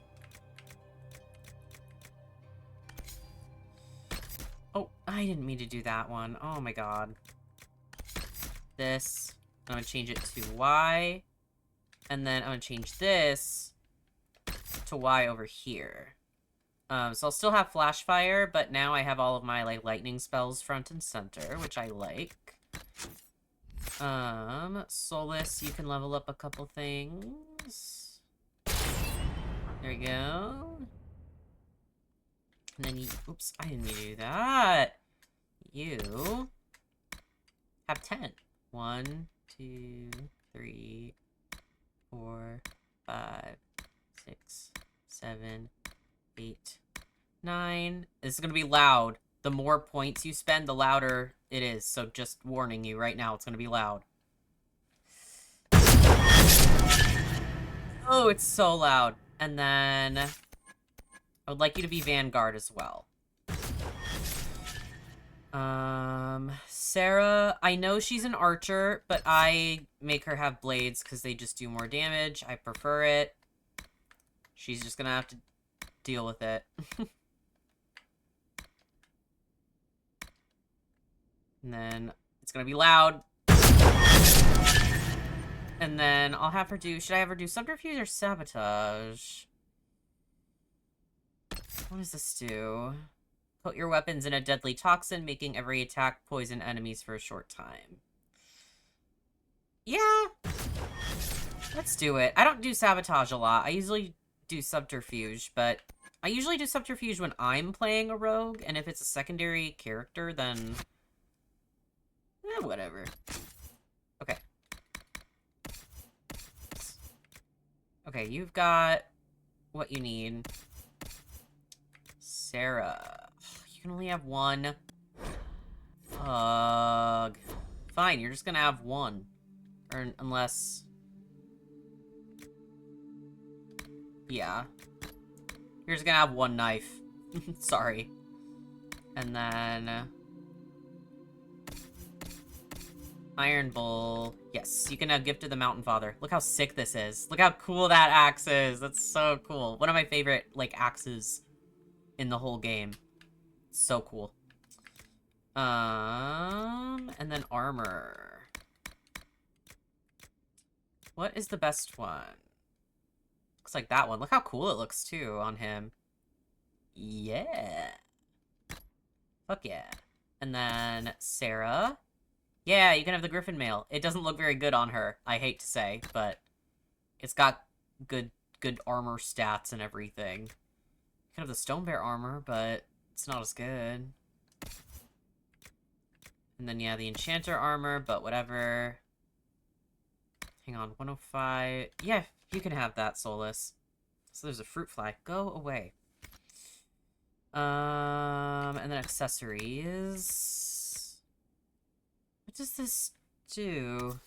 Oh, I didn't mean to do that one. Oh my god. This. I'm gonna change it to Y. And then I'm gonna change this to Y over here. So I'll still have Flash Fire, but now I have all of my, like, lightning spells front and center, which I like. Solus, you can level up a couple things. There you go. And then you... Oops, I didn't mean to do that. You have 10. 1, 2, 3, 4, 5, 6, 7, 8, 9. This is gonna be loud. The more points you spend, the louder it is. So just warning you right now, it's gonna be loud. Oh, it's so loud. And then... I would like you to be Vanguard as well. Sarah, I know she's an archer, but I make her have blades because they just do more damage. I prefer it. She's just gonna have to deal with it. And then it's gonna be loud. And then I'll have her do... Should I have her do Subterfuge or Sabotage? What does this do? Put your weapons in a deadly toxin, making every attack poison enemies for a short time. Yeah. Let's do it. I don't do Sabotage a lot. I usually do Subterfuge, but I usually do Subterfuge when I'm playing a rogue, and if it's a secondary character, then... whatever. Okay. Okay, you've got what you need. Sarah. You can only have one. Ugh. Fine, you're just gonna have one. Or unless... Yeah. You're just gonna have one knife. Sorry. And then... Iron Bull. Yes, you can have Gift of the Mountain Father. Look how sick this is. Look how cool that axe is. That's so cool. One of my favorite, like, axes in the whole game. So cool. And then armor. What is the best one? Looks like that one. Look how cool it looks, too, on him. Yeah. Fuck yeah. And then Sarah. Yeah, you can have the Griffin Mail. It doesn't look very good on her, I hate to say, but it's got good armor stats and everything. You can have the Stone Bear armor, but it's not as good. And then, yeah, the Enchanter armor, but whatever. Hang on, 105. Yeah, You can have that, Solus. So there's a fruit fly. Go away. And then accessories. What does this do?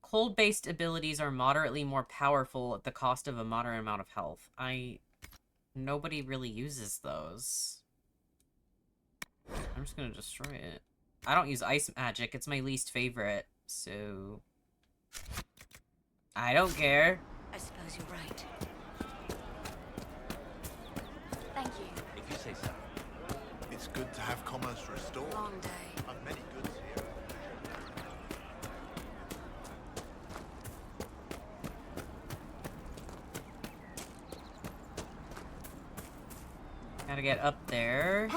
Cold-based abilities are moderately more powerful at the cost of a moderate amount of health. Nobody really uses those. I'm just gonna destroy it. I don't use ice magic. It's my least favorite, so... I don't care. I suppose you're right. Thank you. If you say so. It's good to have commerce restored. Long day. I've many goods here. Gotta get up there.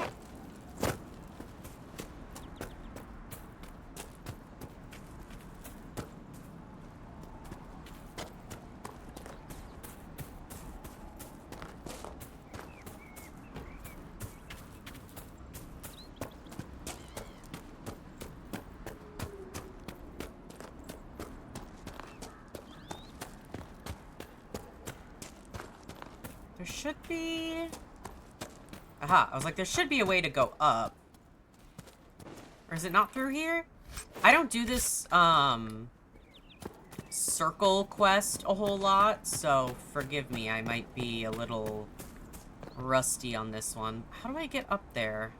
There should be... Aha, I was like, there should be a way to go up. Or is it not through here? I don't do this, circle quest a whole lot, so forgive me, I might be a little rusty on this one. How do I get up there?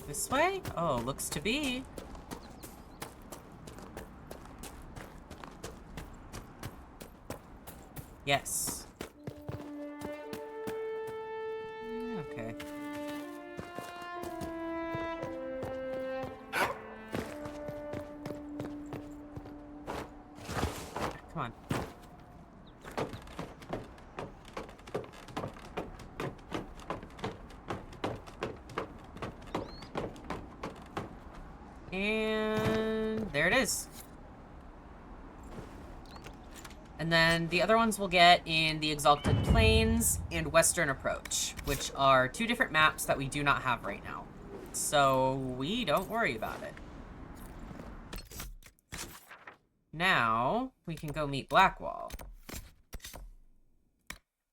This way? Oh, looks to be. Yes. Okay. Come on. And there it is. And then the other ones we'll get in the Exalted Plains and Western Approach, which are two different maps that we do not have right now. So we don't worry about it. Now we can go meet Blackwall.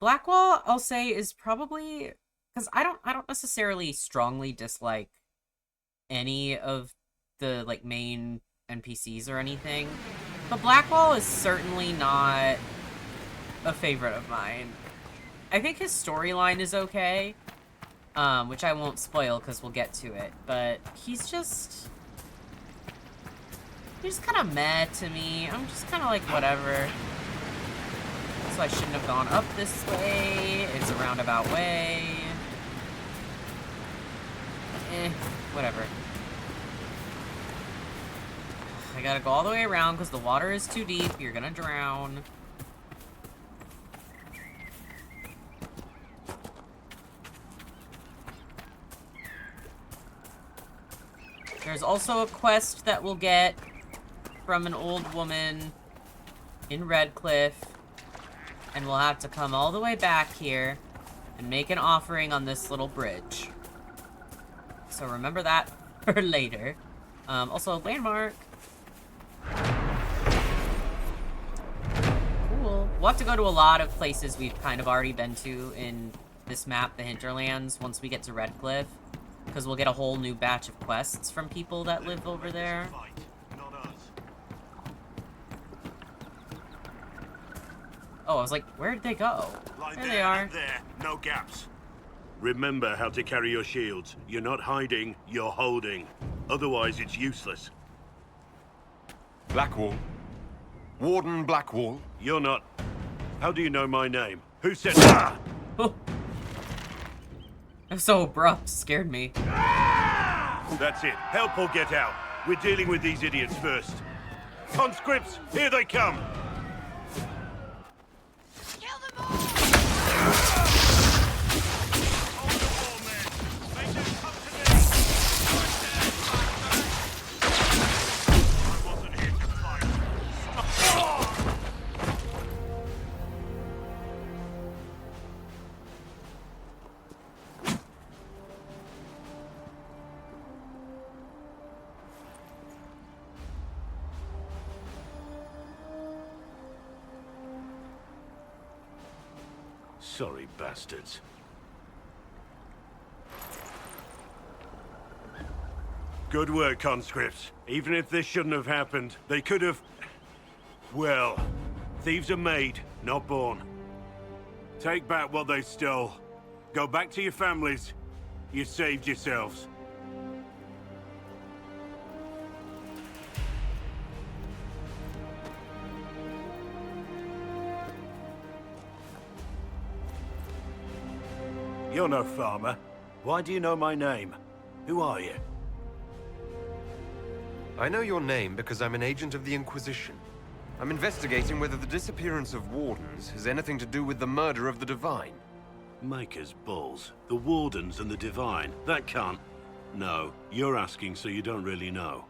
Blackwall, I'll say, is probably, because I don't necessarily strongly dislike any of the like main NPCs or anything. But Blackwall is certainly not a favorite of mine. I think his storyline is okay, which I won't spoil because we'll get to it. But he's just kind of meh to me. I'm just kind of like, whatever. So I shouldn't have gone up this way. It's a roundabout way. Whatever. I gotta go all the way around because the water is too deep. You're gonna drown. There's also a quest that we'll get from an old woman in Redcliffe. And we'll have to come all the way back here and make an offering on this little bridge. So remember that for later. Also, landmark. Cool. We'll have to go to a lot of places we've kind of already been to in this map, the Hinterlands, once we get to Redcliffe. Because we'll get a whole new batch of quests from people that live over there. Oh, I was like, where did they go? There they are. There, no gaps. Remember how to carry your shields. You're not hiding, you're holding. Otherwise, it's useless. Blackwall. Warden Blackwall. You're not. How do you know my name? Who said that? That was so abrupt, scared me. That's it. Help or get out. We're dealing with these idiots first. Conscripts, here they come! Sorry, bastards. Good work, conscripts. Even if this shouldn't have happened, they could have... Well, thieves are made, not born. Take back what they stole. Go back to your families. You saved yourselves. You're no farmer. Why do you know my name? Who are you? I know your name because I'm an agent of the Inquisition. I'm investigating whether the disappearance of Wardens has anything to do with the murder of the Divine. Maker's balls. The Wardens and the Divine. That can't... No, you're asking so you don't really know.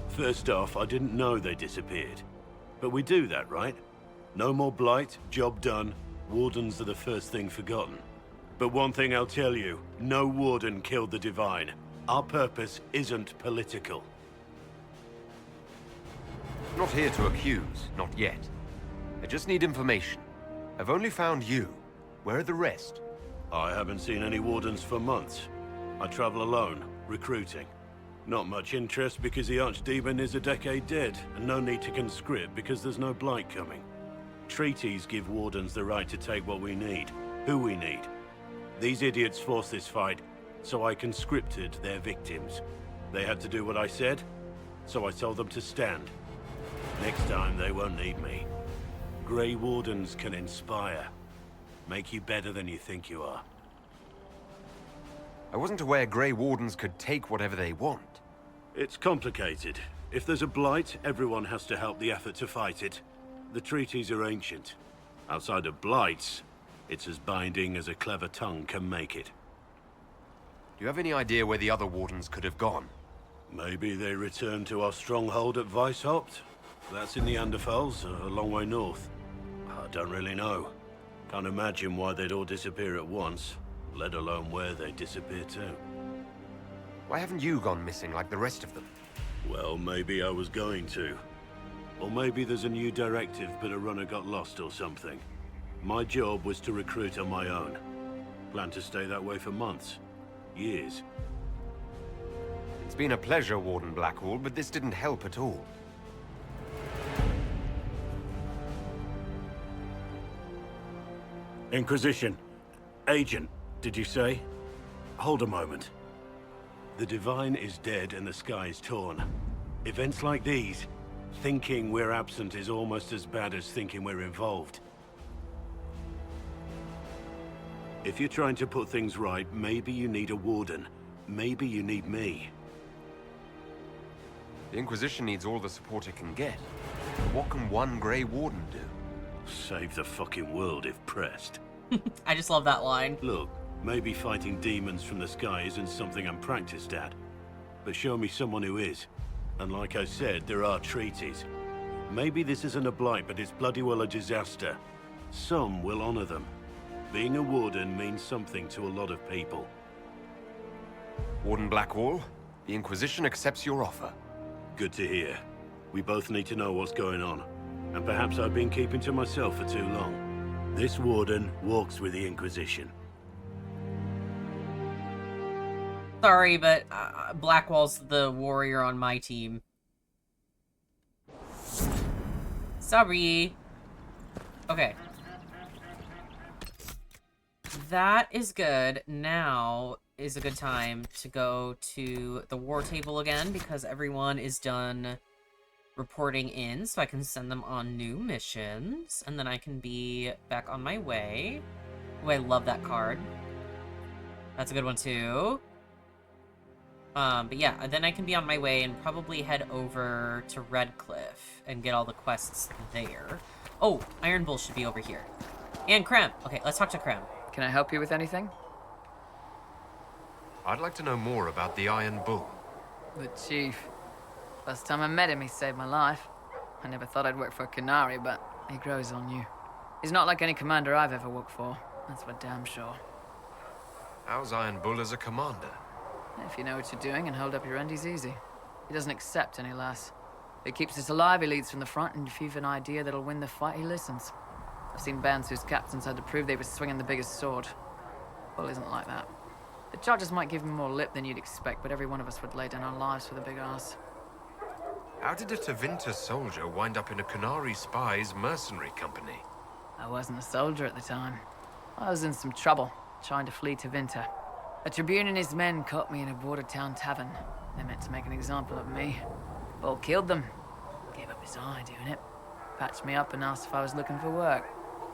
First off, I didn't know they disappeared. But we do that, right? No more blight, job done. Wardens are the first thing forgotten. But one thing I'll tell you, no Warden killed the Divine. Our purpose isn't political. Not here to accuse, not yet. I just need information. I've only found you. Where are the rest? I haven't seen any Wardens for months. I travel alone, recruiting. Not much interest because the Archdemon is a decade dead, and no need to conscript because there's no blight coming. Treaties give Wardens the right to take what we need, who we need. These idiots forced this fight, so I conscripted their victims. They had to do what I said, so I told them to stand. Next time, they won't need me. Grey Wardens can inspire. Make you better than you think you are. I wasn't aware Grey Wardens could take whatever they want. It's complicated. If there's a blight, everyone has to help the effort to fight it. The treaties are ancient. Outside of blights, it's as binding as a clever tongue can make it. Do you have any idea where the other Wardens could have gone? Maybe they returned to our stronghold at Weishaupt. That's in the Underfels, a long way north. I don't really know. Can't imagine why they'd all disappear at once, let alone where they'd disappear to. Why haven't you gone missing like the rest of them? Well, maybe I was going to. Or maybe there's a new directive, but a runner got lost or something. My job was to recruit on my own. Plan to stay that way for months. Years. It's been a pleasure, Warden Blackwall, but this didn't help at all. Inquisition. Agent, did you say? Hold a moment. The Divine is dead and the sky is torn. Events like these, thinking we're absent is almost as bad as thinking we're involved. If you're trying to put things right, maybe you need a Warden. Maybe you need me. The Inquisition needs all the support it can get. What can one Grey Warden do? Save the fucking world if pressed. I just love that line. Look, maybe fighting demons from the sky isn't something I'm practiced at. But show me someone who is. And like I said, there are treaties. Maybe this isn't a blight, but it's bloody well a disaster. Some will honor them. Being a Warden means something to a lot of people. Warden Blackwall, the Inquisition accepts your offer. Good to hear. We both need to know what's going on. And perhaps I've been keeping to myself for too long. This Warden walks with the Inquisition. Sorry, but Blackwall's the warrior on my team. Sorry. Okay. That is good. Now is a good time to go to the war table again because everyone is done reporting in, so I can send them on new missions, and then I can be back on my way. Oh, I love that card. That's a good one too. But yeah, then I can be on my way and probably head over to Redcliffe and get all the quests there. Oh, Iron Bull should be over here. And Krem. Okay, let's talk to Krem. Can I help you with anything? I'd like to know more about the Iron Bull. The Chief. Last time I met him, he saved my life. I never thought I'd work for a Canary, but he grows on you. He's not like any commander I've ever worked for. That's for damn sure. How's Iron Bull as a commander? If you know what you're doing and hold up your end, he's easy. He doesn't accept any less. If he keeps us alive, he leads from the front, and if you've an idea that'll win the fight, he listens. I've seen bands whose captains had to prove they were swinging the biggest sword. Bull isn't like that. The charges might give him more lip than you'd expect, but every one of us would lay down our lives for the big ass. How did a Tevinter soldier wind up in a Qunari spy's mercenary company? I wasn't a soldier at the time. I was in some trouble, trying to flee to Tevinter. A Tribune and his men caught me in a border town tavern. They meant to make an example of me. Bull killed them. Gave up his eye doing it. Patched me up and asked if I was looking for work.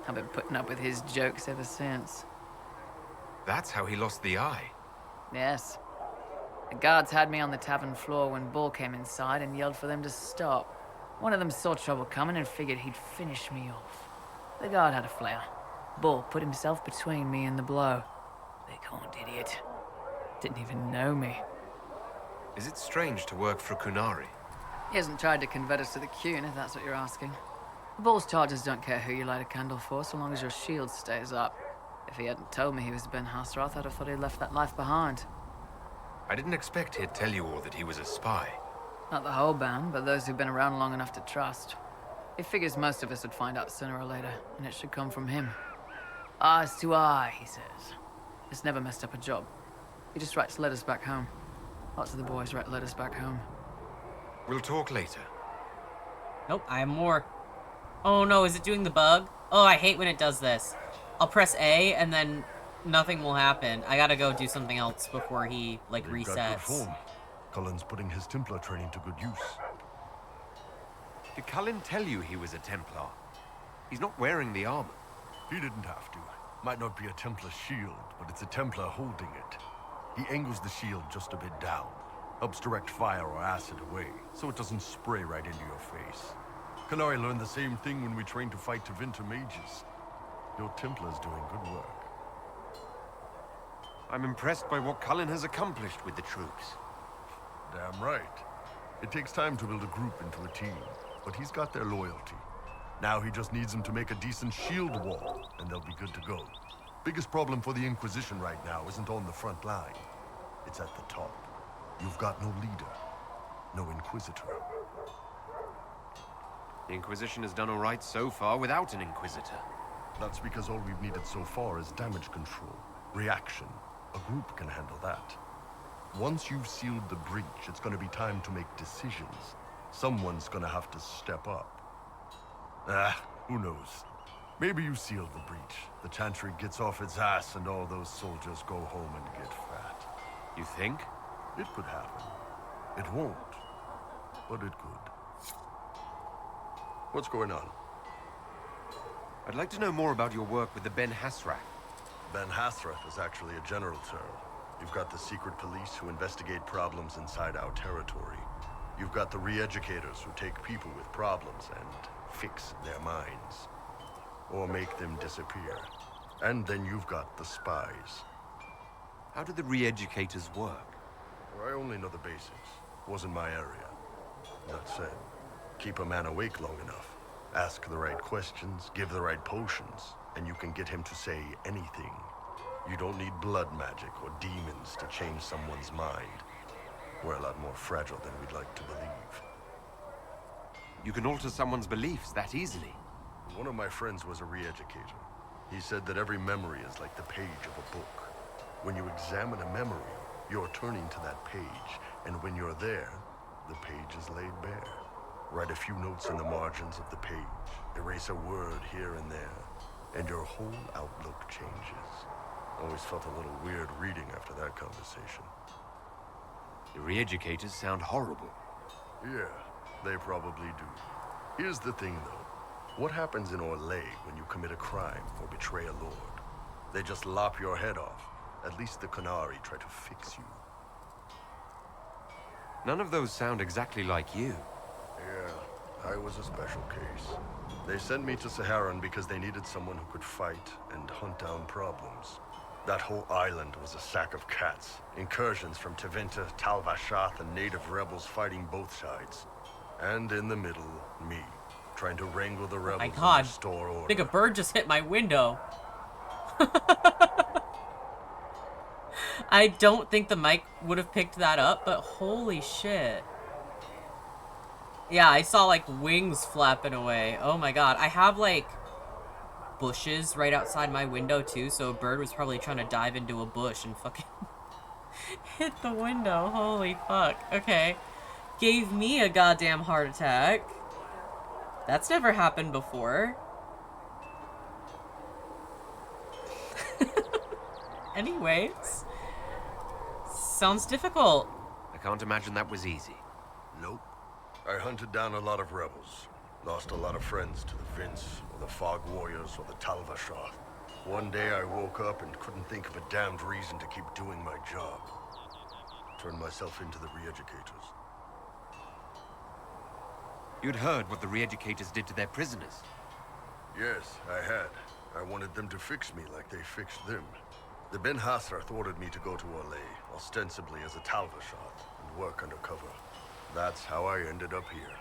I've been putting up with his jokes ever since. That's how he lost the eye. Yes. The guards had me on the tavern floor when Bull came inside and yelled for them to stop. One of them saw trouble coming and figured he'd finish me off. The guard had a flare. Bull put himself between me and the blow. Big horned idiot. Didn't even know me. Is it strange to work for a Qunari? He hasn't tried to convert us to the Qun, if that's what you're asking. Bull's charges don't care who you light a candle for, so long as your shield stays up. If he hadn't told me he was Ben Hasrath, I'd have thought he'd left that life behind. I didn't expect he'd tell you all that he was a spy. Not the whole band, but those who've been around long enough to trust. He figures most of us would find out sooner or later, and it should come from him. Eyes to eye, he says. It's never messed up a job. He just writes letters back home. Lots of the boys write letters back home. We'll talk later. Nope, I have more. Oh no, is it doing the bug? Oh, I hate when it does this. I'll press A and then nothing will happen. I gotta go do something else before he, like, They've got good resets. form. Cullen's putting his Templar training to good use. Did Cullen tell you he was a Templar? He's not wearing the armor. He didn't have to. Might not be a Templar shield, but it's a Templar holding it. He angles the shield just a bit down. Helps direct fire or acid away, so it doesn't spray right into your face. Qunari learned the same thing when we trained to fight Tevinter mages. Your Templar's doing good work. I'm impressed by what Cullen has accomplished with the troops. Damn right. It takes time to build a group into a team, but he's got their loyalty. Now he just needs them to make a decent shield wall, and they'll be good to go. Biggest problem for the Inquisition right now isn't on the front line. It's at the top. You've got no leader, no Inquisitor. The Inquisition has done all right so far without an Inquisitor. That's because all we've needed so far is damage control, reaction. A group can handle that. Once you've sealed the breach, it's gonna be time to make decisions. Someone's gonna have to step up. Who knows? Maybe you sealed the breach. The Chantry gets off its ass and all those soldiers go home and get fat. You think? It could happen. It won't, but it could. What's going on? I'd like to know more about your work with the Ben Hasrath. Ben Hasrath is actually a general term. You've got the secret police who investigate problems inside our territory. You've got the re-educators who take people with problems and fix their minds. Or make them disappear. And then you've got the spies. How do the re-educators work? Well, I only know the basics. Wasn't my area. That said, keep a man awake long enough. Ask the right questions, give the right potions, and you can get him to say anything. You don't need blood magic or demons to change someone's mind. We're a lot more fragile than we'd like to believe. You can alter someone's beliefs that easily. One of my friends was a re-educator. He said that every memory is like the page of a book. When you examine a memory, you're turning to that page, and when you're there, the page is laid bare. Write a few notes in the margins of the page, erase a word here and there, and your whole outlook changes. Always felt a little weird reading after that conversation. The re-educators sound horrible. Yeah, they probably do. Here's the thing, though. What happens in Orlais when you commit a crime or betray a lord? They just lop your head off. At least the Qunari try to fix you. None of those sound exactly like you. Yeah, I was a special case. They sent me to Saharan because they needed someone who could fight and hunt down problems. That whole island was a sack of cats. Incursions from Tevinter, Tal Vashath, and native rebels fighting both sides. And in the middle, me, trying to wrangle the rebels My God, and restore order. I think a bird just hit my window. I don't think the mic would have picked that up, but holy shit. Yeah, I saw like wings flapping away. Oh my God, I have like bushes right outside my window too, so a bird was probably trying to dive into a bush and fucking hit the window. Holy fuck. Okay. Gave me a goddamn heart attack. That's never happened before. Anyways. Sounds difficult. I can't imagine that was easy. Nope. I hunted down a lot of rebels. Lost a lot of friends to the Vince, or the Fog Warriors, or the Talvashah. One day I woke up and couldn't think of a damned reason to keep doing my job. Turned myself into the re-educators. You'd heard what the re-educators did to their prisoners. Yes, I had. I wanted them to fix me like they fixed them. The Ben Hasrath ordered me to go to Orlais, ostensibly as a Talvashah, and work undercover. That's how I ended up here.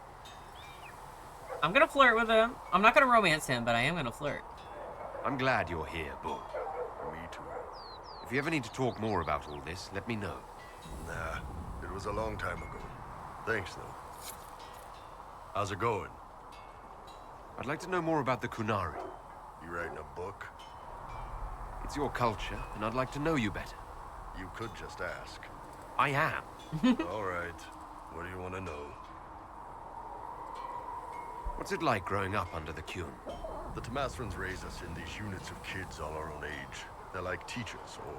I'm gonna flirt with him. I'm not gonna romance him, but I am gonna flirt. I'm glad you're here, Bull. Me too. If you ever need to talk more about all this, let me know. Nah, it was a long time ago. Thanks, though. How's it going? I'd like to know more about the Kunari. You writing a book? It's your culture, and I'd like to know you better. You could just ask. I am. All right. What do you want to know? What's it like growing up under the Kyun? The Tamasrans raise us in these units of kids all our own age. They're like teachers, or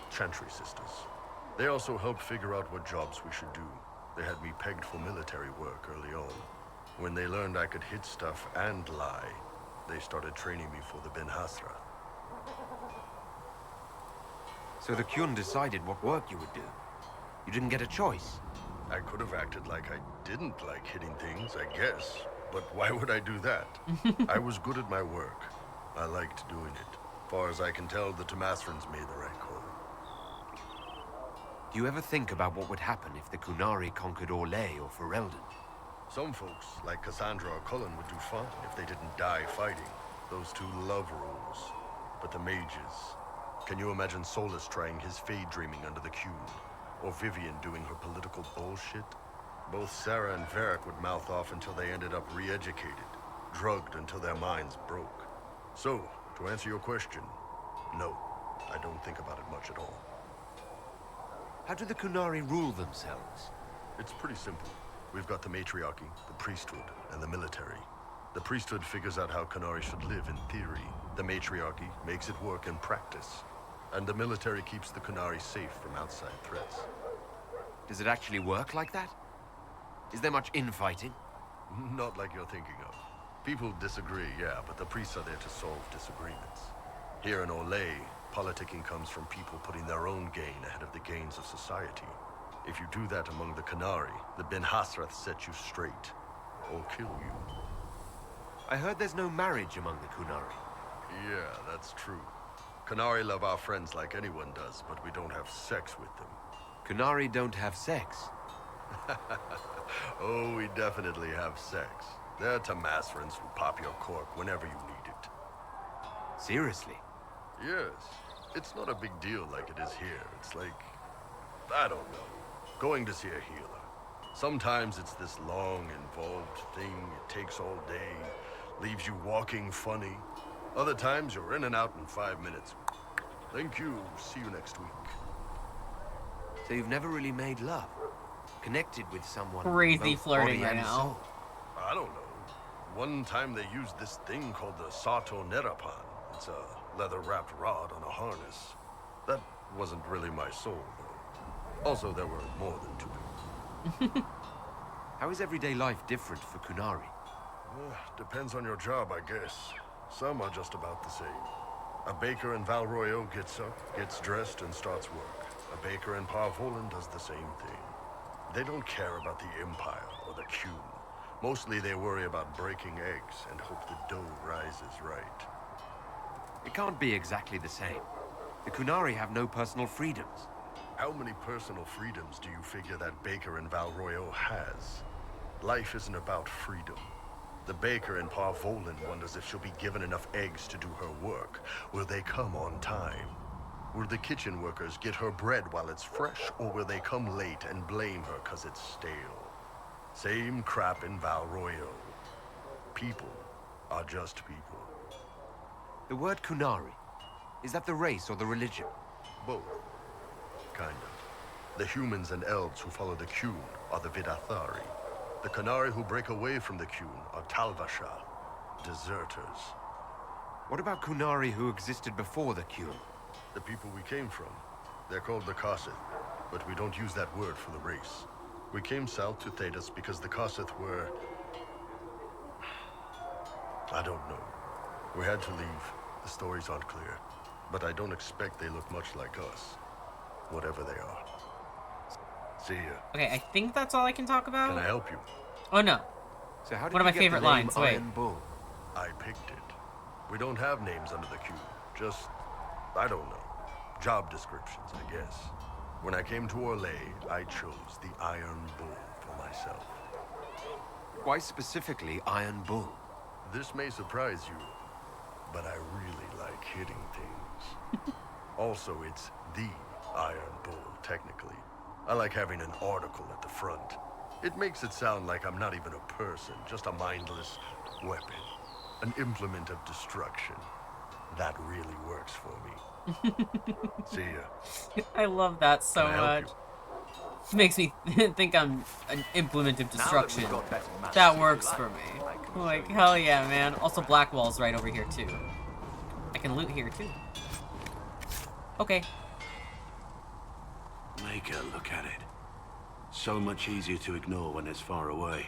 chantry sisters. They also help figure out what jobs we should do. They had me pegged for military work early on. When they learned I could hit stuff and lie, they started training me for the Ben Hasra. So the Kyun decided what work you would do. You didn't get a choice. I could have acted like I didn't like hitting things, I guess. But why would I do that? I was good at my work. I liked doing it. Far as I can tell, the Tamasrans made the right call. Do you ever think about what would happen if the Kunari conquered Orlais or Ferelden? Some folks, like Cassandra or Cullen, would do fine if they didn't die fighting. Those two love rules. But the mages... Can you imagine Solus trying his fade dreaming under the Kyun? Or Vivian doing her political bullshit? Both Sarah and Varric would mouth off until they ended up re-educated, drugged until their minds broke. So, to answer your question, no, I don't think about it much at all. How do the Kunari rule themselves? It's pretty simple. We've got the matriarchy, the priesthood, and the military. The priesthood figures out how Kunari should live in theory. The matriarchy makes it work in practice. And the military keeps the Kunari safe from outside threats. Does it actually work like that? Is there much infighting? Not like you're thinking of. People disagree, yeah, but the priests are there to solve disagreements. Here in Orlais, politicking comes from people putting their own gain ahead of the gains of society. If you do that among the Kunari, the Ben Hasrath set you straight, or kill you. I heard there's no marriage among the Kunari. Yeah, that's true. Kunari love our friends like anyone does, but we don't have sex with them. Kunari don't have sex? Oh, we definitely have sex. They're Tamasrans who pop your cork whenever you need it. Seriously? Yes. It's not a big deal like it is here. It's like, I don't know, going to see a healer. Sometimes it's this long, involved thing. It takes all day, leaves you walking funny. Other times you're in and out in 5 minutes. Thank you. See you next week. So you've never really made love? Connected with someone? Crazy flirting right now. now. I don't know. One time they used this thing called the Sato Nerapan. It's a leather-wrapped rod on a harness. That wasn't really my soul, though. Also, there were more than two. How is everyday life different for Kunari? Depends on your job, I guess. Some are just about the same. A baker in Val Royeaux gets up, gets dressed, and starts work. A baker in Parvolan does the same thing. They don't care about the Empire or the Kyun. Mostly they worry about breaking eggs and hope the dough rises right. It can't be exactly the same. The Kunari have no personal freedoms. How many personal freedoms do you figure that baker in Val Royeaux has? Life isn't about freedom. The baker in Parvolan wonders if she'll be given enough eggs to do her work. Will they come on time? Will the kitchen workers get her bread while it's fresh, or will they come late and blame her 'cause it's stale? Same crap in Val Royeaux. People are just people. The word Kunari, is that the race or the religion? Both. Kind of. The humans and elves who follow the Qun are the Vidathari. The Kunari who break away from the Qun are Talvasha, deserters. What about Kunari who existed before the Qun? The people we came from. They're called the Kossith, but we don't use that word for the race. We came south to Thedas because the Kossith were... I don't know. We had to leave. The stories aren't clear. But I don't expect they look much like us. Whatever they are. See ya. Okay, I think that's all I can talk about. Can I help you? Oh no. So how did one of you my get favorite the name lines. Wait. Iron Bull? I picked it. We don't have names under the Qun. Just, I don't know. Job descriptions, I guess. When I came to Orlais, I chose the Iron Bull for myself. Why specifically Iron Bull? This may surprise you, but I really like hitting things. Also, it's the Iron Bull, technically. I like having an article at the front. It makes it sound like I'm not even a person, just a mindless weapon. An implement of destruction. That really works for me. See ya. I love that so Can I help much. It makes me think I'm an implement of destruction. Now that we've got better maps, That if you works like, for me. I can Like, show you. hell yeah, man. Also, Blackwall's right over here, too. I can loot here, too. Okay. Maker, look at it. So much easier to ignore when it's far away.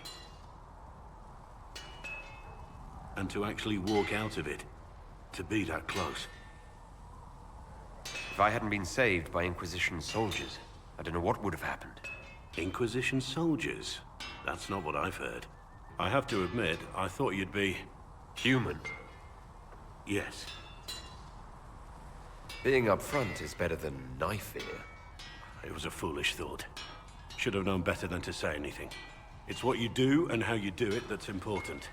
And to actually walk out of it. To be that close. If I hadn't been saved by Inquisition soldiers, I don't know what would have happened. Inquisition soldiers? That's not what I've heard. I have to admit, I thought you'd be... human. Yes. Being up front is better than knife ear. It was a foolish thought. Should have known better than to say anything. It's what you do and how you do it that's important.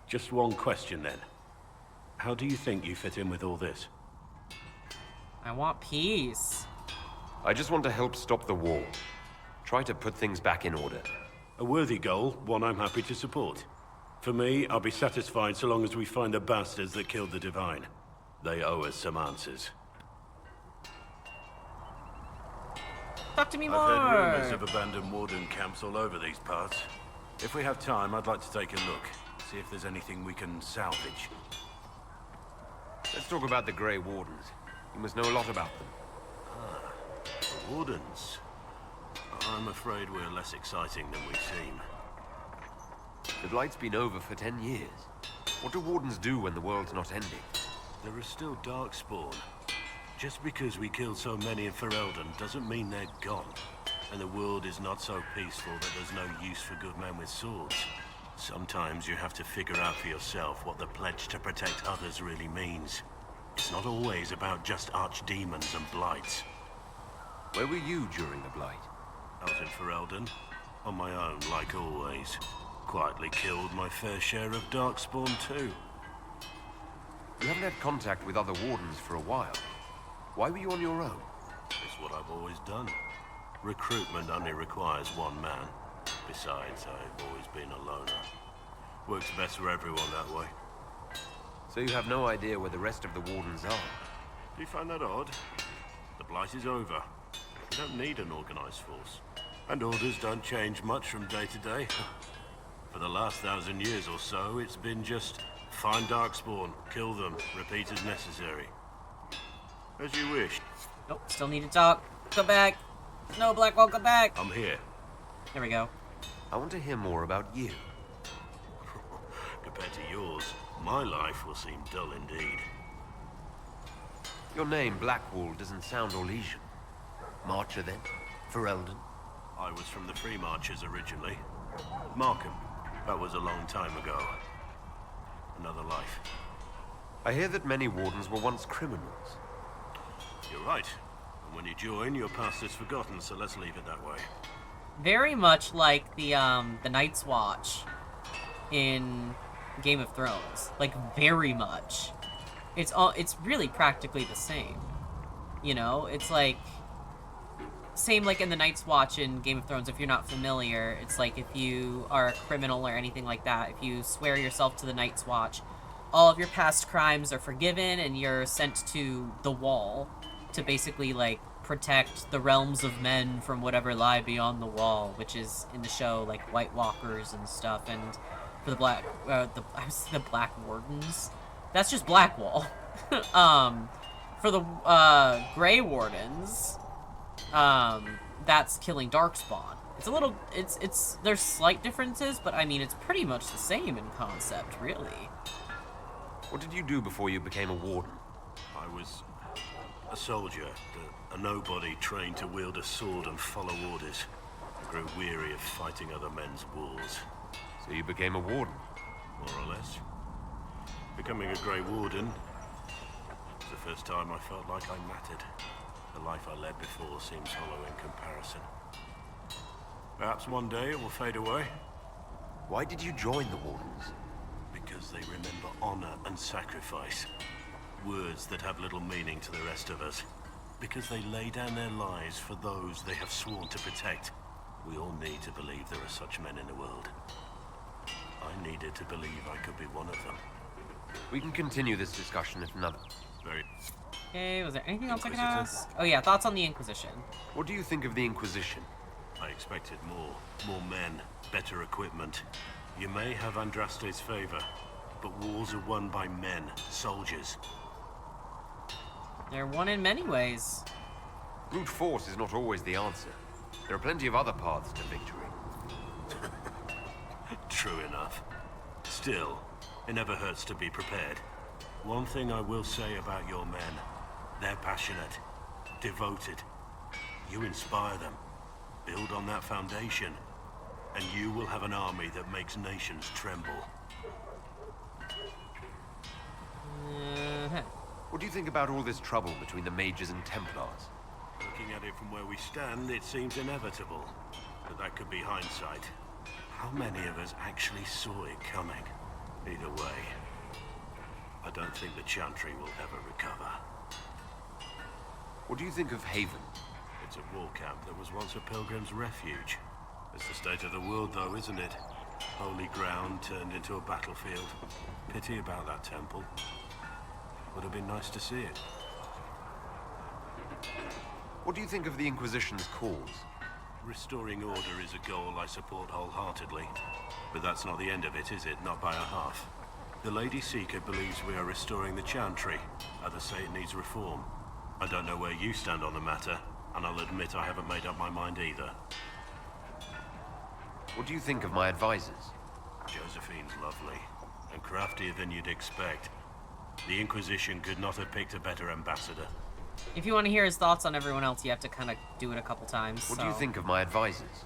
Just one question then. How do you think you fit in with all this? I want peace. I just want to help stop the war. Try to put things back in order. A worthy goal, one I'm happy to support. For me, I'll be satisfied so long as we find the bastards that killed the Divine. They owe us some answers. Talk to me more. I've heard rumors of abandoned warden camps all over these parts. If we have time, I'd like to take a look. See if there's anything we can salvage. Let's talk about the Grey Wardens. You must know a lot about them. Ah, the Wardens. I'm afraid we're less exciting than we seem. The Blight's been over for 10 years. What do Wardens do when the world's not ending? There are still Darkspawn. Just because we killed so many in Ferelden doesn't mean they're gone. And the world is not so peaceful that there's no use for good men with swords. Sometimes you have to figure out for yourself what the pledge to protect others really means. It's not always about just archdemons and blights. Where were you during the Blight? I was in Ferelden, on my own, like always. Quietly killed my fair share of Darkspawn too. You haven't had contact with other Wardens for a while. Why were you on your own? It's what I've always done. Recruitment only requires one man. Besides, I've always been a loner. Works best for everyone that way. So you have no idea where the rest of the Wardens are? Do you find that odd? The Blight is over. We don't need an organized force. And orders don't change much from day to day. For the last 1,000 years or so, it's been just find Darkspawn, kill them, repeat as necessary. As you wish. Nope, still need to talk. Come back. No, Blackwall, come back. I'm here. There we go. I want to hear more about you. Compared to yours, my life will seem dull indeed. Your name, Blackwall, doesn't sound Orlesian. Marcher, then? Ferelden? I was from the Free Marchers originally. Markham. That was a long time ago. Another life. I hear that many Wardens were once criminals. You're right. And when you join, your past is forgotten, so let's leave it that way. Very much like the Night's Watch in Game of Thrones. Like, very much. It's really practically the same. You know, it's like same like in the Night's Watch in Game of Thrones. If you're not familiar, it's like if you are a criminal or anything like that, if you swear yourself to the Night's Watch, all of your past crimes are forgiven and you're sent to the Wall to basically, like, protect the realms of men from whatever lie beyond the Wall, which is in the show, like, White Walkers and stuff, and for the Black, I was the Black Wardens. That's just Blackwall. For the, Grey Wardens, that's killing Darkspawn. It's a little, there's slight differences, but I mean, it's pretty much the same in concept, really. What did you do before you became a warden? I was a soldier, a nobody trained to wield a sword and follow orders. I grew weary of fighting other men's wars. So you became a warden? More or less. Becoming a Grey Warden was the first time I felt like I mattered. The life I led before seems hollow in comparison. Perhaps one day it will fade away. Why did you join the Wardens? Because they remember honor and sacrifice. Words that have little meaning to the rest of us. Because they lay down their lives for those they have sworn to protect. We all need to believe there are such men in the world. I needed to believe I could be one of them. We can continue this discussion if another. Very. Okay, was there anything else I could ask? Oh yeah, thoughts on the Inquisition. What do you think of the Inquisition? I expected more. More men, better equipment. You may have Andraste's favor, but wars are won by men, soldiers. They're won in many ways. Brute force is not always the answer. There are plenty of other paths to victory. True enough. Still, it never hurts to be prepared. One thing I will say about your men, they're passionate, devoted. You inspire them. Build on that foundation, and you will have an army that makes nations tremble. What do you think about all this trouble between the Mages and Templars? Looking at it from where we stand, it seems inevitable. But that could be hindsight. How many of us actually saw it coming? Either way, I don't think the Chantry will ever recover. What do you think of Haven? It's a war camp that was once a pilgrim's refuge. It's the state of the world, though, isn't it? Holy ground turned into a battlefield. Pity about that temple. Would have been nice to see it. What do you think of the Inquisition's cause? Restoring order is a goal I support wholeheartedly. But that's not the end of it, is it? Not by a half. The Lady Seeker believes we are restoring the Chantry. Others say it needs reform. I don't know where you stand on the matter, and I'll admit I haven't made up my mind either. What do you think of my advisors? Josephine's lovely, and craftier than you'd expect. The Inquisition could not have picked a better ambassador. If you want to hear his thoughts on everyone else, you have to kind of do it a couple times. What do you think of my advisors?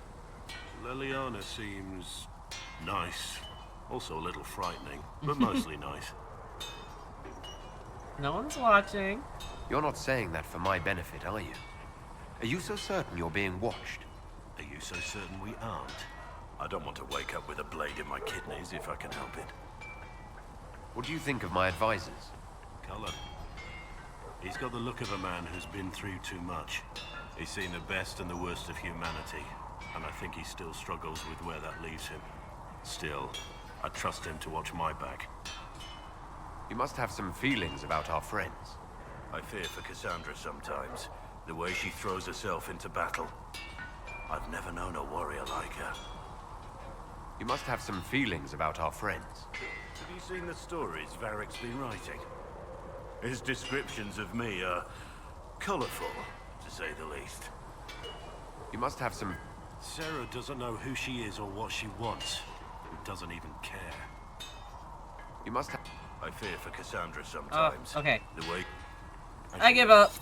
Liliana seems nice. Also a little frightening, but mostly nice. No one's watching. You're not saying that for my benefit, are you? Are you so certain you're being watched? Are you so certain we aren't? I don't want to wake up with a blade in my kidneys if I can help it. What do you think of my advisors? Cullen. He's got the look of a man who's been through too much. He's seen the best and the worst of humanity, and I think he still struggles with where that leaves him. Still, I trust him to watch my back. You must have some feelings about our friends. I fear for Cassandra sometimes, the way she throws herself into battle. I've never known a warrior like her. You must have some feelings about our friends. Have you seen the stories Varric's been writing? His descriptions of me are colorful, to say the least. You must have some... Sarah doesn't know who she is or what she wants. Doesn't even care. You must have... I fear for Cassandra sometimes. Oh, okay. The way... I give up.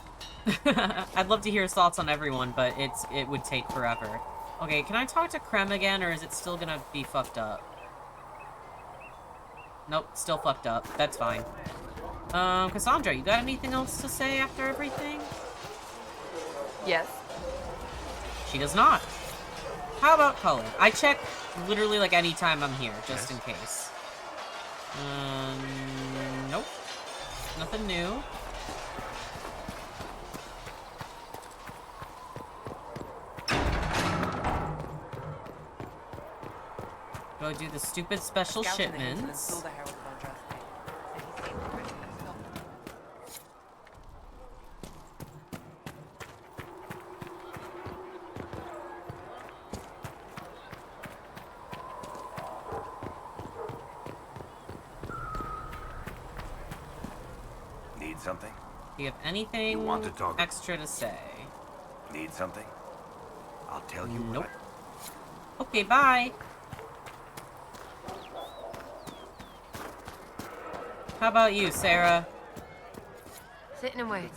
I'd love to hear his thoughts on everyone, but it would take forever. Okay, can I talk to Krem again, or is it still gonna be fucked up? Nope, still fucked up. That's fine. Cassandra, you got anything else to say after everything? Yes. She does not. How about color? I check literally like any time I'm here, just in case. Nope. Nothing new. Go do the stupid special shipments. Need something? Do you have anything You want to talk? extra to say? Need something? I'll tell you. Nope. Okay, bye. How about you, Sarah? Sitting and waiting.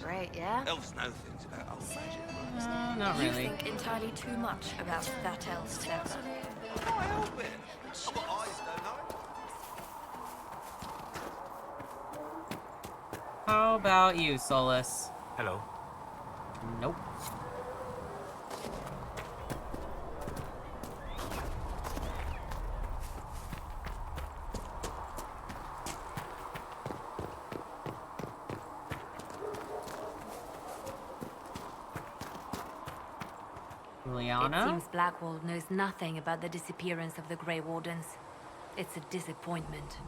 Great, yeah? Elves know things about old magic. Not really. You think entirely too much about that elf, Sarah. I can't help it. I've got eyes, don't I? How about you, Solus? Hello. Nope. It seems Blackwall knows nothing about the disappearance of the Grey Wardens. It's a disappointment.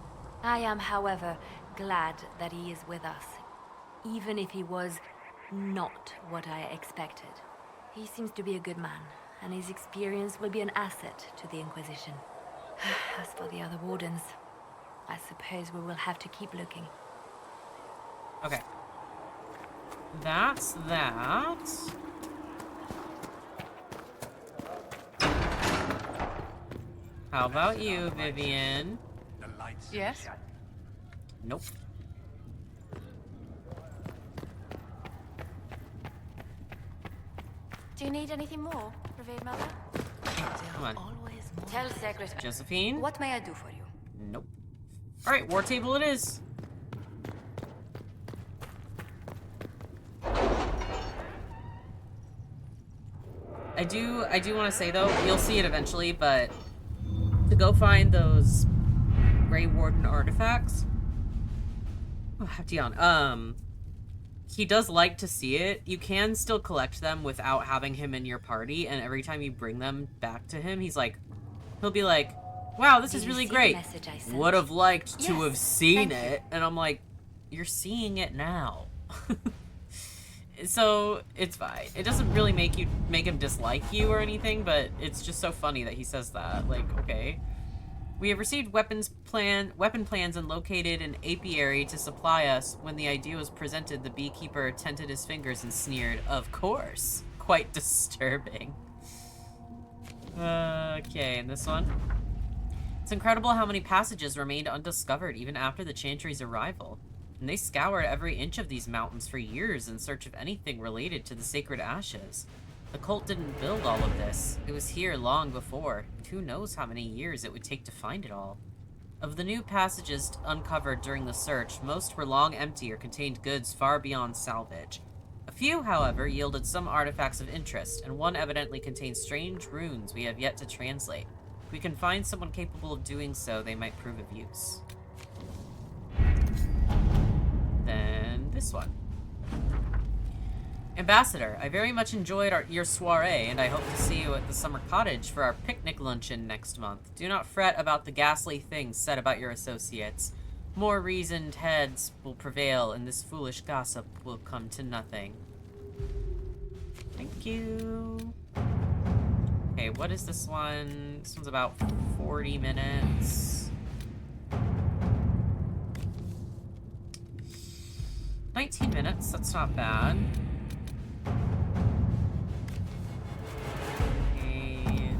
I am, however, glad that he is with us, even if he was not what I expected. He seems to be a good man, and his experience will be an asset to the Inquisition. As for the other Wardens, I suppose we will have to keep looking. Okay. That's that. How about you, Vivian? Yes? Nope. Do you need anything more, revered mother? Come on. Tell Secretary. Josephine? What may I do for you? Nope. Alright, war table it is. I do want to say though, you'll see it eventually, but to go find those Grey Warden artifacts. Oh, Dion, he does like to see it. You can still collect them without having him in your party, and every time you bring them back to him, he'll be like, wow, this is really great. Would have liked to have seen it. And I'm like, you're seeing it now. So it's fine. It doesn't really make him dislike you or anything, but it's just so funny that he says that. Like, okay. We have received weapon plans and located an apiary to supply us. When the idea was presented, the beekeeper tented his fingers and sneered, "Of course." Quite disturbing. Okay, and this one? It's incredible how many passages remained undiscovered even after the Chantry's arrival. And they scoured every inch of these mountains for years in search of anything related to the sacred ashes. The cult didn't build all of this. It was here long before, and who knows how many years it would take to find it all. Of the new passages uncovered during the search, most were long empty or contained goods far beyond salvage. A few, however, yielded some artifacts of interest, and one evidently contains strange runes we have yet to translate. If we can find someone capable of doing so, they might prove of use. Then this one. Ambassador, I very much enjoyed your soiree, and I hope to see you at the summer cottage for our picnic luncheon next month. Do not fret about the ghastly things said about your associates. More reasoned heads will prevail, and this foolish gossip will come to nothing. Thank you. Okay, what is this one? This one's about 40 minutes. 19 minutes, that's not bad. Okay.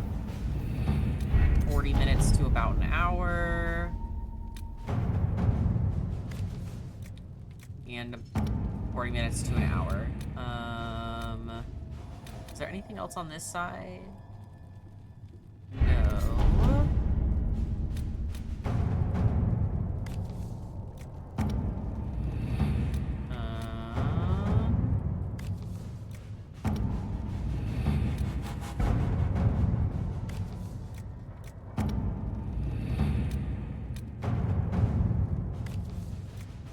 40 minutes to about an hour. And 40 minutes to an hour. Is there anything else on this side? No.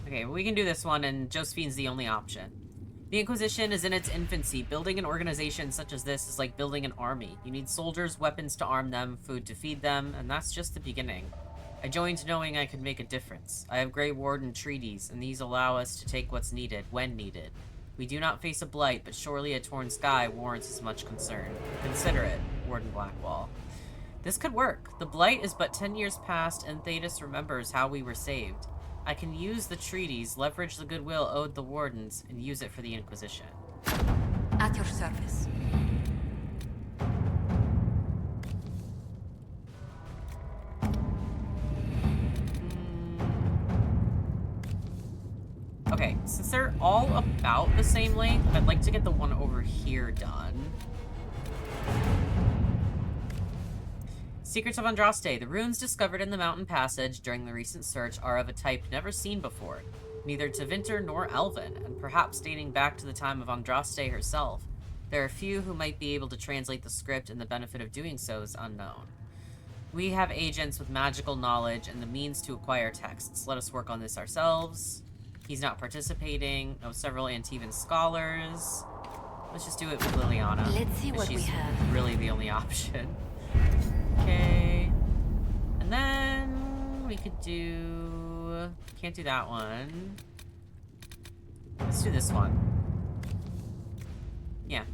Okay, we can do this one, and Josephine's the only option. The Inquisition is in its infancy. Building an organization such as this is like building an army. You need soldiers, weapons to arm them, food to feed them, and that's just the beginning. I joined knowing I could make a difference. I have Grey Warden treaties, and these allow us to take what's needed, when needed. We do not face a blight, but surely a torn sky warrants as much concern. Consider it, Warden Blackwall. This could work. The blight is but 10 years past, and Thetis remembers how we were saved. I can use the treaties, leverage the goodwill owed the Wardens, and use it for the Inquisition. At your service. Okay, since they're all about the same length, I'd like to get the one over here done. Secrets of Andraste. The runes discovered in the mountain passage during the recent search are of a type never seen before, neither Tevinter nor Elven, and perhaps dating back to the time of Andraste herself. There are few who might be able to translate the script, and the benefit of doing so is unknown. We have agents with magical knowledge and the means to acquire texts. Let us work on this ourselves. He's not participating. Know several Antivan scholars. Let's just do it with Liliana. Let's see what we have. She's really the only option. Okay. And then we could do... Can't do that one. Let's do this one. Yeah.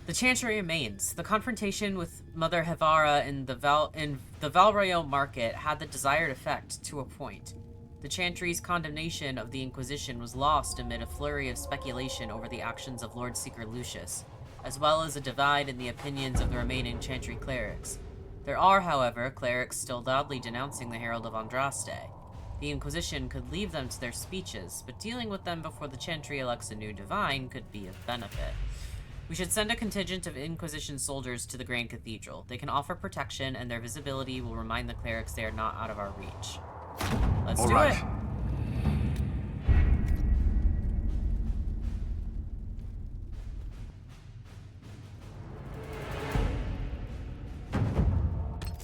The Chantry remains. The confrontation with Mother Hevara in the Valrayo market had the desired effect to a point. The Chantry's condemnation of the Inquisition was lost amid a flurry of speculation over the actions of Lord Seeker Lucius, as well as a divide in the opinions of the remaining Chantry clerics. There are, however, clerics still loudly denouncing the Herald of Andraste. The Inquisition could leave them to their speeches, but dealing with them before the Chantry elects a new divine could be of benefit. We should send a contingent of Inquisition soldiers to the Grand Cathedral. They can offer protection, and their visibility will remind the clerics they are not out of our reach. Let's do it!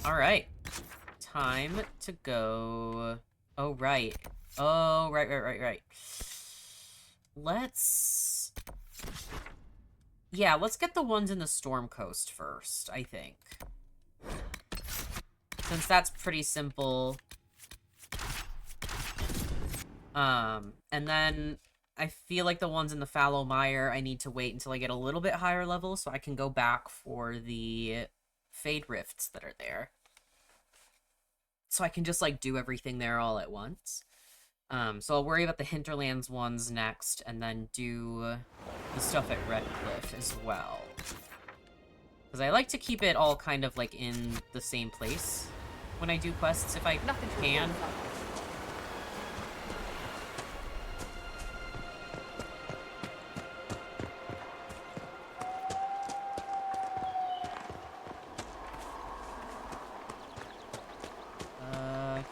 Alright. Time to go... Oh, right. Oh, right. Let's... Yeah, let's get the ones in the Storm Coast first, I think. Since that's pretty simple. And then I feel like the ones in the Fallow Mire, I need to wait until I get a little bit higher level so I can go back for the Fade Rifts that are there. So I can just, like, do everything there all at once. So I'll worry about the Hinterlands ones next, and then do the stuff at Redcliffe as well. Because I like to keep it all kind of, like, in the same place when I do quests, if I can.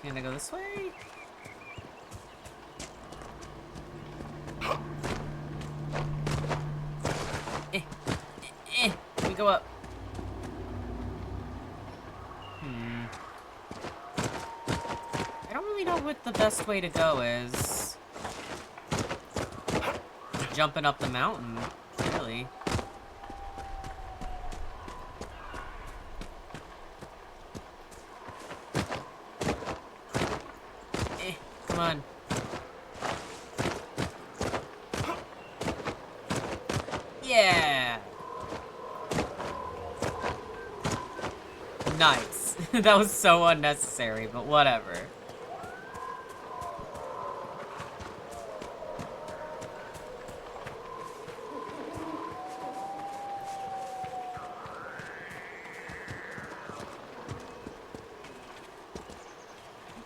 Can I go this way? Let me go up. I don't really know what the best way to go is. Jumping up the mountain, really. Come on. Yeah! Nice. That was so unnecessary, but whatever.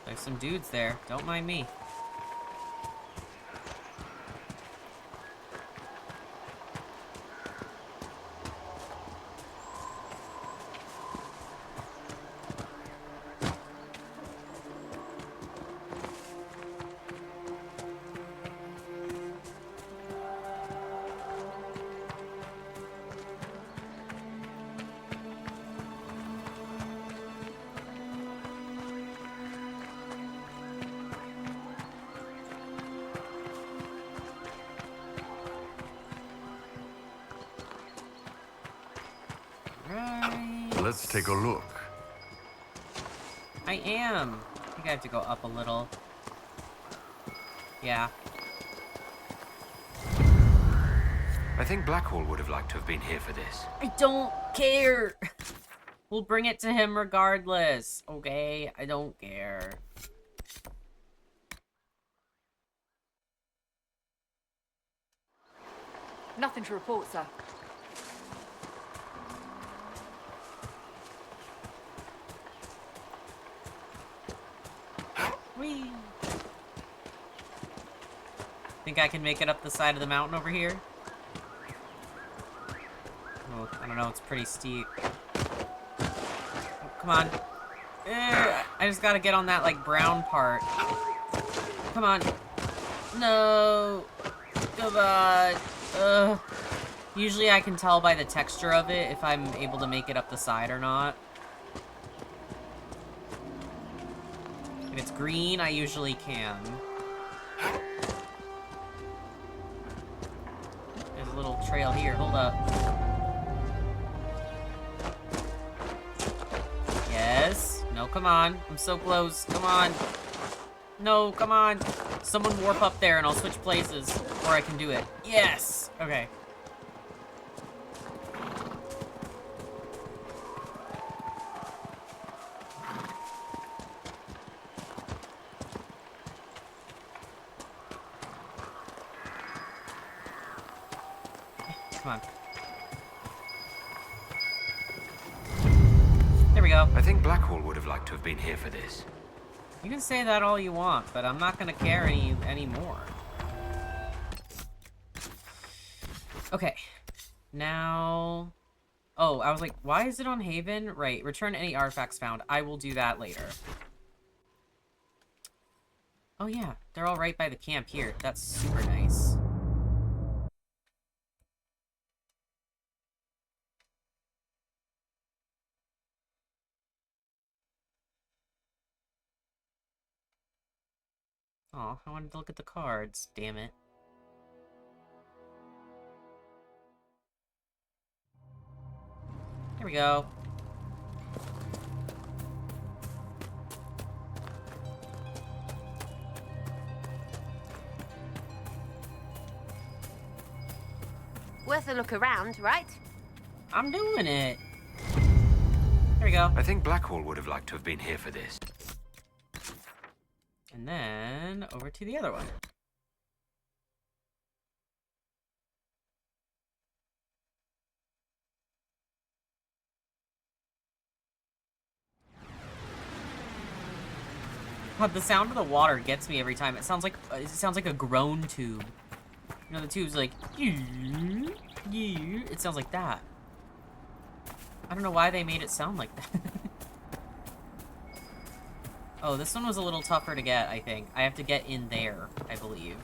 There's some dudes there. Don't mind me. Let's take a look. I am. I think I have to go up a little. Yeah. I think Blackhall would have liked to have been here for this. I don't care. We'll bring it to him regardless. Okay? I don't care. Nothing to report, sir. Whee! Think I can make it up the side of the mountain over here? Oh, I don't know, it's pretty steep. Oh, come on. I just gotta get on that, like, brown part. Come on. No. Come on. Ugh. Usually I can tell by the texture of it if I'm able to make it up the side or not. If it's green, I usually can. There's a little trail here. Hold up. Yes. No, come on. I'm so close. Come on. No, come on. Someone warp up there and I'll switch places. Or I can do it. Yes! Okay. Come on. There we go. I think Blackwall would have liked to have been here for this. You can say that all you want, but I'm not gonna care anymore. Okay. Now... Oh, I was like, why is it on Haven? Right, return any artifacts found. I will do that later. Oh yeah, they're all right by the camp here. That's super nice. Oh, I wanted to look at the cards. Damn it. There we go. Worth a look around, right? I'm doing it. There we go. I think Blackwall would have liked to have been here for this. And then over to the other one. God, the sound of the water gets me every time. It sounds like a groan tube. You know, the tube's like, it sounds like that. I don't know why they made it sound like that. Oh, this one was a little tougher to get, I think. I have to get in there, I believe.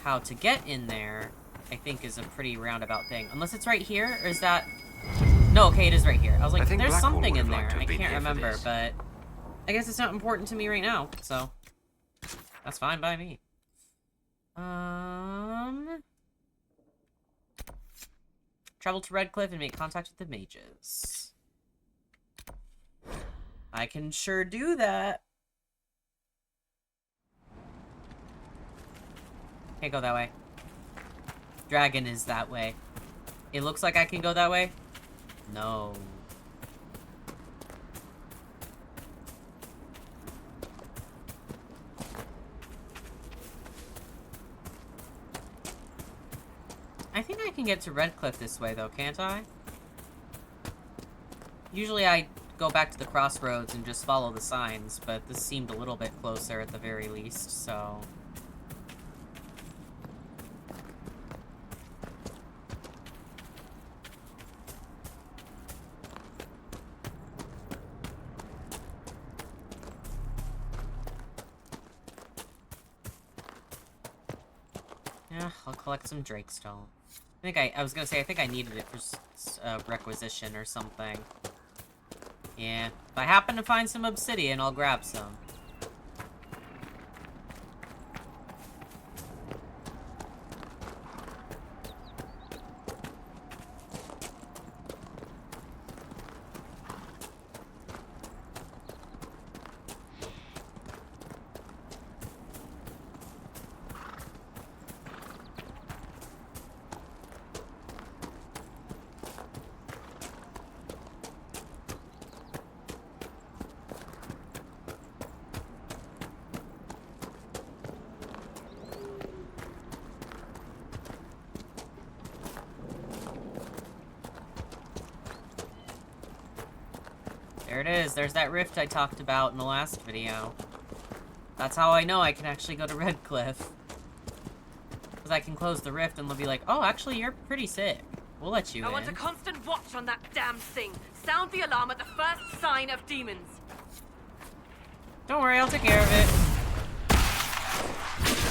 How to get in there, I think, is a pretty roundabout thing. Unless it's right here, or is that... No, okay, it is right here. I was like, there's something in there. I can't remember, but... I guess it's not important to me right now, so... That's fine by me. Travel to Redcliffe and make contact with the mages. I can sure do that. Can't go that way. Dragon is that way. It looks like I can go that way. No. I think I can get to Redcliffe this way, though, can't I? Usually I go back to the crossroads and just follow the signs, but this seemed a little bit closer at the very least, so... Yeah, I'll collect some Drakestone. I was gonna say, I think I needed it for requisition or something. Yeah, if I happen to find some obsidian, I'll grab some. it is. There's that rift I talked about in the last video. That's how I know I can actually go to Redcliffe. Because I can close the rift and they'll be like, oh, actually, you're pretty sick. We'll let you I in. want a constant watch on that damn thing. Sound the alarm at the first sign of demons. Don't worry, I'll take care of it.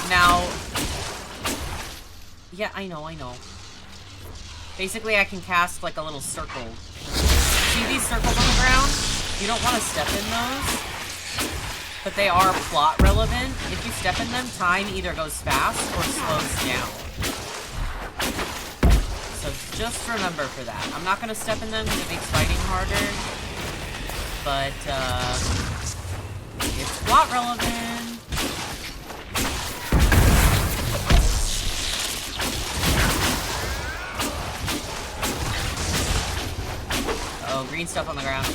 Now... Yeah, I know. Basically, I can cast, like, a little circle. See these circles on the ground? You don't want to step in those. But they are plot relevant. If you step in them, time either goes fast or slows down. So just remember for that. I'm not going to step in them because it makes fighting harder. But, it's plot relevant. Oh, green stuff on the ground.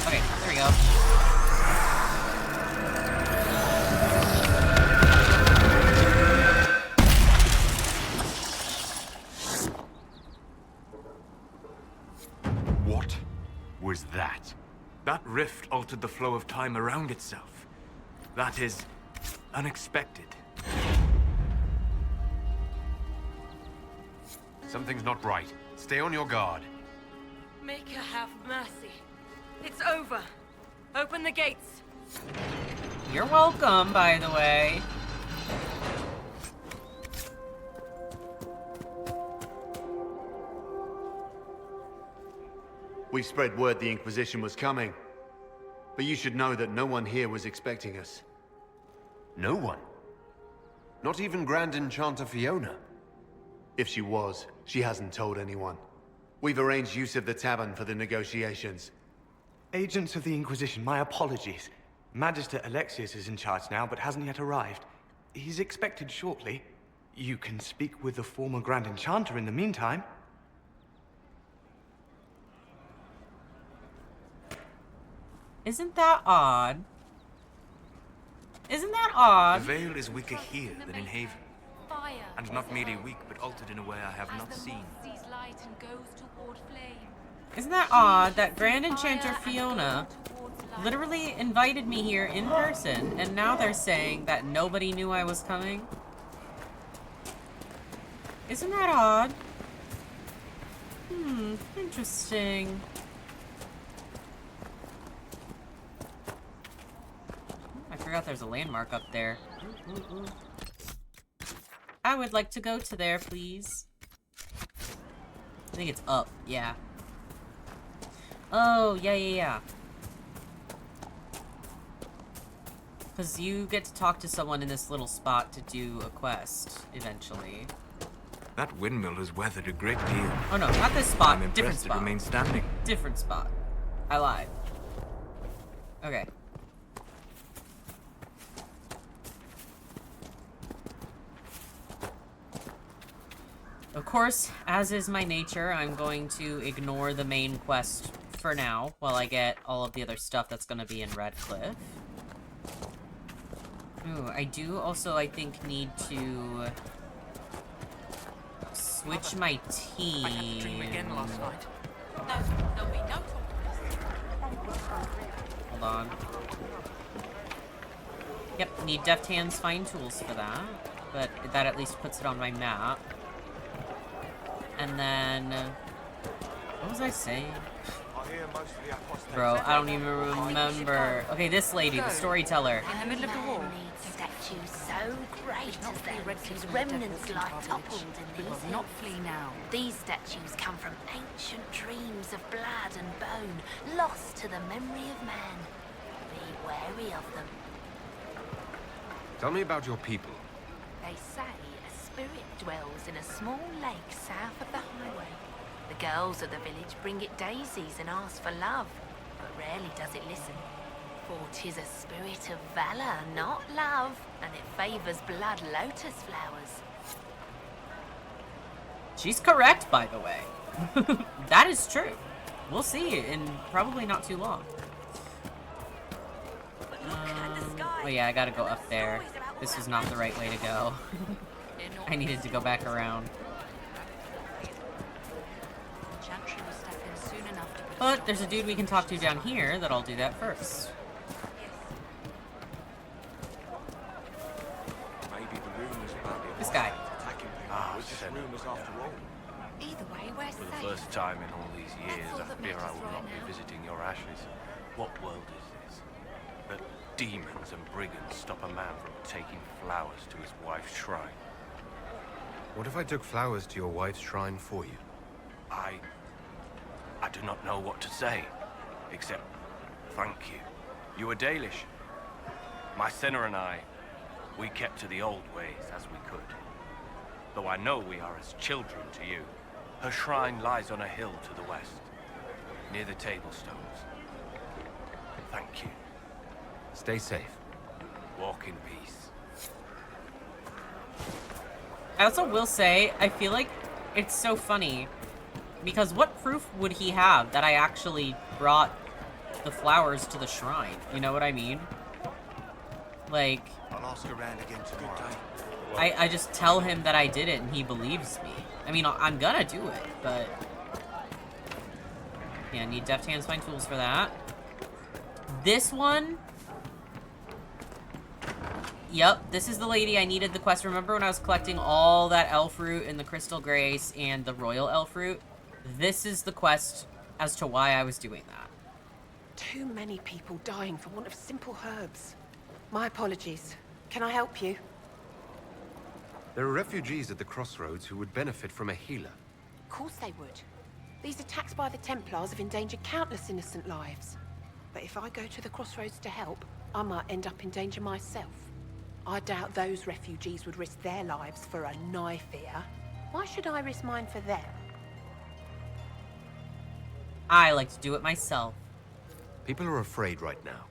Okay, there we go. What was that? That rift altered the flow of time around itself. That is unexpected. Something's not right. Stay on your guard. Maker have mercy. It's over. Open the gates. You're welcome, by the way. We spread word the Inquisition was coming. But you should know that no one here was expecting us. No one? Not even Grand Enchanter Fiona? If she was, she hasn't told anyone. We've arranged use of the tavern for the negotiations. Agents of the Inquisition, my apologies. Magister Alexius is in charge now, but hasn't yet arrived. He's expected shortly. You can speak with the former Grand Enchanter in the meantime. Isn't that odd? Isn't that odd? The veil is weaker here than in Haven. And not merely weak, but altered in a way I have not seen. Isn't that odd that Grand Enchanter Fiona literally invited me here in person, and now they're saying that nobody knew I was coming? Isn't that odd? Interesting. I forgot there's a landmark up there. I would like to go to there, please. I think it's up, yeah. Oh, yeah. Because you get to talk to someone in this little spot to do a quest, eventually. That windmill has weathered a great deal. Oh no, not this spot, I'm different impressed spot. it remains standing. Different spot. I lied. Okay. Of course, as is my nature, I'm going to ignore the main quest for now, while I get all of the other stuff that's going to be in Redcliffe. Ooh, I do also, I think, need to switch my team. I had a dream again last night. No, there'll be no Hold on. Yep, need Deft Hands Fine Tools for that, but that at least puts it on my map. And then... what was I saying? Bro, I don't even remember. Okay, this lady, the storyteller. In the middle of the war. Statues so great as them, whose remnants lie toppled in these hills. Not flee now. These statues come from ancient dreams of blood and bone, lost to the memory of man. Be wary of them. Tell me about your people. They say a spirit dwells in a small lake south of the highway. The girls of the village bring it daisies and ask for love, but rarely does it listen. For 'tis a spirit of valor, not love, and it favors blood lotus flowers. She's correct, by the way. That is true. We'll see in probably not too long. Oh yeah, I gotta go up there. This was not the right way to go. I needed to go back around. But there's a dude we can talk to down here that I'll do that first. This guy. Either way, we're For the safe. first time in all these years, I fear I will not be visiting your ashes. What world is this? That demons and brigands stop a man from taking flowers to his wife's shrine. What if I took flowers to your wife's shrine for you? I do not know what to say, except thank you. You were Dalish. My sinner and I, we kept to the old ways as we could. Though I know we are as children to you. Her shrine lies on a hill to the west, near the tablstones. Thank you. Stay safe. Walk in peace. I also will say, I feel like it's so funny. Because what proof would he have that I actually brought the flowers to the shrine? You know what I mean? Like, I'll ask around again tomorrow. I just tell him that I did it and he believes me. I mean, I'm gonna do it, but... Yeah, I need deft hands, fine tools for that. This one... Yep, this is the lady I needed the quest. Remember when I was collecting all that elf root and the crystal grace and the royal elf root? This is the quest as to why I was doing that. Too many people dying for want of simple herbs. My apologies. Can I help you? There are refugees at the crossroads who would benefit from a healer. Of course they would. These attacks by the Templars have endangered countless innocent lives. But if I go to the crossroads to help, I might end up in danger myself. I doubt those refugees would risk their lives for a knife here. Why should I risk mine for them? I like to do it myself. People are afraid right now.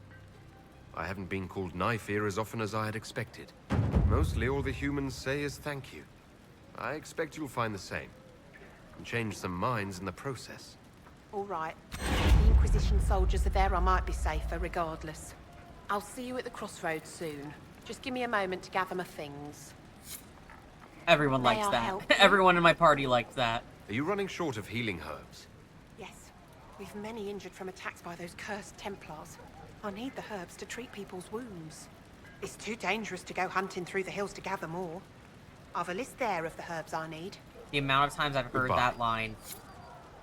I haven't been called knife-ear as often as I had expected. Mostly all the humans say is thank you. I expect you'll find the same. And change some minds in the process. All right. If the Inquisition soldiers are there, I might be safer regardless. I'll see you at the crossroads soon. Just give me a moment to gather my things. Everyone May likes I that. help you? Everyone in my party liked that. Are you running short of healing herbs? Yes. We've many injured from attacks by those cursed Templars. I need the herbs to treat people's wounds. It's too dangerous to go hunting through the hills to gather more. I've a list there of the herbs I need. The amount of times I've heard Goodbye. that line.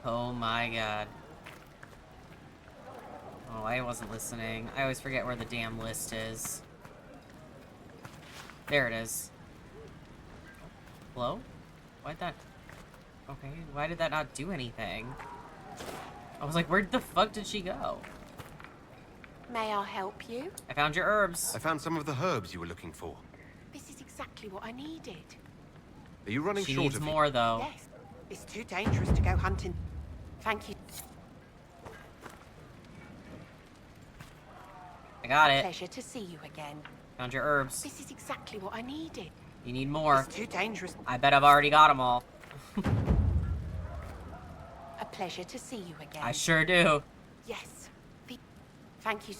Oh my god. Oh, I wasn't listening. I always forget where the damn list is. There it is. Hello? Why'd that... Okay, why did that not do anything? I was like, where the fuck did she go? May I help you? I found your herbs. I found some of the herbs you were looking for. This is exactly what I needed. Are you running She short needs of more, though. Yes. It's too dangerous to go hunting. Thank you. I got it. Pleasure to see you again. Found your herbs. This is exactly what I needed. You need more. It's too dangerous. I bet I've already got them all. A pleasure to see you again. I sure do. Yes. Thank you.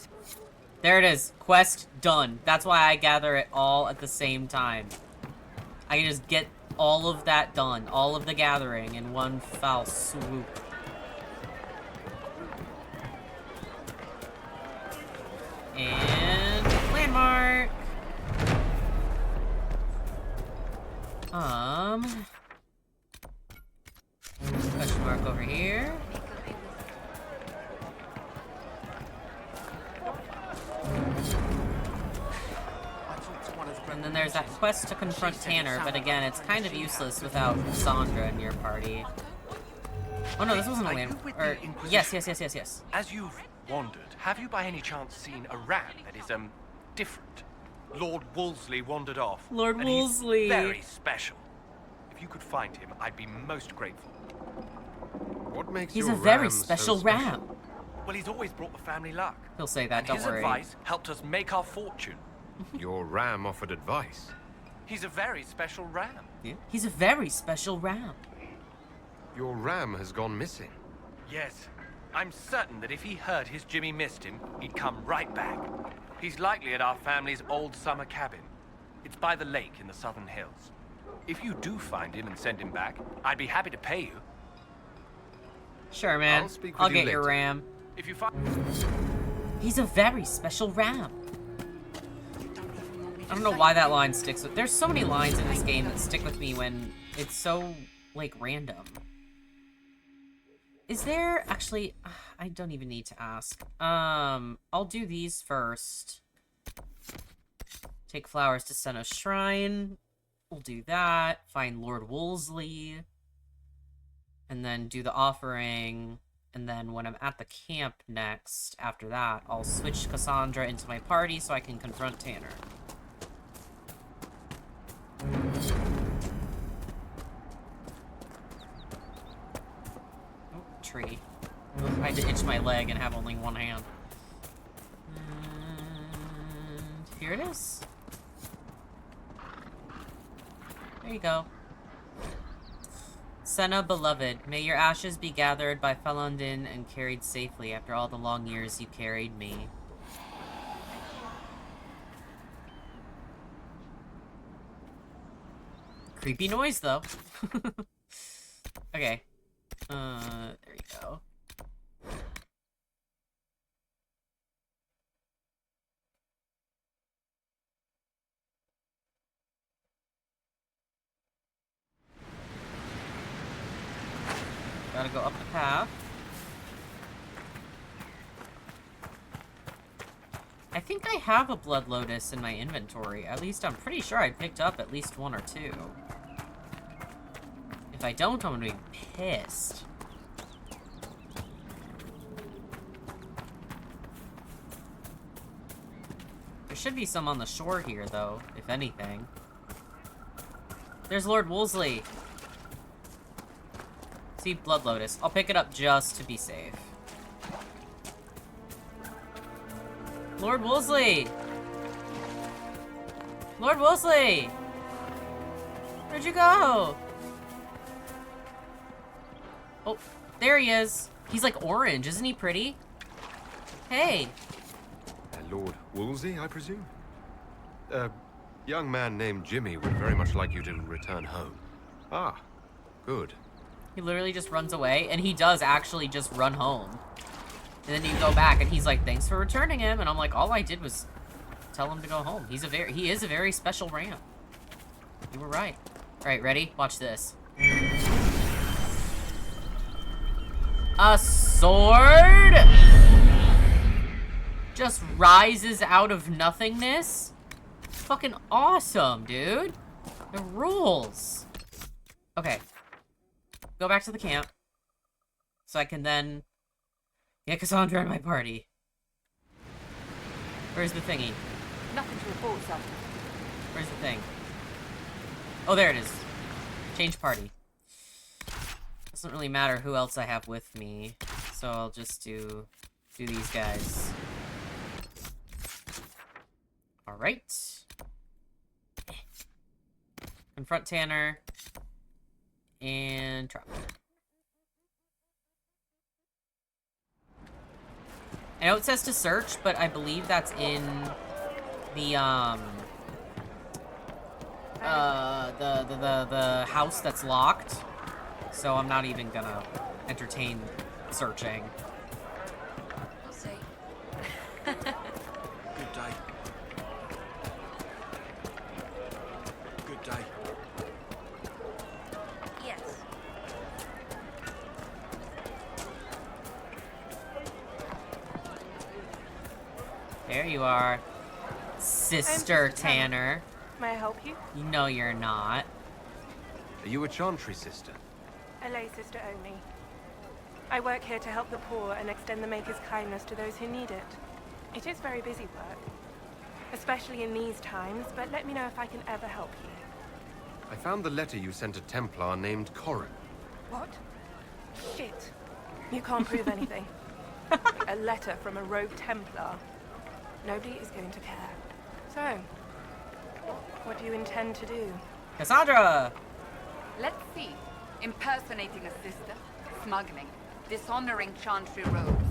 There it is. Quest done. That's why I gather it all at the same time. I can just get all of that done. All of the gathering in one foul swoop. And landmark. Question mark over here. And then there's that quest to confront Tanner, but again, it's kind of useless without Sandra in your party. Oh no, this wasn't a land. Or yes. As you've wandered, have you by any chance seen a ram that is, different? Lord Wolseley wandered off. Lord and Wolseley. He's very special. If you could find him, I'd be most grateful. What makes He's your a very ram so special ram. Well, he's always brought the family luck. He'll say that, And don't his worry. advice helped us make our fortune. Your ram offered advice. He's a very special ram. Yeah. He's a very special ram. Your ram has gone missing. Yes. I'm certain that if he heard his Jimmy missed him, he'd come right back. He's likely at our family's old summer cabin. It's by the lake in the southern hills. If you do find him and send him back, I'd be happy to pay you. Sure, man. I'll get your ram. If you find... He's a very special ram. I don't know why that line sticks with... There's so many lines in this game that stick with me when it's so, like, random. Is there... Actually, I don't even need to ask. I'll do these first. Take flowers to Senna's shrine. We'll do that. Find Lord Wolseley. And then do the offering. And then when I'm at the camp next, after that, I'll switch Cassandra into my party so I can confront Tanner. Oh, tree. I had to itch my leg and have only one hand. And here it is. There you go. Senna, beloved, may your ashes be gathered by Felondin and carried safely after all the long years you carried me. Creepy noise, though. Okay. There you go. Gotta go up the path. I think I have a Blood Lotus in my inventory. At least I'm pretty sure I picked up at least one or two. If I don't, I'm gonna be pissed. There should be some on the shore here, though, if anything. There's Lord Wolseley. See, Blood Lotus. I'll pick it up just to be safe. Lord Wolseley! Lord Wolseley! Where'd you go? Oh, there he is. He's like orange, isn't he pretty? Hey. Lord Wolsey, I presume? A young man named Jimmy would very much like you to return home. Ah, good. He literally just runs away, and he does actually just run home. And then you go back, and he's like, thanks for returning him. And I'm like, all I did was tell him to go home. He is a very special ram. You were right. All right, ready? Watch this. A sword just rises out of nothingness. Fucking awesome, dude. The rules. Okay. Go back to the camp. So I can then get Cassandra in my party. Where's the thingy? Nothing to report, sir. Where's the thing? Oh, there it is. Change party. Doesn't really matter who else I have with me, so I'll just do these guys. Alright. Confront Tanner. And drop. I know it says to search, but I believe that's in the the house that's locked. So I'm not even gonna entertain searching. We'll see. Good day. Good day. Yes. There you are, Sister Tanner. May I help you? You know you're not. Are you a Chantry sister? A lay sister only. I work here to help the poor and extend the Maker's kindness to those who need it. It is very busy work, especially in these times, but let me know if I can ever help you. I found the letter you sent a Templar named Corrin. What? Shit. You can't prove anything. A letter from a rogue Templar. Nobody is going to care. So, what do you intend to do? Cassandra! Let's see. Impersonating a sister, smuggling, dishonoring Chantry robes.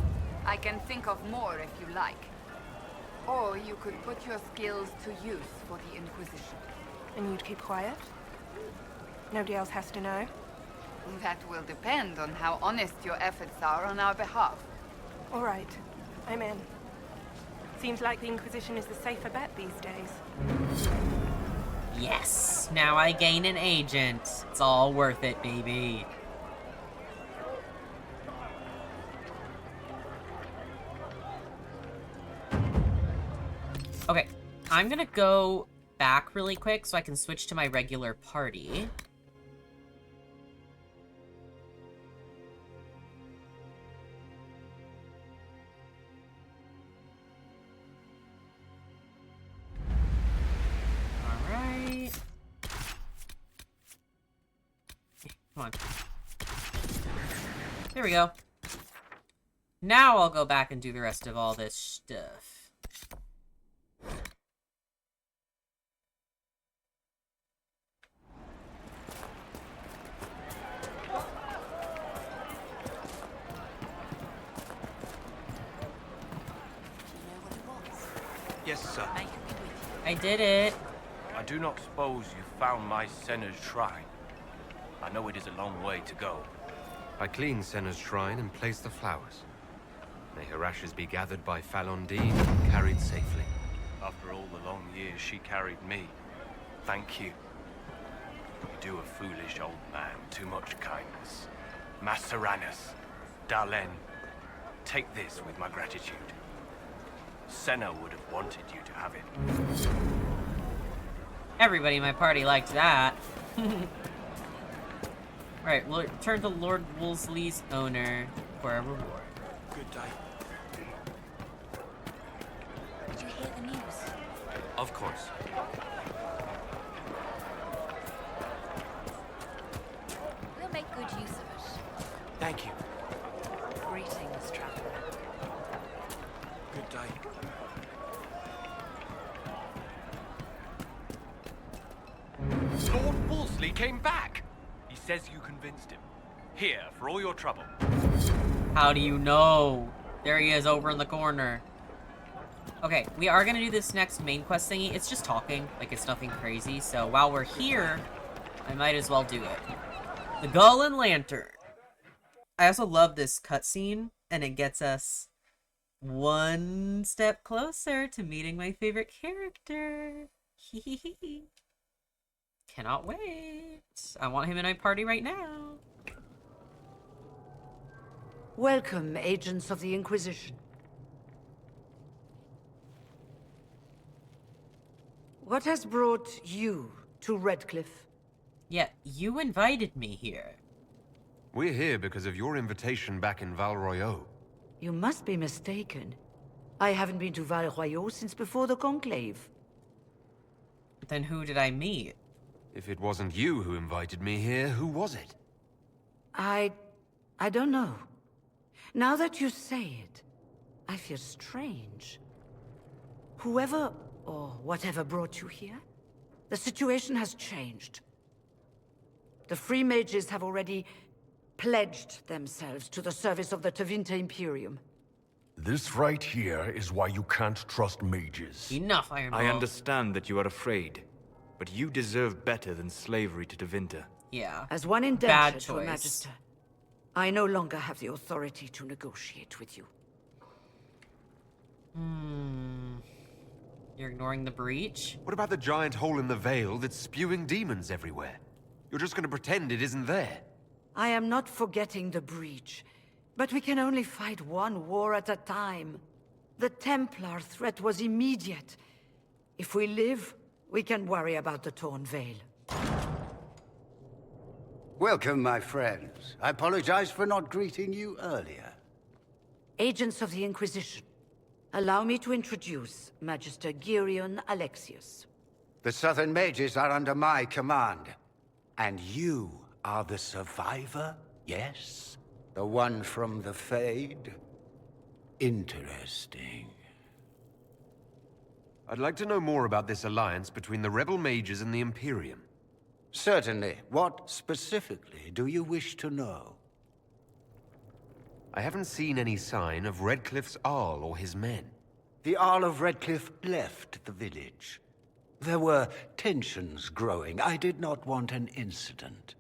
I can think of more if you like. Or you could put your skills to use for the Inquisition. And you'd keep quiet? Nobody else has to know? That will depend on how honest your efforts are on our behalf. All right. I'm in. Seems like the Inquisition is the safer bet these days. Yes! Now I gain an agent. It's all worth it, baby. Okay, I'm gonna go back really quick so I can switch to my regular party. Alright. Come on. There we go. Now I'll go back and do the rest of all this stuff. Yes, sir. I did it. I do not suppose you found my Senna's shrine. I know it is a long way to go. I cleaned Senna's shrine and placed the flowers. May her ashes be gathered by Falondine and carried safely. After all the long years she carried me, thank you. You do a foolish old man too much kindness. Maceranus, Darlene, take this with my gratitude. Senna would have wanted you to have it. Everybody in my party liked that. Right, we'll turn to Lord Wolseley's owner for a reward. Good day. Did you hear the news? Of course. We'll make good use of it. Thank you. Greetings, traveler. Good day. Lord Wolseley came back! He says you convinced him. Here, for all your trouble. How do you know? There he is over in the corner. Okay, we are gonna do this next main quest thingy. It's just talking, like it's nothing crazy. So while we're here, I might as well do it. The Gull and Lantern. I also love this cutscene, and it gets us one step closer to meeting my favorite character. Hehehe. Cannot wait. I want him in my party right now. Welcome, agents of the Inquisition. What has brought you to Redcliffe? Yeah, you invited me here. We're here because of your invitation back in Val Royeaux. You must be mistaken. I haven't been to Val Royeaux since before the Conclave. Then who did I meet? If it wasn't you who invited me here, who was it? I don't know. Now that you say it, I feel strange. Whoever or whatever brought you here, the situation has changed. The Free Mages have already pledged themselves to the service of the Tevinter Imperium. This right here is why you can't trust mages. Enough, Iron I Ball. understand that you are afraid, but you deserve better than slavery to Tevinter. Yeah. As one Bad indentured for choice. Magister, I no longer have the authority to negotiate with you. You're ignoring the breach? What about the giant hole in the veil that's spewing demons everywhere? You're just gonna pretend it isn't there? I am not forgetting the breach, but we can only fight one war at a time. The Templar threat was immediate. If we live, we can worry about the torn veil. Welcome, my friends. I apologize for not greeting you earlier. Agents of the Inquisition, allow me to introduce Magister Girion Alexius. The Southern Mages are under my command. And you are the survivor, yes? The one from the Fade? Interesting. I'd like to know more about this alliance between the rebel mages and the Imperium. Certainly. What specifically do you wish to know? I haven't seen any sign of Redcliffe's Arl or his men. the Jarl of Redcliffe left the village. There were tensions growing. I did not want an incident.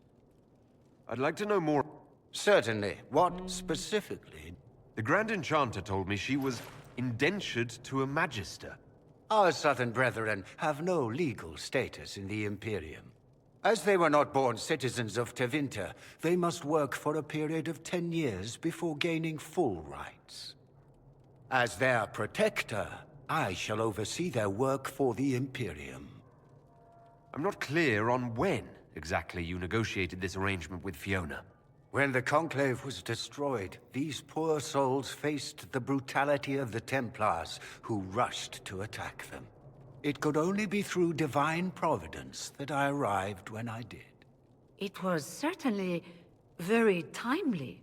I'd like to know more. Certainly. What specifically? The Grand Enchanter told me she was indentured to a Magister. Our southern brethren have no legal status in the Imperium. As they were not born citizens of Tevinter, they must work for a period of 10 years before gaining full rights. As their protector, I shall oversee their work for the Imperium. I'm not clear on when exactly you negotiated this arrangement with Fiona. When the Conclave was destroyed, these poor souls faced the brutality of the Templars, who rushed to attack them. It could only be through divine providence that I arrived when I did. It was certainly very timely.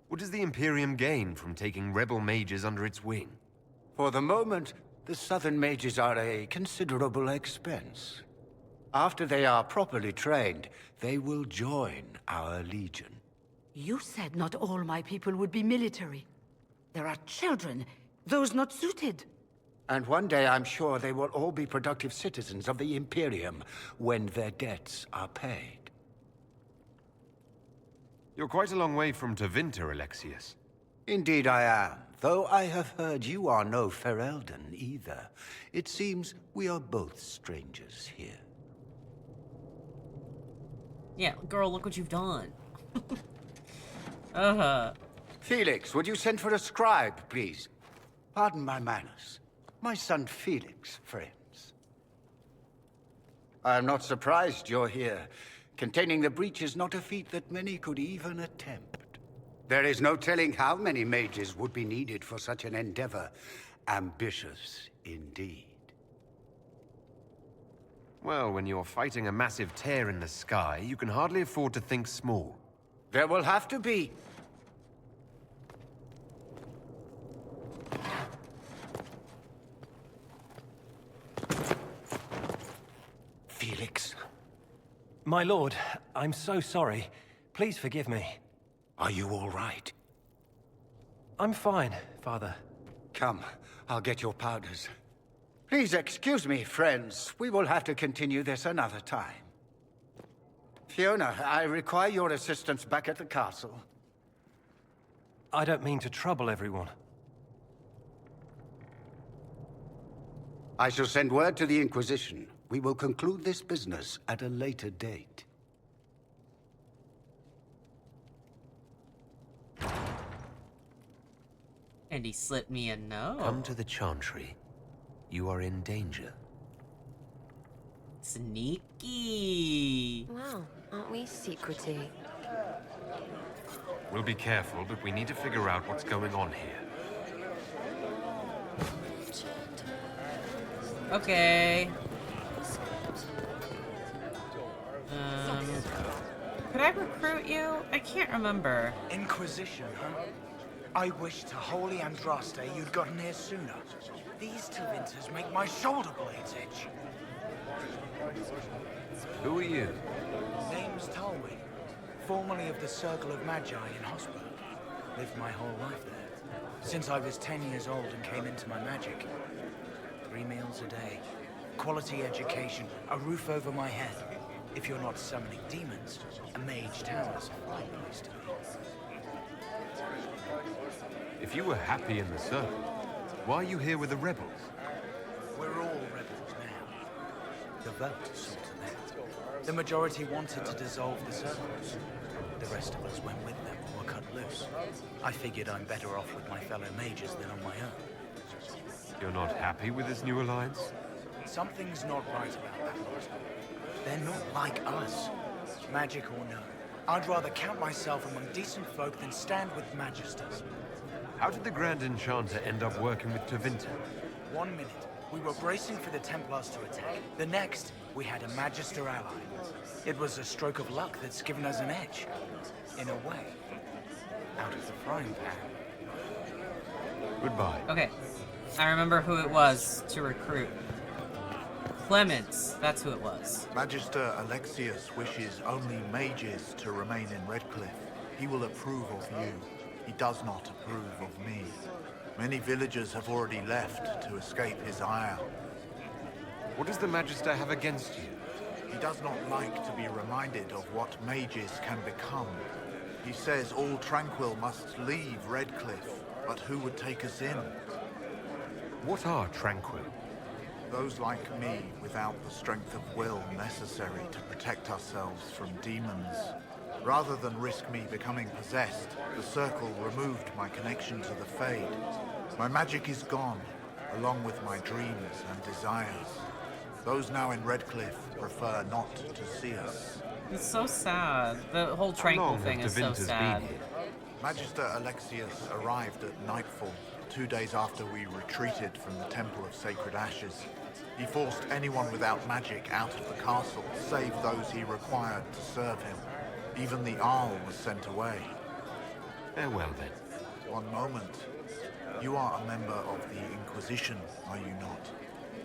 What does the Imperium gain from taking rebel mages under its wing? For the moment, the Southern mages are a considerable expense. After they are properly trained, they will join our legion. You said not all my people would be military. There are children, those not suited. And one day I'm sure they will all be productive citizens of the Imperium when their debts are paid. You're quite a long way from Tevinter, Alexius. Indeed I am, though I have heard you are no Ferelden either. It seems we are both strangers here. Yeah, girl, look what you've done. Felix, would you send for a scribe, please? Pardon my manners. My son Felix, friends. I am not surprised you're here. Containing the breach is not a feat that many could even attempt. There is no telling how many mages would be needed for such an endeavor. Ambitious indeed. Well, when you're fighting a massive tear in the sky, you can hardly afford to think small. There will have to be. Felix. My lord, I'm so sorry. Please forgive me. Are you all right? I'm fine, Father. Come, I'll get your powders. Please excuse me, friends. We will have to continue this another time. Fiona, I require your assistance back at the castle. I don't mean to trouble everyone. I shall send word to the Inquisition. We will conclude this business at a later date. And he slipped me a note. Come to the Chantry. You are in danger. Sneaky. Wow, aren't we secretive? We'll be careful, but we need to figure out what's going on here. Okay. Could I recruit you? I can't remember. Inquisition, huh? I wish to holy Andraste you'd gotten here sooner. These two winters make my shoulder blades itch. Who are you? Name's Talwyn, formerly of the Circle of Magi in Hosberg. Lived my whole life there, since I was 10 years old and came into my magic. 3 meals a day, quality education, a roof over my head. If you're not summoning demons, a mage tower's a fine place to be. If you were happy in the Circle, why are you here with the rebels? We're all rebels now. The vote saw to that. The majority wanted to dissolve the Circles. The rest of us went with them or were cut loose. I figured I'm better off with my fellow mages than on my own. You're not happy with this new alliance? Something's not right about that lot. They're not like us. Magic or no, I'd rather count myself among decent folk than stand with magisters. How did the Grand Enchanter end up working with Tevinter? 1 minute, we were bracing for the Templars to attack. The next, we had a Magister ally. It was a stroke of luck that's given us an edge. In a way. Out of the frying pan. Goodbye. Okay. I remember who it was to recruit. Clements, that's who it was. Magister Alexius wishes only mages to remain in Redcliffe. He will approve of you. He does not approve of me. Many villagers have already left to escape his ire. What does the Magister have against you? He does not like to be reminded of what mages can become. He says all Tranquil must leave Redcliffe, but who would take us in? What are Tranquil? Those like me without the strength of will necessary to protect ourselves from demons. Rather than risk me becoming possessed, the Circle removed my connection to the Fade. My magic is gone, along with my dreams and desires. Those now in Redcliffe prefer not to see us. It's so sad. The whole Tranquil thing is so sad. Magister Alexius arrived at nightfall, 2 days after we retreated from the Temple of Sacred Ashes. He forced anyone without magic out of the castle, save those he required to serve him. Even the Arl was sent away. Farewell, then. One moment. You are a member of the Inquisition, are you not?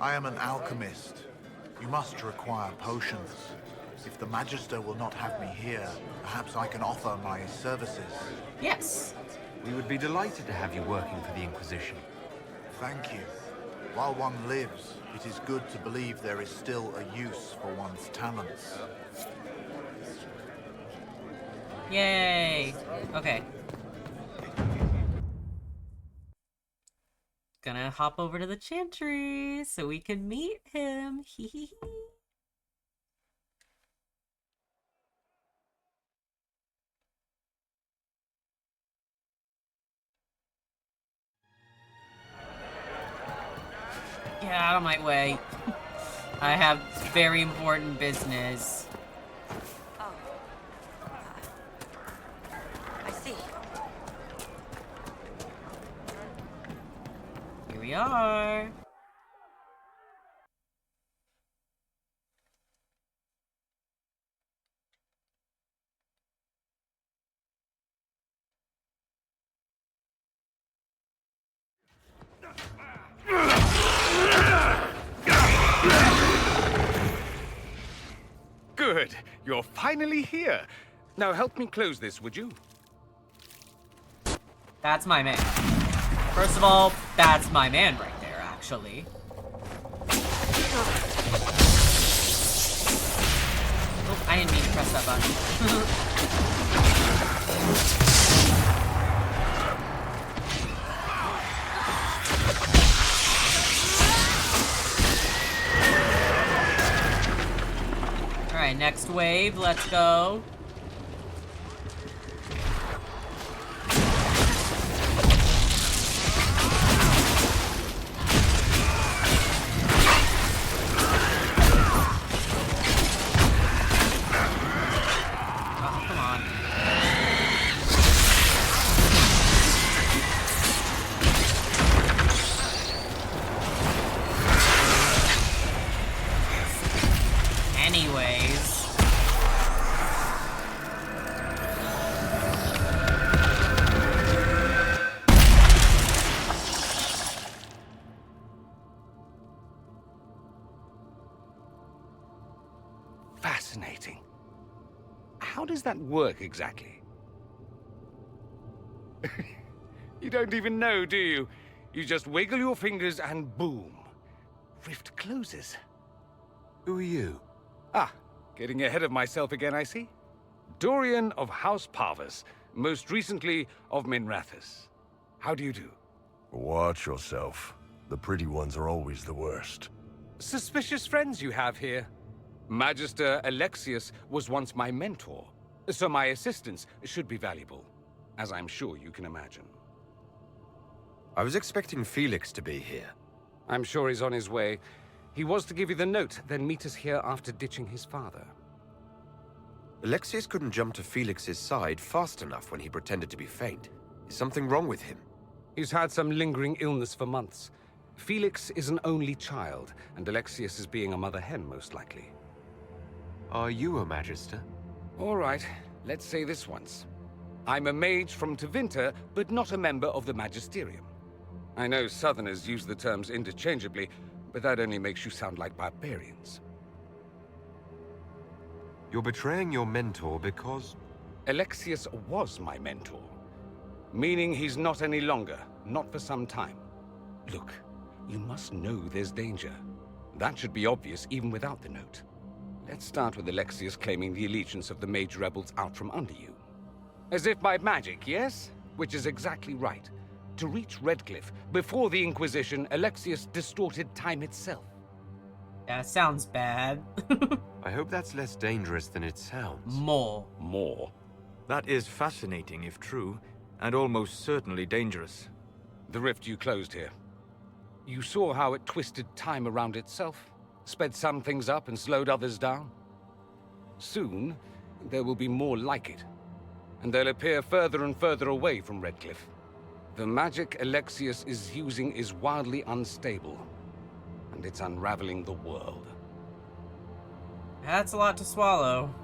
I am an alchemist. You must require potions. If the Magister will not have me here, perhaps I can offer my services. Yes. We would be delighted to have you working for the Inquisition. Thank you. While one lives, it is good to believe there is still a use for one's talents. Yay! Okay. Gonna hop over to the Chantry so we can meet him. Hee hee hee. Get out of my way. I have very important business. Oh. I see. Here we are. Good. You're finally here. Now help me close this, would you? That's my man. First of all, that's my man right there, actually. Oh, I didn't mean to press that button. Alright, next wave, let's go. Fascinating. How does that work exactly? You don't even know, do you? You just wiggle your fingers and boom. Rift closes. Who are you? Ah, getting ahead of myself again, I see. Dorian of House Parvus, most recently of Minrathous. How do you do? Watch yourself. The pretty ones are always the worst. Suspicious friends you have here. Magister Alexius was once my mentor, so my assistance should be valuable, as I'm sure you can imagine. I was expecting Felix to be here. I'm sure he's on his way. He was to give you the note, then meet us here after ditching his father. Alexius couldn't jump to Felix's side fast enough when he pretended to be faint. Is something wrong with him? He's had some lingering illness for months. Felix is an only child, and Alexius is being a mother hen, most likely. Are you a Magister? All right, let's say this once. I'm a mage from Tevinter, but not a member of the Magisterium. I know Southerners use the terms interchangeably, but that only makes you sound like barbarians. You're betraying your mentor because... Alexius was my mentor, meaning he's not any longer, not for some time. Look, you must know there's danger. That should be obvious even without the note. Let's start with Alexius claiming the allegiance of the mage rebels out from under you. As if by magic, yes? Which is exactly right. To reach Redcliffe, before the Inquisition, Alexius distorted time itself. Yeah, sounds bad. I hope that's less dangerous than it sounds. More. More? That is fascinating if true, and almost certainly dangerous. The rift you closed here. You saw how it twisted time around itself, sped some things up and slowed others down. Soon, there will be more like it, and they'll appear further and further away from Redcliffe. The magic Alexius is using is wildly unstable, and it's unraveling the world. That's a lot to swallow.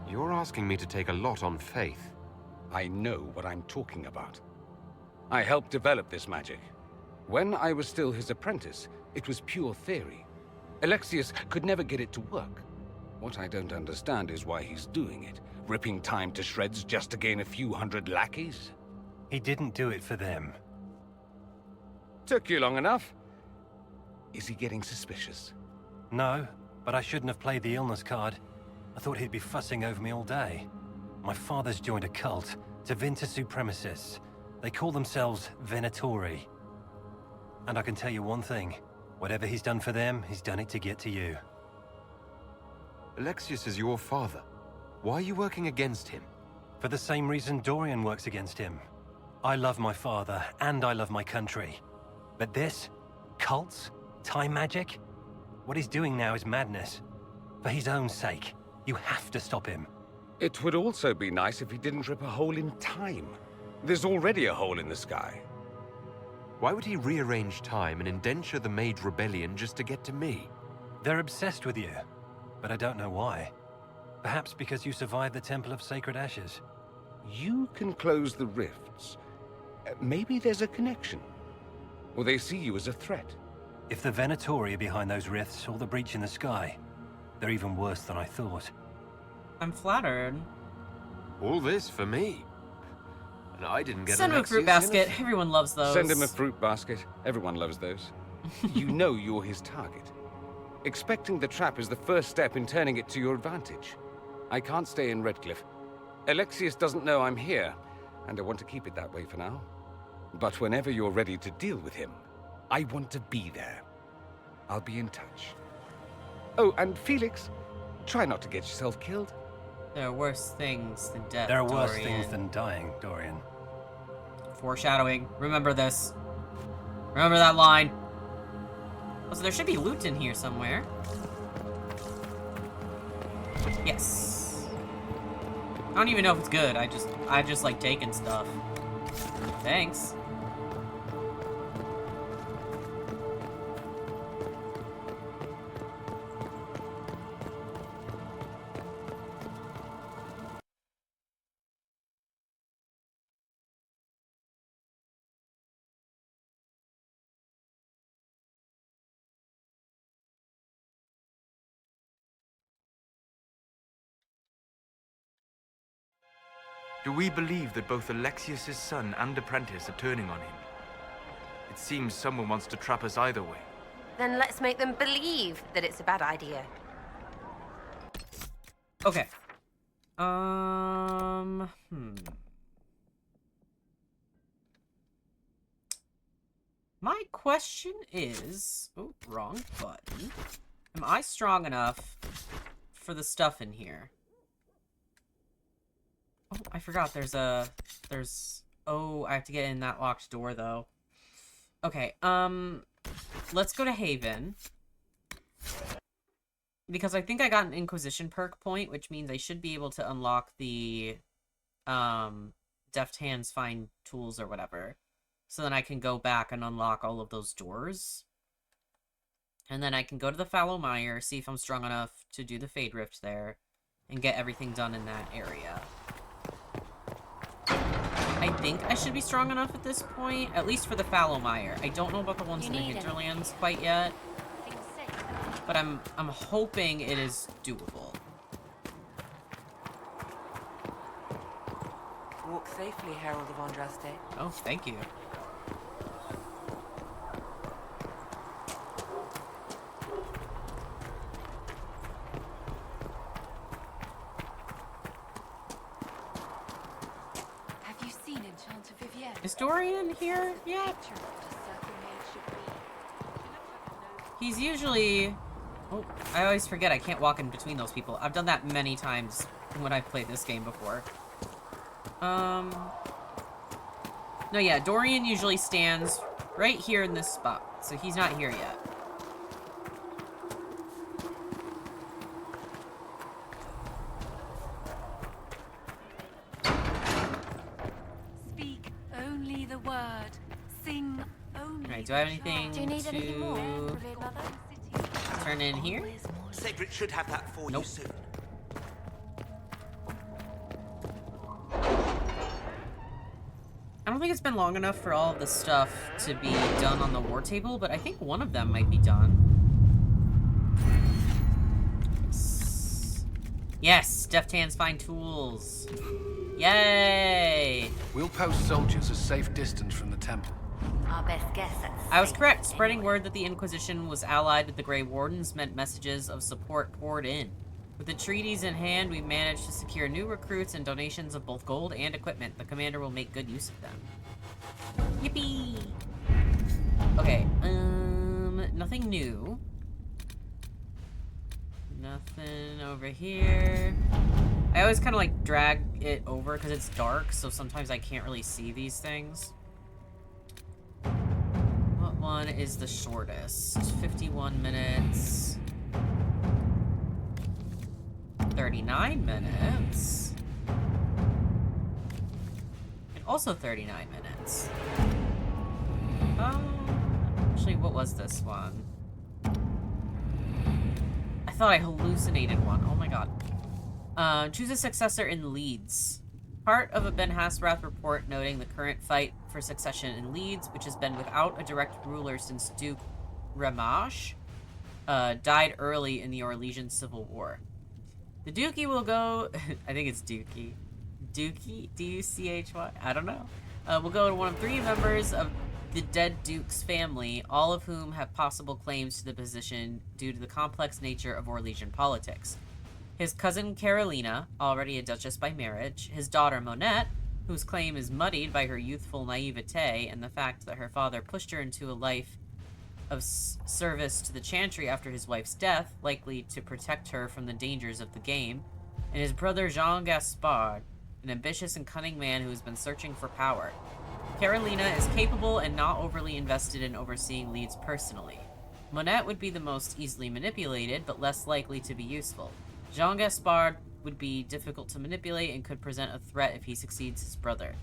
You're asking me to take a lot on faith. I know what I'm talking about. I helped develop this magic. When I was still his apprentice, it was pure theory. Alexius could never get it to work. What I don't understand is why he's doing it, ripping time to shreds just to gain a few hundred lackeys. He didn't do it for them. Took you long enough. Is he getting suspicious? No, but I shouldn't have played the illness card. I thought he'd be fussing over me all day. My father's joined a cult, Tevinter Supremacists. They call themselves Venatori. And I can tell you one thing. Whatever he's done for them, he's done it to get to you. Alexius is your father. Why are you working against him? For the same reason Dorian works against him. I love my father, and I love my country. But this? Cults? Time magic? What he's doing now is madness. For his own sake, you have to stop him. It would also be nice if he didn't rip a hole in time. There's already a hole in the sky. Why would he rearrange time and indenture the Mage Rebellion just to get to me? They're obsessed with you, but I don't know why. Perhaps because you survived the Temple of Sacred Ashes. You can close the rifts. Maybe there's a connection. Or they see you as a threat. If the Venatori are behind those rifts or the breach in the sky, they're even worse than I thought. I'm flattered. All this for me? And I didn't get Send him a fruit basket. Everyone loves those. Send him a fruit basket. Everyone loves those. You know you're his target. Expecting the trap is the first step in turning it to your advantage. I can't stay in Redcliffe. Alexius doesn't know I'm here, and I want to keep it that way for now. But whenever you're ready to deal with him, I want to be there. I'll be in touch. Oh, and Felix, try not to get yourself killed. There are worse things than death, There are worse Dorian. things than dying, Dorian. Foreshadowing. Remember this. Remember that line. Oh, so there should be loot in here somewhere. Yes. I don't even know if it's good. I just like taking stuff. Thanks. Do we believe that both Alexius's son and apprentice are turning on him? It seems someone wants to trap us either way. Then let's make them believe that it's a bad idea. Okay. My question is... Oh, wrong button. Am I strong enough for the stuff in here? Oh, I forgot Oh, I have to get in that locked door, though. Okay, let's go to Haven. Because I think I got an Inquisition perk point, which means I should be able to unlock the, Deft Hands Find Tools or whatever. So then I can go back and unlock all of those doors. And then I can go to the Fallow Mire, see if I'm strong enough to do the Fade Rift there, and get everything done in that area. I think I should be strong enough at this point, at least for the Fallow Mire. I don't know about the ones in the Hinterlands quite yet, but I'm hoping it is doable. Walk safely, Herald of Andraste. Oh, thank you. Is Dorian here yet? He's usually... Oh, I always forget I can't walk in between those people. I've done that many times when I've played this game before. No, yeah, Dorian usually stands right here in this spot, so he's not here yet. Speak only the word. Sing only. Alright, do I have anything Do you need anything more, revered mother? turn in here? Cedric should have that for you soon. I don't think it's been long enough for all of the stuff to be done on the war table, but I think one of them might be done. Yes, deft hands find tools. Yay! We'll post soldiers a safe distance from the temple. Our best guess at I was correct. Spreading word that the Inquisition was allied with the Grey Wardens meant messages of support poured in. With the treaties in hand, we managed to secure new recruits and donations of both gold and equipment. The commander will make good use of them. Yippee! Okay, nothing new. Nothing over here. I always kind of like drag it over because it's dark, so sometimes I can't really see these things. What one is the shortest? 51 minutes. 39 minutes. And also 39 minutes. Actually, what was this one? I thought I hallucinated one. Oh my god. Choose a successor in Leeds. Part of a Ben Hasrath report noting the current fight for succession in Leeds, which has been without a direct ruler since Duke Ramash died early in the Orlesian Civil War. The Dookie will go... I think it's Dookie. Dookie? D-U-C-H-Y? I don't know. Will go to one of 3 members of the dead Duke's family, all of whom have possible claims to the position due to the complex nature of Orlesian politics. His cousin Carolina, already a duchess by marriage, his daughter Monette, whose claim is muddied by her youthful naivete and the fact that her father pushed her into a life of service to the Chantry after his wife's death, likely to protect her from the dangers of the game, and his brother Jean Gaspard, an ambitious and cunning man who has been searching for power. Carolina is capable and not overly invested in overseeing Leeds personally. Monette would be the most easily manipulated, but less likely to be useful. Jean Gaspard would be difficult to manipulate and could present a threat if he succeeds his brother.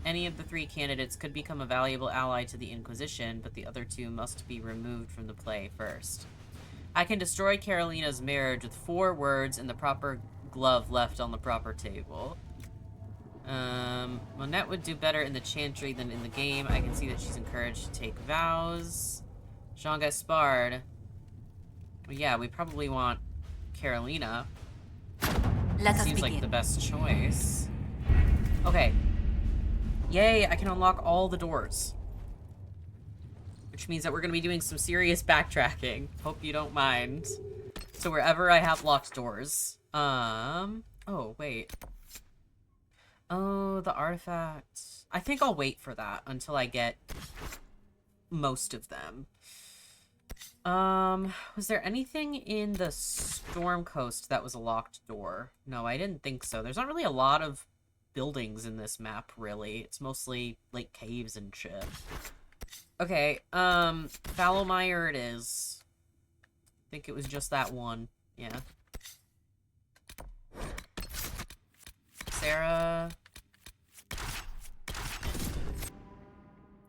Any of the 3 candidates could become a valuable ally to the Inquisition, but the other 2 must be removed from the play first. I can destroy Carolina's marriage with 4 words and the proper glove left on the proper table. Monette would do better in the Chantry than in the game. I can see that she's encouraged to take vows. Jean Gaspard. Well, yeah, we probably want Carolina. Seems like the best choice. Okay. Yay, I can unlock all the doors. Which means that we're going to be doing some serious backtracking. Hope you don't mind. So wherever I have locked doors. Oh, wait. Oh, the artifact. I think I'll wait for that until I get most of them. Was there anything in the Storm Coast that was a locked door? No, I didn't think so. There's not really a lot of buildings in this map, really. It's mostly, like, caves and shit. Okay, Fallowmire it is. I think it was just that one. Yeah. Sarah...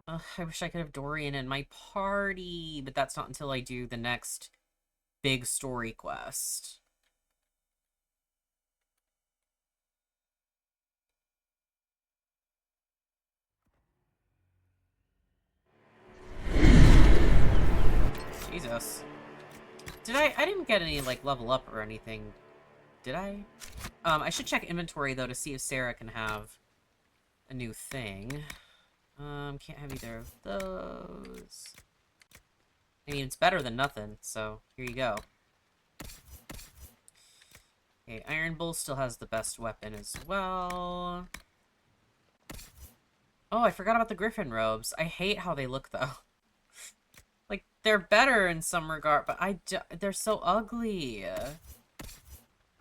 Ugh, I wish I could have Dorian in my party, but that's not until I do the next big story quest. Jesus. I didn't get any, like, level up or anything. Did I? I should check inventory, though, to see if Sarah can have a new thing. Can't have either of those. I mean, it's better than nothing, so here you go. Okay, Iron Bull still has the best weapon as well. Oh, I forgot about the griffin robes. I hate how they look, though. Like, they're better in some regard, but they're so ugly. I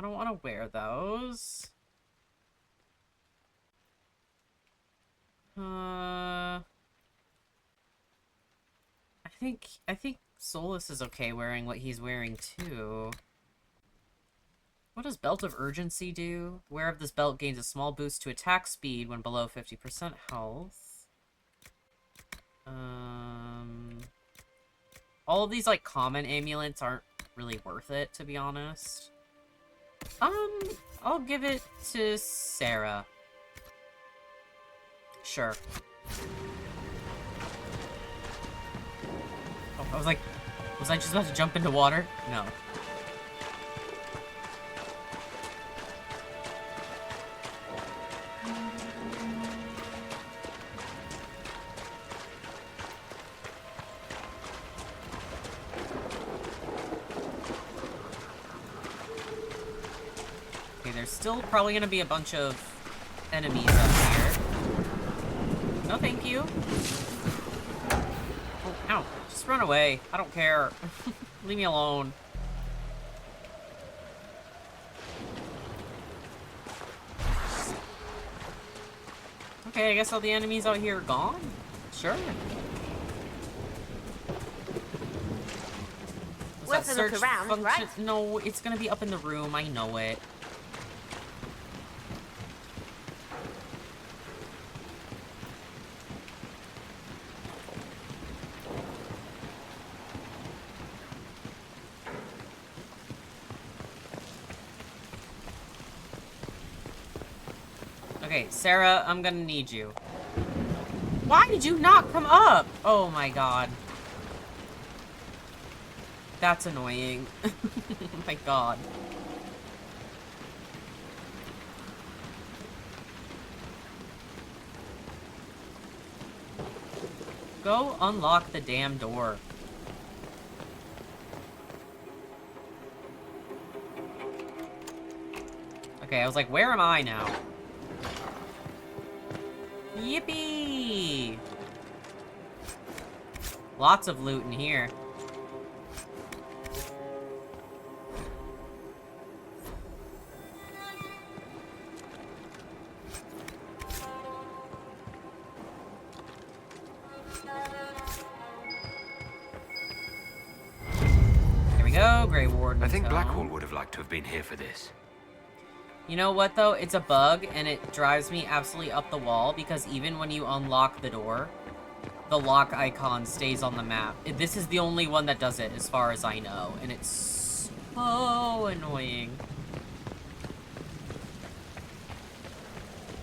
don't want to wear those. I think Solus is okay wearing what he's wearing, too. What does Belt of Urgency do? Wearer of this belt gains a small boost to attack speed when below 50% health. All of these, like, common amulets aren't really worth it, to be honest. I'll give it to Sarah. Sure. Oh, I was like, was I just about to jump into water? No. There's still probably gonna be a bunch of enemies up here. No, thank you. Oh, ow. Just run away. I don't care. Leave me alone. Okay, I guess all the enemies out here are gone? Sure. Worth a look around, right? No, it's gonna be up in the room. I know it. Okay, Sarah, I'm gonna need you. Why did you not come up? Oh my god. That's annoying. Oh my god. Go unlock the damn door. Okay, I was like, where am I now? Yippee! Lots of loot in here. Here we go, Grey Warden. I think Blackwall would have liked to have been here for this. You know what, though? It's a bug, and it drives me absolutely up the wall, because even when you unlock the door, the lock icon stays on the map. This is the only one that does it, as far as I know, and it's so annoying.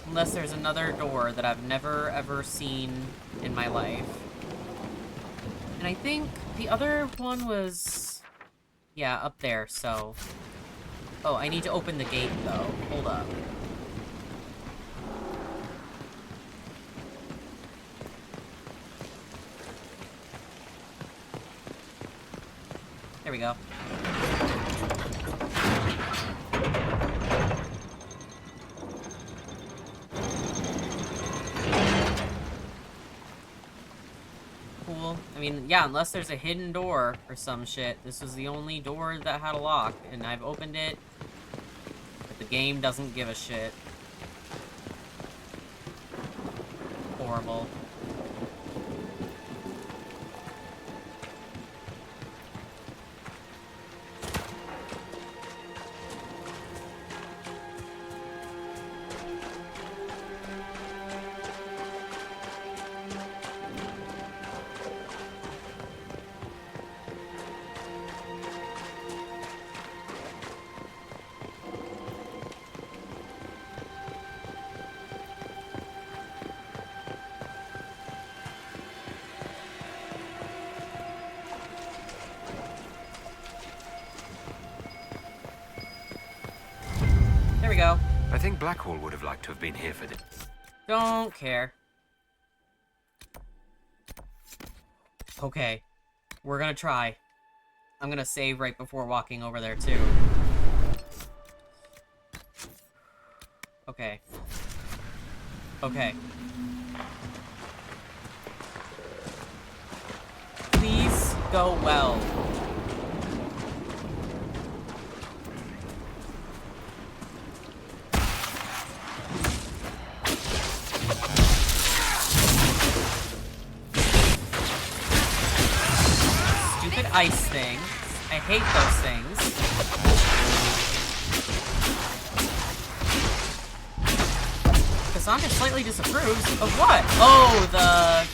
Unless there's another door that I've never, ever seen in my life. And I think the other one was... yeah, up there, so... Oh, I need to open the gate, though. Hold up. There we go. Cool. I mean, yeah, unless there's a hidden door or some shit. This was the only door that had a lock, and I've opened it. But the game doesn't give a shit. Horrible. we go. I think Blackwall would have liked to have been here for this. Don't care. Okay. We're gonna try. I'm gonna save right before walking over there, too. Okay. Okay. go well. Stupid ice thing. I hate those things. Cassandra slightly disapproves of what? Oh, the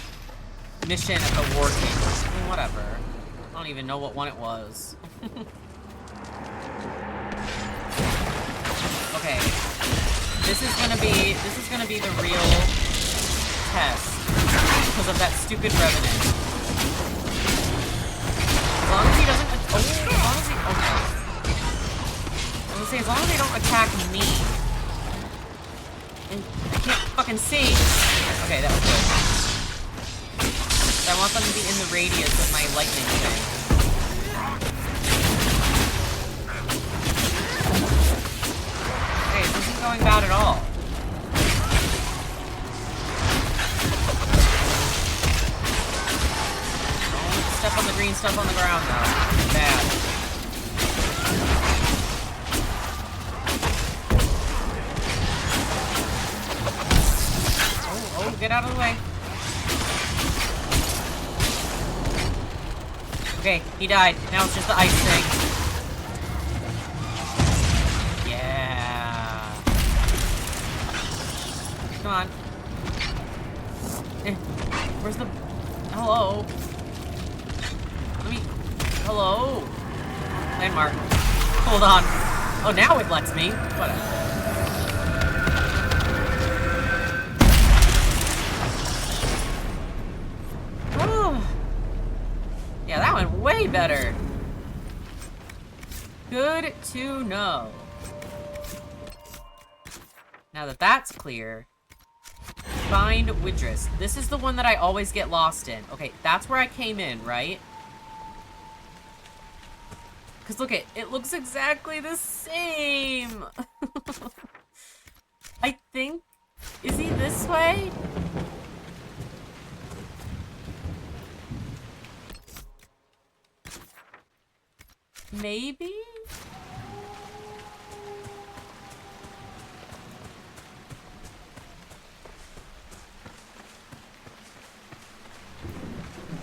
mission at the War King. I mean, whatever. I don't even know what one it was. Okay. This is gonna be the real test because of that stupid Revenant. As long as he doesn't as long as he okay. I was gonna say, as long as they don't attack me. And I can't fucking see. Okay, that was good. I want them to be in the radius of my lightning thing. Okay, this isn't going bad at all. Don't step on the green stuff on the ground, though. Bad. Oh, get out of the way. Okay, he died. Now it's just the ice thing. Yeah. Come on. Where's the... Hello? Let me... Hello? Landmark. Hold on. Oh, now it lets me. Whatever. Yeah, that went way better. Good to know. Now that that's clear, find Widris. This is the one that I always get lost in. Okay, that's where I came in, right? Because look, it looks exactly the same. I think, is he this way? Maybe?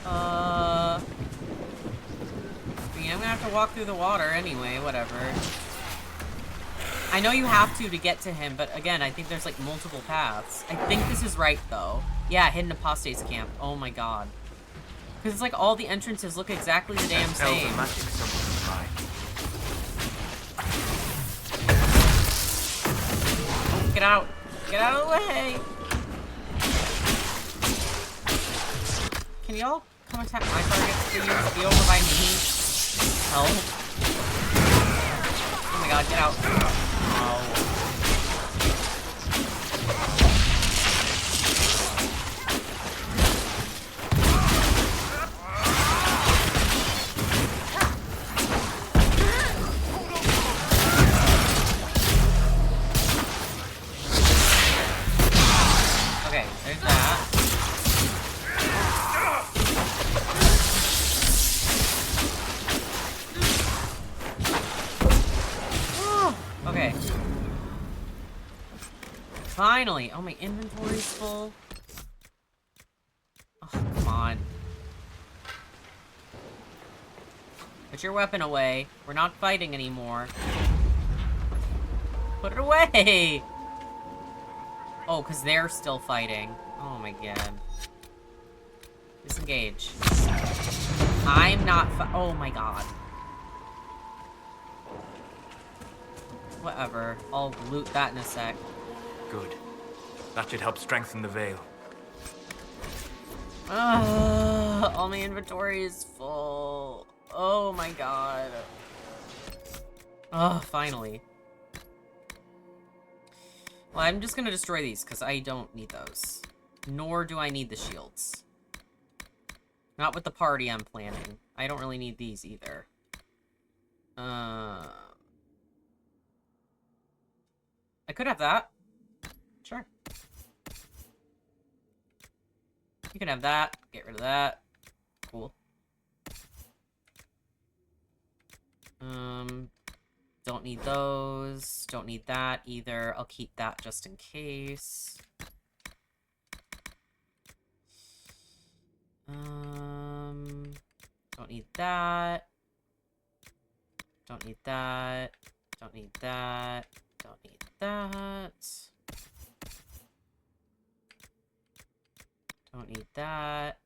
I mean, I'm gonna have to walk through the water anyway, whatever. I know you have to get to him, but again, I think there's like multiple paths. I think this is right though. Yeah, Hidden Apostates Camp. Oh my god. Because it's like all the entrances look exactly the damn same. Get out! Get out of the way! Can y'all come attack my targets, please? Be over by me. Help. Oh my god, get out. Oh. Okay, there's that. Okay. Finally! Oh, my inventory's full. Oh, come on. Put your weapon away. We're not fighting anymore. Put it away! Oh, because they're still fighting. Oh my god. Disengage. I'm not oh my god. Whatever. I'll loot that in a sec. Good. That should help strengthen the veil. All my inventory is full. Oh my god. Oh, finally. Well, I'm just gonna destroy these, because I don't need those. Nor do I need the shields. Not with the party I'm planning. I don't really need these either. I could have that. Sure. You can have that. Get rid of that. Cool. Don't need those. Don't need that either. I'll keep that just in case. Don't need that. Don't need that. Don't need that. Don't need that. Don't need that.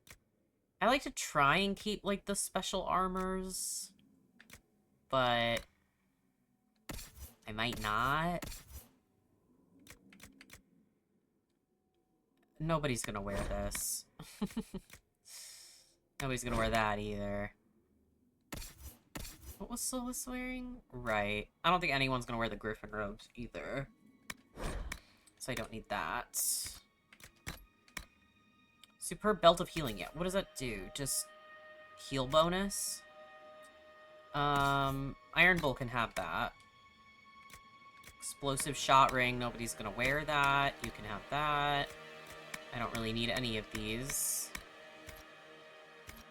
I like to try and keep, like, the special armors, but I might not. Nobody's gonna wear this. Nobody's gonna wear that either. What was Solus wearing? Right. I don't think anyone's gonna wear the Griffin robes either. So I don't need that. Superb Belt of Healing. Yeah, what does that do? Just heal bonus? Iron Bull can have that. Explosive Shot Ring. Nobody's gonna wear that. You can have that. I don't really need any of these.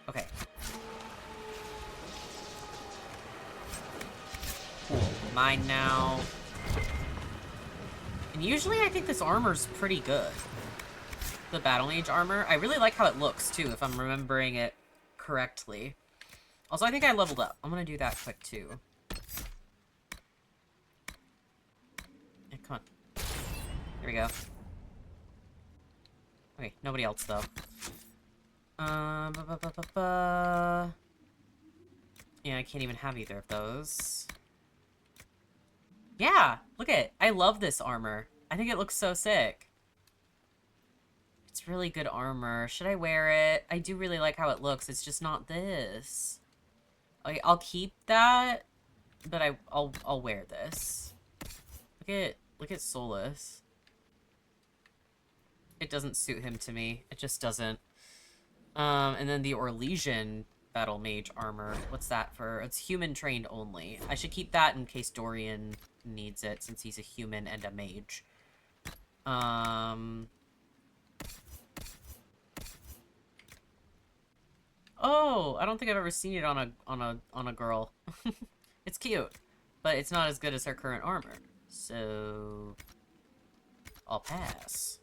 Okay. Cool. Mine now. And usually I think this armor's pretty good. The Battle Mage armor. I really like how it looks, too, if I'm remembering it correctly. Also, I think I leveled up. I'm gonna do that quick, too. Yeah, come on. Here we go. Okay, nobody else, though. Yeah, I can't even have either of those. Yeah, look at it. I love this armor. I think it looks so sick. It's really good armor. Should I wear it? I do really like how it looks. It's just not this. Okay, I'll keep that, but I'll wear this. Look at Solus. It doesn't suit him to me. It just doesn't. And then the Orlesian Battle Mage armor. What's that for? It's human trained only. I should keep that in case Dorian needs it, since he's a human and a mage. Oh, I don't think I've ever seen it on a girl. It's cute, but it's not as good as her current armor. So I'll pass.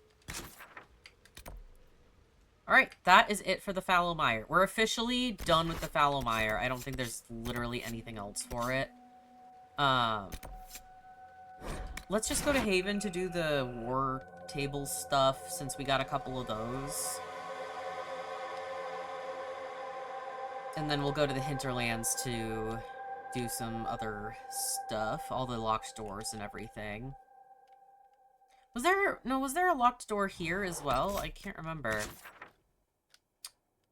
Alright, that is it for the Fallow Mire. We're officially done with the Fallow Mire. I don't think there's literally anything else for it. Let's just go to Haven to do the war table stuff, since we got a couple of those. And then we'll go to the Hinterlands to do some other stuff. All the locked doors and everything. Was there a locked door here as well? I can't remember.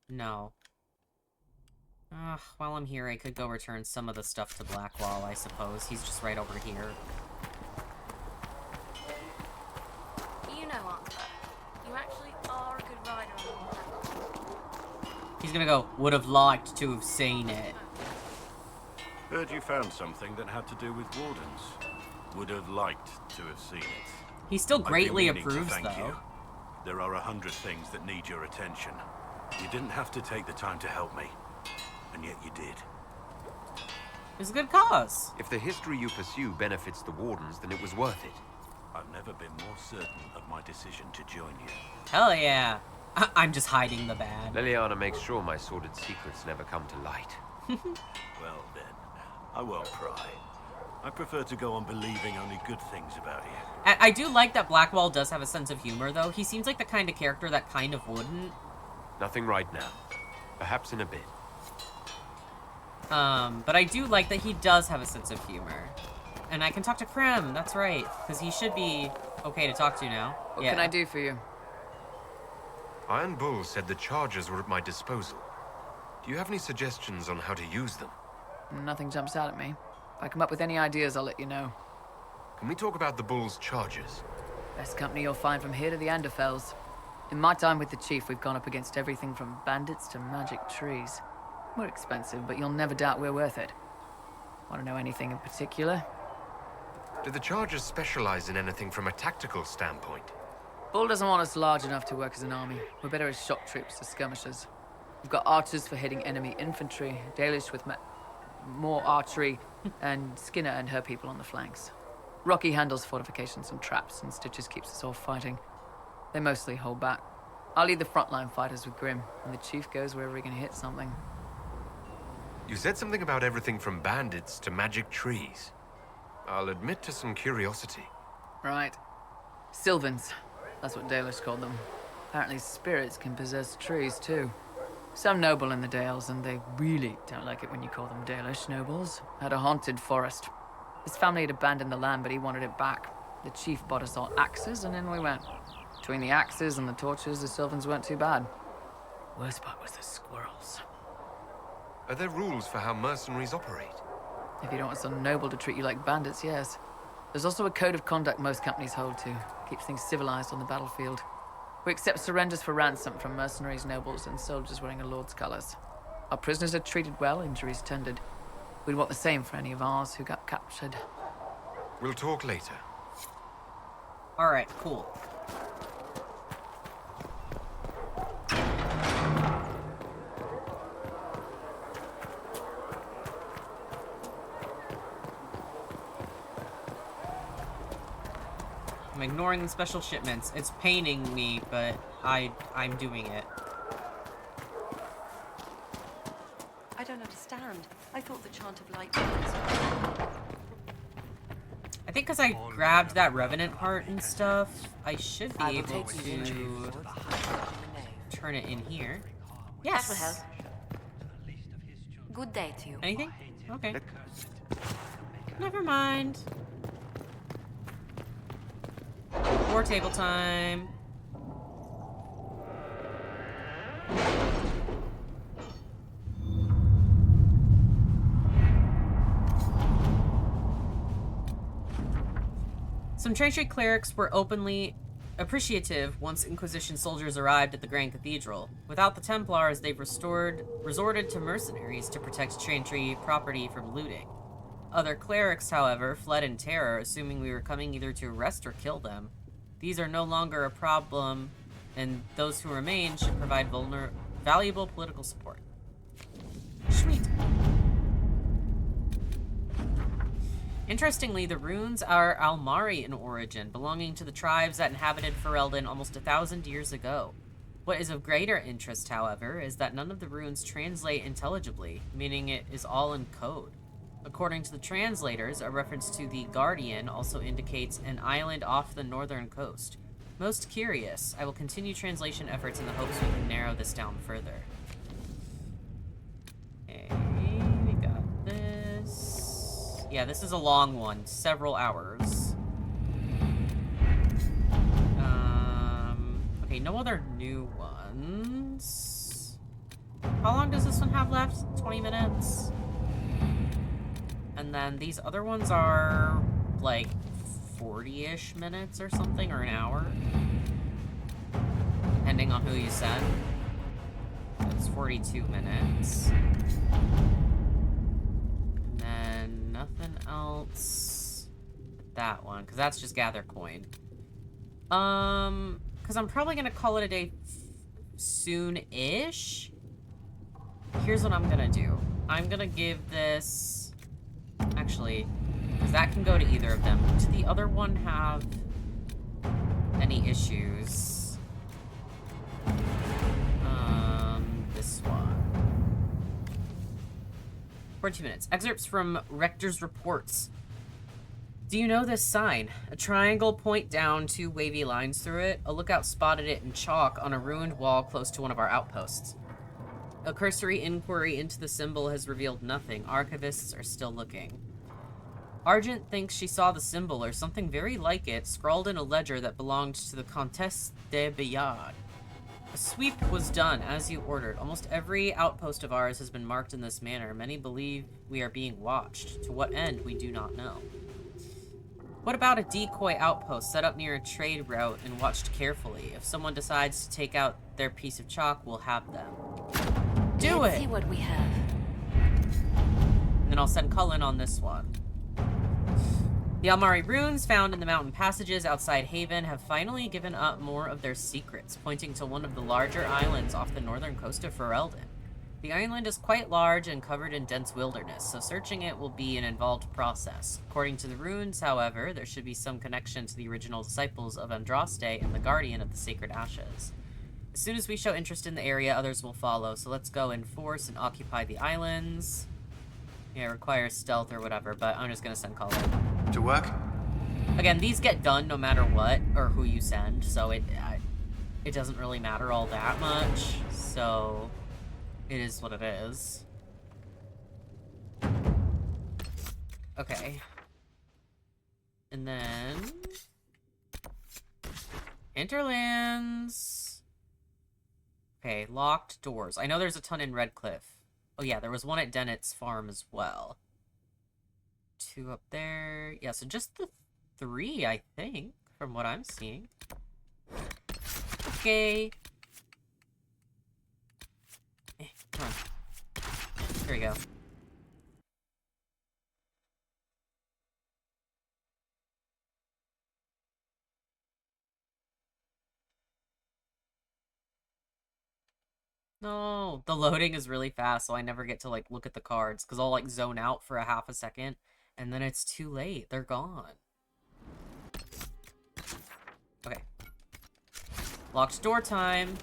No. While I'm here, I could go return some of the stuff to Blackwall, I suppose. He's just right over here. You know, Arthur, you actually are a good rider on the He's gonna go, would have liked to have seen it. Heard you found something that had to do with wardens. Would have liked to have seen it. He still greatly I've been meaning to approves, thank though. you. There are 100 things that need your attention. You didn't have to take the time to help me, and yet you did. It's a good cause. If the history you pursue benefits the Wardens, then it was worth it. I've never been more certain of my decision to join you. Hell yeah. I'm just hiding the bad. Liliana makes sure my sordid secrets never come to light. Well then, I won't pry. I prefer to go on believing only good things about you. I do like that Blackwall does have a sense of humor, though. He seems like the kind of character that kind of wouldn't. Nothing right now. Perhaps in a bit. But I do like that he does have a sense of humor. And I can talk to Krem, that's right. Because he should be okay to talk to now. What can I do for you? Iron Bull said the charges were at my disposal. Do you have any suggestions on how to use them? Nothing jumps out at me. If I come up with any ideas, I'll let you know. Can we talk about the Bull's charges? Best company you'll find from here to the Anderfells. In my time with the Chief, we've gone up against everything from bandits to magic trees. We're expensive, but you'll never doubt we're worth it. Want to know anything in particular? Do the charges specialize in anything from a tactical standpoint? Bull doesn't want us large enough to work as an army. We're better as shock troops to skirmishers. We've got archers for hitting enemy infantry, Dalish with more archery, and Skinner and her people on the flanks. Rocky handles fortifications and traps, and Stitches keeps us all fighting. They mostly hold back. I'll lead the frontline fighters with Grim, and the Chief goes wherever he can hit something. You said something about everything from bandits to magic trees. I'll admit to some curiosity. Right. Sylvans. That's what Dalish called them. Apparently spirits can possess trees, too. Some noble in the Dales, and they really don't like it when you call them Dalish nobles, had a haunted forest. His family had abandoned the land, but he wanted it back. The Chief bought us all axes, and in we went. Between the axes and the torches, the Sylvans weren't too bad. Worst part was the squirrels. Are there rules for how mercenaries operate? If you don't want some noble to treat you like bandits, yes. There's also a code of conduct most companies hold to. Keeps things civilized on the battlefield. We accept surrenders for ransom from mercenaries, nobles, and soldiers wearing a lord's colors. Our prisoners are treated well, injuries tended. We'd want the same for any of ours who got captured. We'll talk later. Alright, cool. I'm ignoring the special shipments. It's paining me, but I'm doing it. I don't understand. I thought the chant of light was... I think because I grabbed that Revenant heart and stuff, I should be able to turn it in here. Yes. That will help. Good day to you. Anything? Okay. Never mind. War table time. Some Chantry clerics were openly appreciative once Inquisition soldiers arrived at the Grand Cathedral. Without the Templars, they've resorted to mercenaries to protect Chantry property from looting. Other clerics, however, fled in terror, assuming we were coming either to arrest or kill them. These are no longer a problem, and those who remain should provide valuable political support. Sweet. Interestingly, the runes are Almari in origin, belonging to the tribes that inhabited Ferelden almost 1,000 years ago. What is of greater interest, however, is that none of the runes translate intelligibly, meaning it is all in code. According to the translators, a reference to the Guardian also indicates an island off the northern coast. Most curious, I will continue translation efforts in the hopes we can narrow this down further. Okay, we got this. Yeah, this is a long one, several hours. Okay, no other new ones. How long does this one have left? 20 minutes? And then these other ones are like 40-ish minutes or something, or an hour. Depending on who you send. It's 42 minutes. And then nothing else with that one, because that's just gather coin. Because I'm probably going to call it a day soon-ish. Here's what I'm going to do. I'm going to give this... Actually, because that can go to either of them. Does the other one have any issues? This one. 42 minutes. Excerpts from Rector's reports. Do you know this sign? A triangle point down, 2 wavy lines through it. A lookout spotted it in chalk on a ruined wall close to one of our outposts. A cursory inquiry into the symbol has revealed nothing. Archivists are still looking. Argent thinks she saw the symbol, or something very like it, scrawled in a ledger that belonged to the Comtesse de Bayard. A sweep was done, as you ordered. Almost every outpost of ours has been marked in this manner. Many believe we are being watched. To what end, we do not know. What about a decoy outpost set up near a trade route and watched carefully? If someone decides to take out their piece of chalk, we'll have them. Do Let's it! see what we have. And then I'll send Cullen on this one. The Almari runes found in the mountain passages outside Haven have finally given up more of their secrets, pointing to one of the larger islands off the northern coast of Ferelden. The island is quite large and covered in dense wilderness, so searching it will be an involved process. According to the runes, however, there should be some connection to the original disciples of Andraste and the Guardian of the Sacred Ashes. As soon as we show interest in the area, others will follow, so let's go in force and occupy the islands. Yeah, it requires stealth or whatever, but I'm just gonna send Colin. To work? Again, these get done no matter what, or who you send, so it doesn't really matter all that much, so it is what it is. Okay. And then... Hinterlands. Okay, locked doors. I know there's a ton in Redcliffe. Oh yeah, there was one at Dennett's farm as well. 2 up there. Yeah, so just the 3, I think, from what I'm seeing. Okay. Come on. Here we go. No, the loading is really fast, so I never get to, like, look at the cards, because I'll, like, zone out for a half a second, and then it's too late. They're gone. Okay. Locked door time.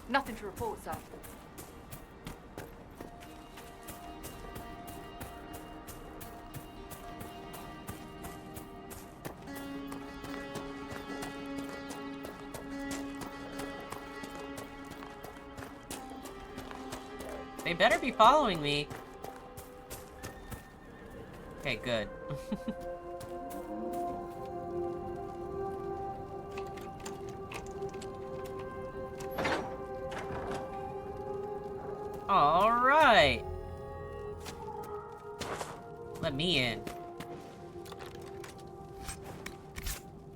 Nothing to report, sir. They better be following me. Okay, good. All right. Let me in.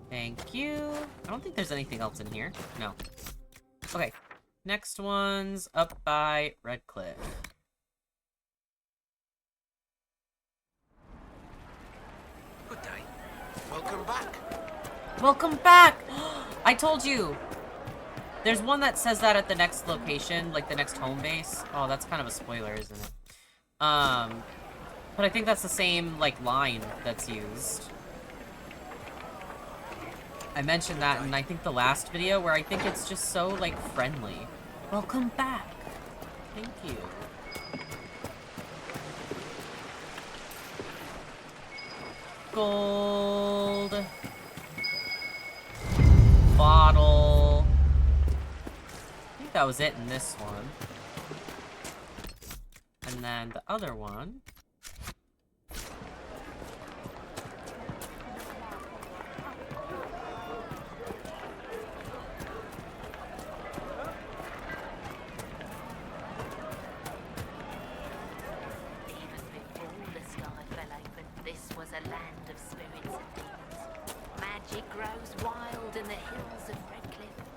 Thank you. I don't think there's anything else in here. No. Okay. Next one's up by Redcliffe. Good day. Welcome back. Welcome back! I told you! There's one that says that at the next location, like the next home base. Oh, that's kind of a spoiler, isn't it? But I think that's the same, like, line that's used. I mentioned that in, I think, the last video, where I think it's just so, like, friendly. Welcome back. Thank you. Gold. Bottle. I think that was it in this one. And then the other one.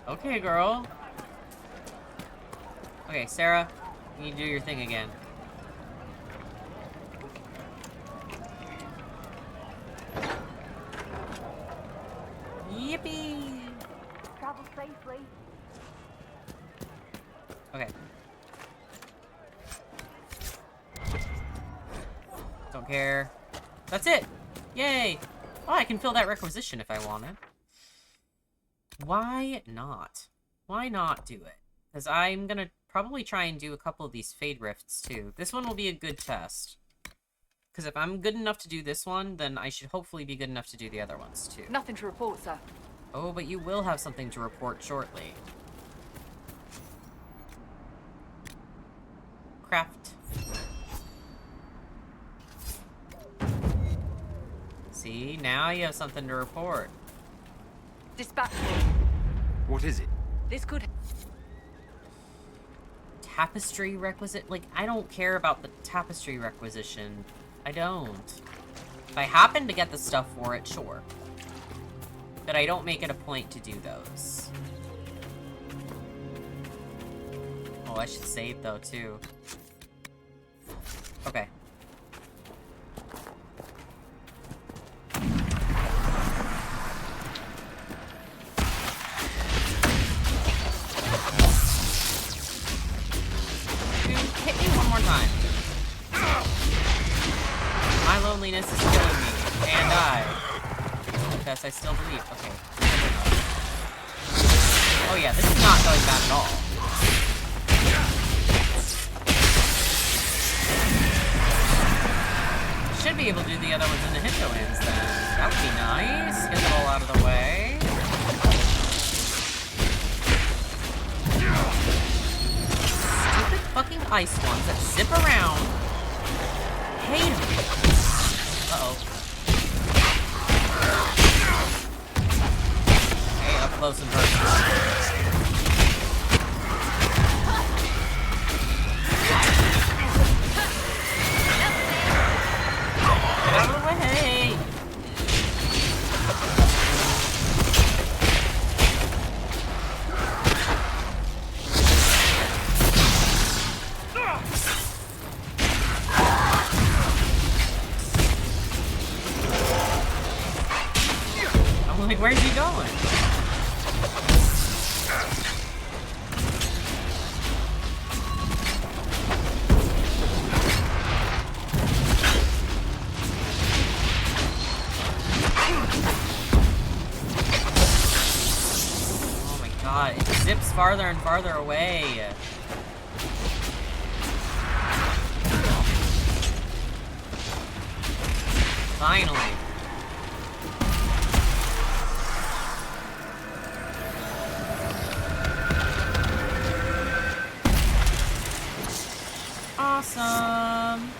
Okay, girl. Okay, Sarah, you need to do your thing again. Yippee! Travel safely. Okay. Don't care. That's it! Yay! Oh, I can fill that requisition if I wanted. Why not? Why not do it? Because I'm gonna probably try and do a couple of these Fade Rifts, too. This one will be a good test. Because if I'm good enough to do this one, then I should hopefully be good enough to do the other ones, too. Nothing to report, sir. Oh, but you will have something to report shortly. Craft. See, now you have something to report. Dispatch. What is it? This could... Tapestry requisite? Like, I don't care about the tapestry requisition. I don't. If I happen to get the stuff for it, sure. But I don't make it a point to do those. Oh, I should save, though, too. Okay. process, I still believe. Okay. Oh yeah, this is not going bad at all. Should be able to do the other ones in the hinterlands then. That would be nice. Get them all out of the way. Stupid fucking ice ones that zip around. Hate them. Uh-oh. Okay, up close and personal. Get out of the way! I'm like, where's he going? God, it zips farther and farther away. Finally. Awesome.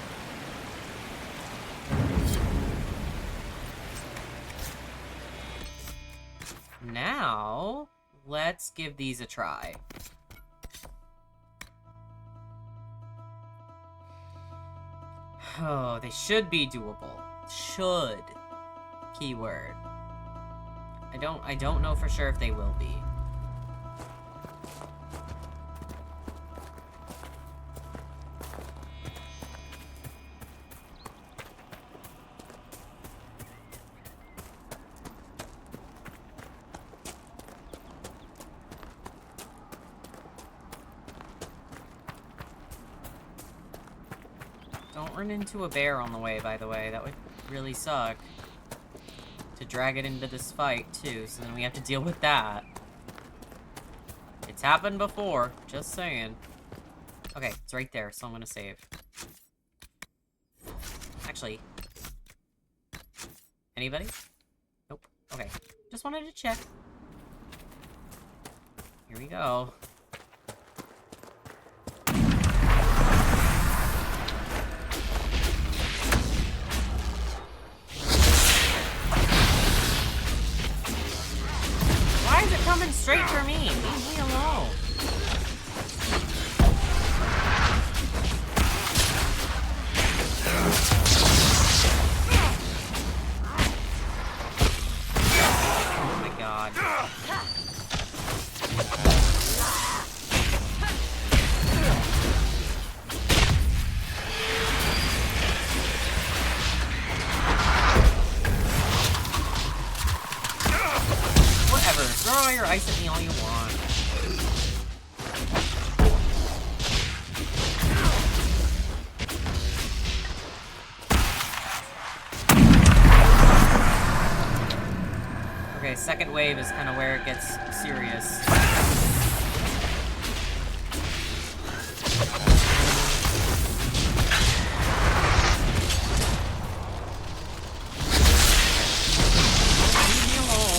Now, let's give these a try. Oh, they should be doable. Should. Keyword. I don't know for sure if they will be. Don't run into a bear on the way, by the way. That would really suck. To drag it into this fight, too, so then we have to deal with that. It's happened before, just saying. Okay, it's right there, so I'm gonna save. Actually. Anybody? Nope. Okay. Just wanted to check. Here we go. Why is it coming straight for me? Leave me alone. Oh my god. Whatever, throw all your ice at me all you want. Okay, second wave is kind of where it gets serious. Leave me alone.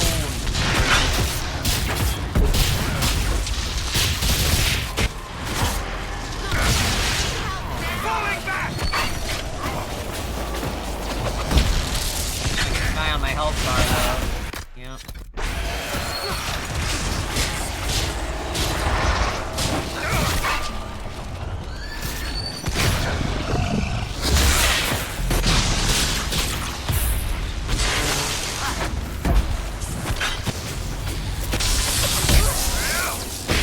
Falling back! Guy on my health bar though. Yep.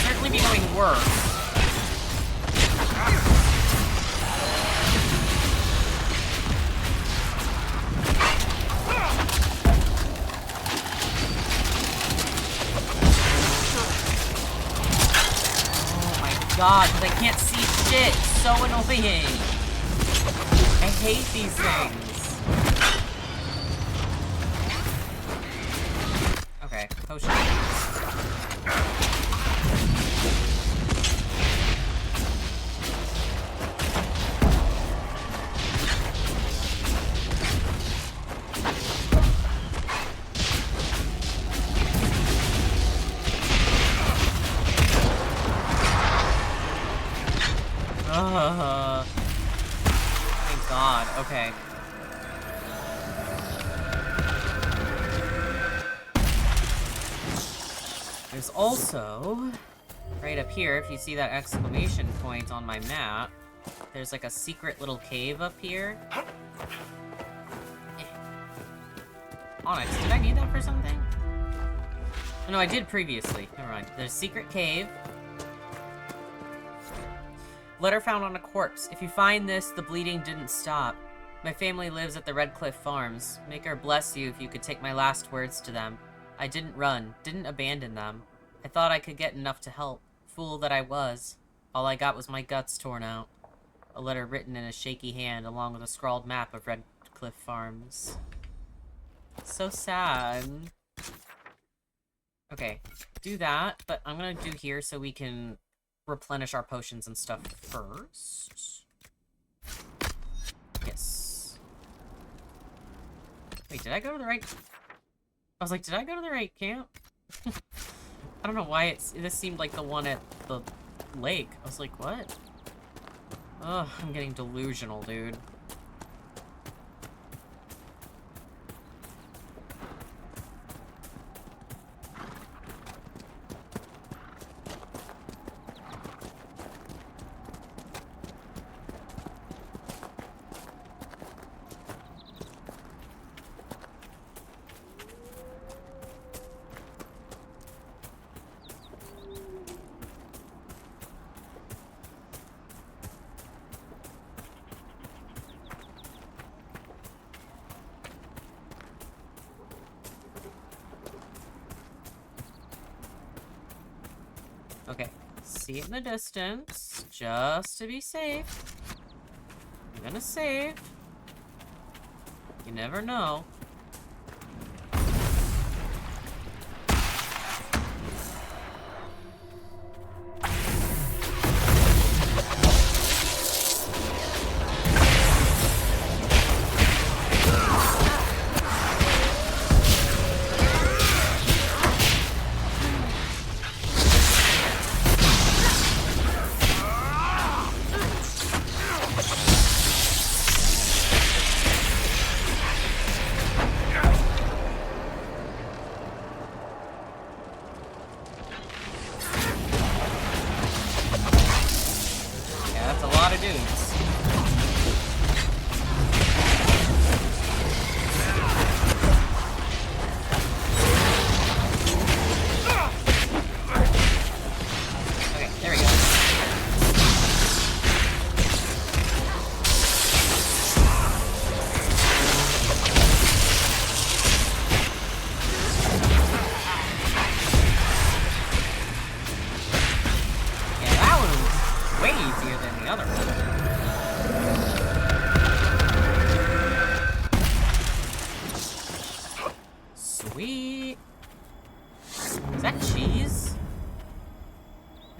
Certainly be going worse. God, because I can't see shit. It's so annoying. I hate these things. potion. Thank God. Okay. There's also, right up here, if you see that exclamation point on my map, there's like a secret little cave up here. Onyx, did I need that for something? Oh, no, I did previously. Never mind. There's a secret cave. Letter found on a corpse. If you find this, the bleeding didn't stop. My family lives at the Red Cliff Farms. Make her bless you if you could take my last words to them. I didn't run, didn't abandon them. I thought I could get enough to help. Fool that I was. All I got was my guts torn out. A letter written in a shaky hand along with a scrawled map of Red Cliff Farms. So sad. Okay, do that, but I'm gonna do here so we can replenish our potions and stuff first. Yes. Wait, did I go to the right... I was like, did I go to the right camp? I don't know why this seemed like the one at the lake. I was like, what? Ugh, I'm getting delusional, dude. Okay, see it in the distance, just to be safe. I'm gonna save. You never know.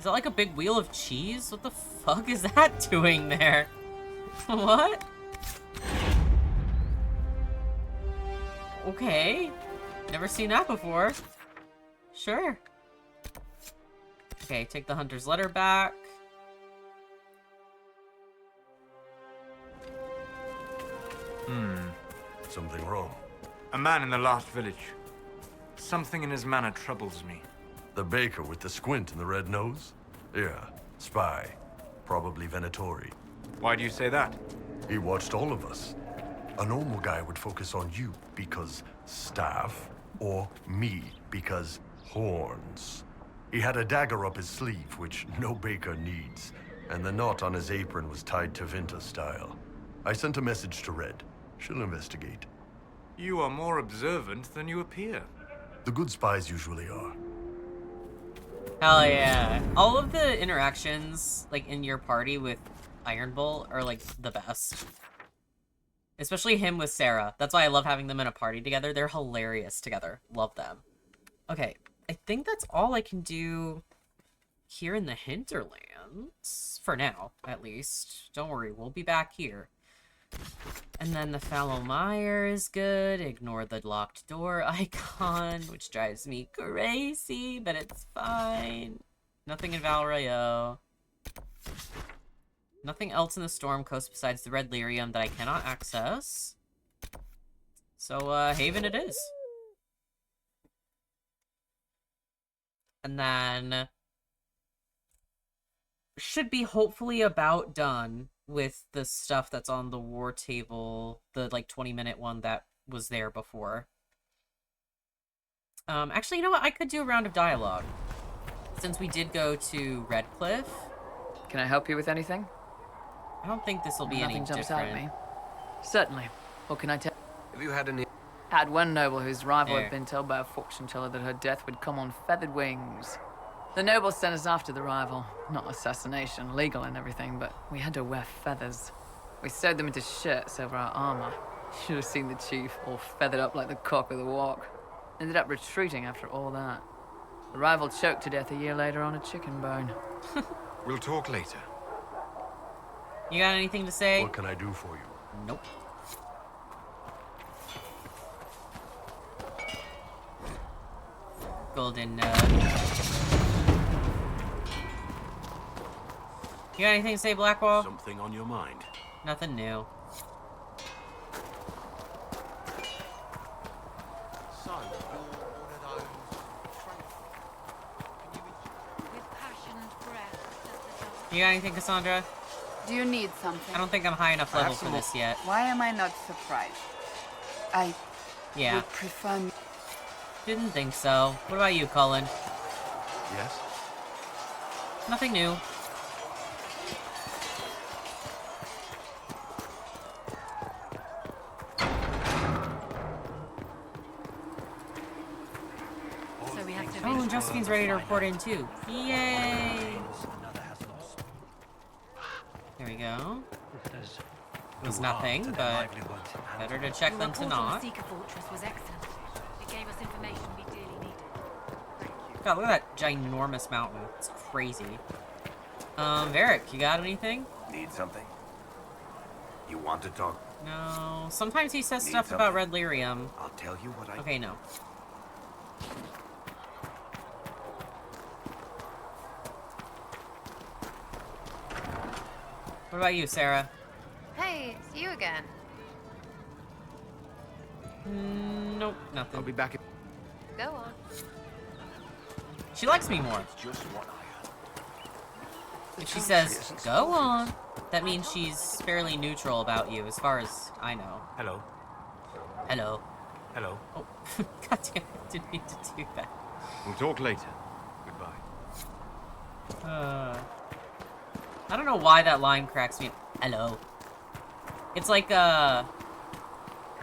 Like a big wheel of cheese? What the fuck is that doing there? What? Okay. Never seen that before. Sure. Okay, take the hunter's letter back. Something wrong. A man in the last village. Something in his manner troubles me. The baker with the squint and the red nose? Yeah, spy. Probably Venatori. Why do you say that? He watched all of us. A normal guy would focus on you because staff, or me because horns. He had a dagger up his sleeve, which no baker needs, and the knot on his apron was tied to Vinta style. I sent a message to Red. She'll investigate. You are more observant than you appear. The good spies usually are. Hell yeah. All of the interactions, like, in your party with Iron Bull are, like, the best. Especially him with Sarah. That's why I love having them in a party together. They're hilarious together. Love them. Okay, I think that's all I can do here in the hinterlands. For now, at least. Don't worry, we'll be back here. And then the fallow mire is good. Ignore the locked door icon, which drives me crazy, but it's fine. Nothing in Valrayo. Nothing else in the Storm Coast besides the Red Lyrium that I cannot access. So, Haven it is. And then... should be hopefully about done with the stuff that's on the war table. The, like, 20-minute one that was there before. Actually, you know what? I could do a round of dialogue. Since we did go to Redcliffe. Can I help you with anything? I don't think this will be any Nothing jumps different. out at me. Certainly. What can I tell? Have you had any... Had one noble whose rival There. had been told by a fortune teller that her death would come on feathered wings. The noble sent us after the rival. Not assassination, legal and everything, but we had to wear feathers. We sewed them into shirts over our armor. Should have seen the chief, all feathered up like the cock of the walk. Ended up retreating after all that. The rival choked to death a year later on a chicken bone. We'll talk later. You got anything to say? What can I do for you? Nope. Golden node. You got anything to say, Blackwall? Something on your mind? Nothing new. So, you're one of those You got anything, Cassandra? Do you need something? I don't think I'm high enough level for this yet. Why am I not surprised? I Yeah. would prefer... Didn't think so. What about you, Cullen? Yes? Nothing new. So we have to... Oh, and Josephine's ready to report in too. Yay! There we go. It was nothing, but better to check than to not. The Seeker Fortress was excellent. It gave us information we dearly needed. God, look at that ginormous mountain. It's crazy. Varric, you got anything? Need something? You want to talk? No. Sometimes he says Need stuff about something? Red Lyrium. I'll tell you what I... Okay, no. What about you, Sarah? Hey, it's you again. Nope, nothing. I'll be back in... Go on. She likes me more. Just what I If she says, go on, that means she's fairly neutral about you, as far as I know. Hello. Hello. Hello. Oh, God damn it, didn't mean to do that. We'll talk later. Goodbye. I don't know why that line cracks me up. Hello. It's like,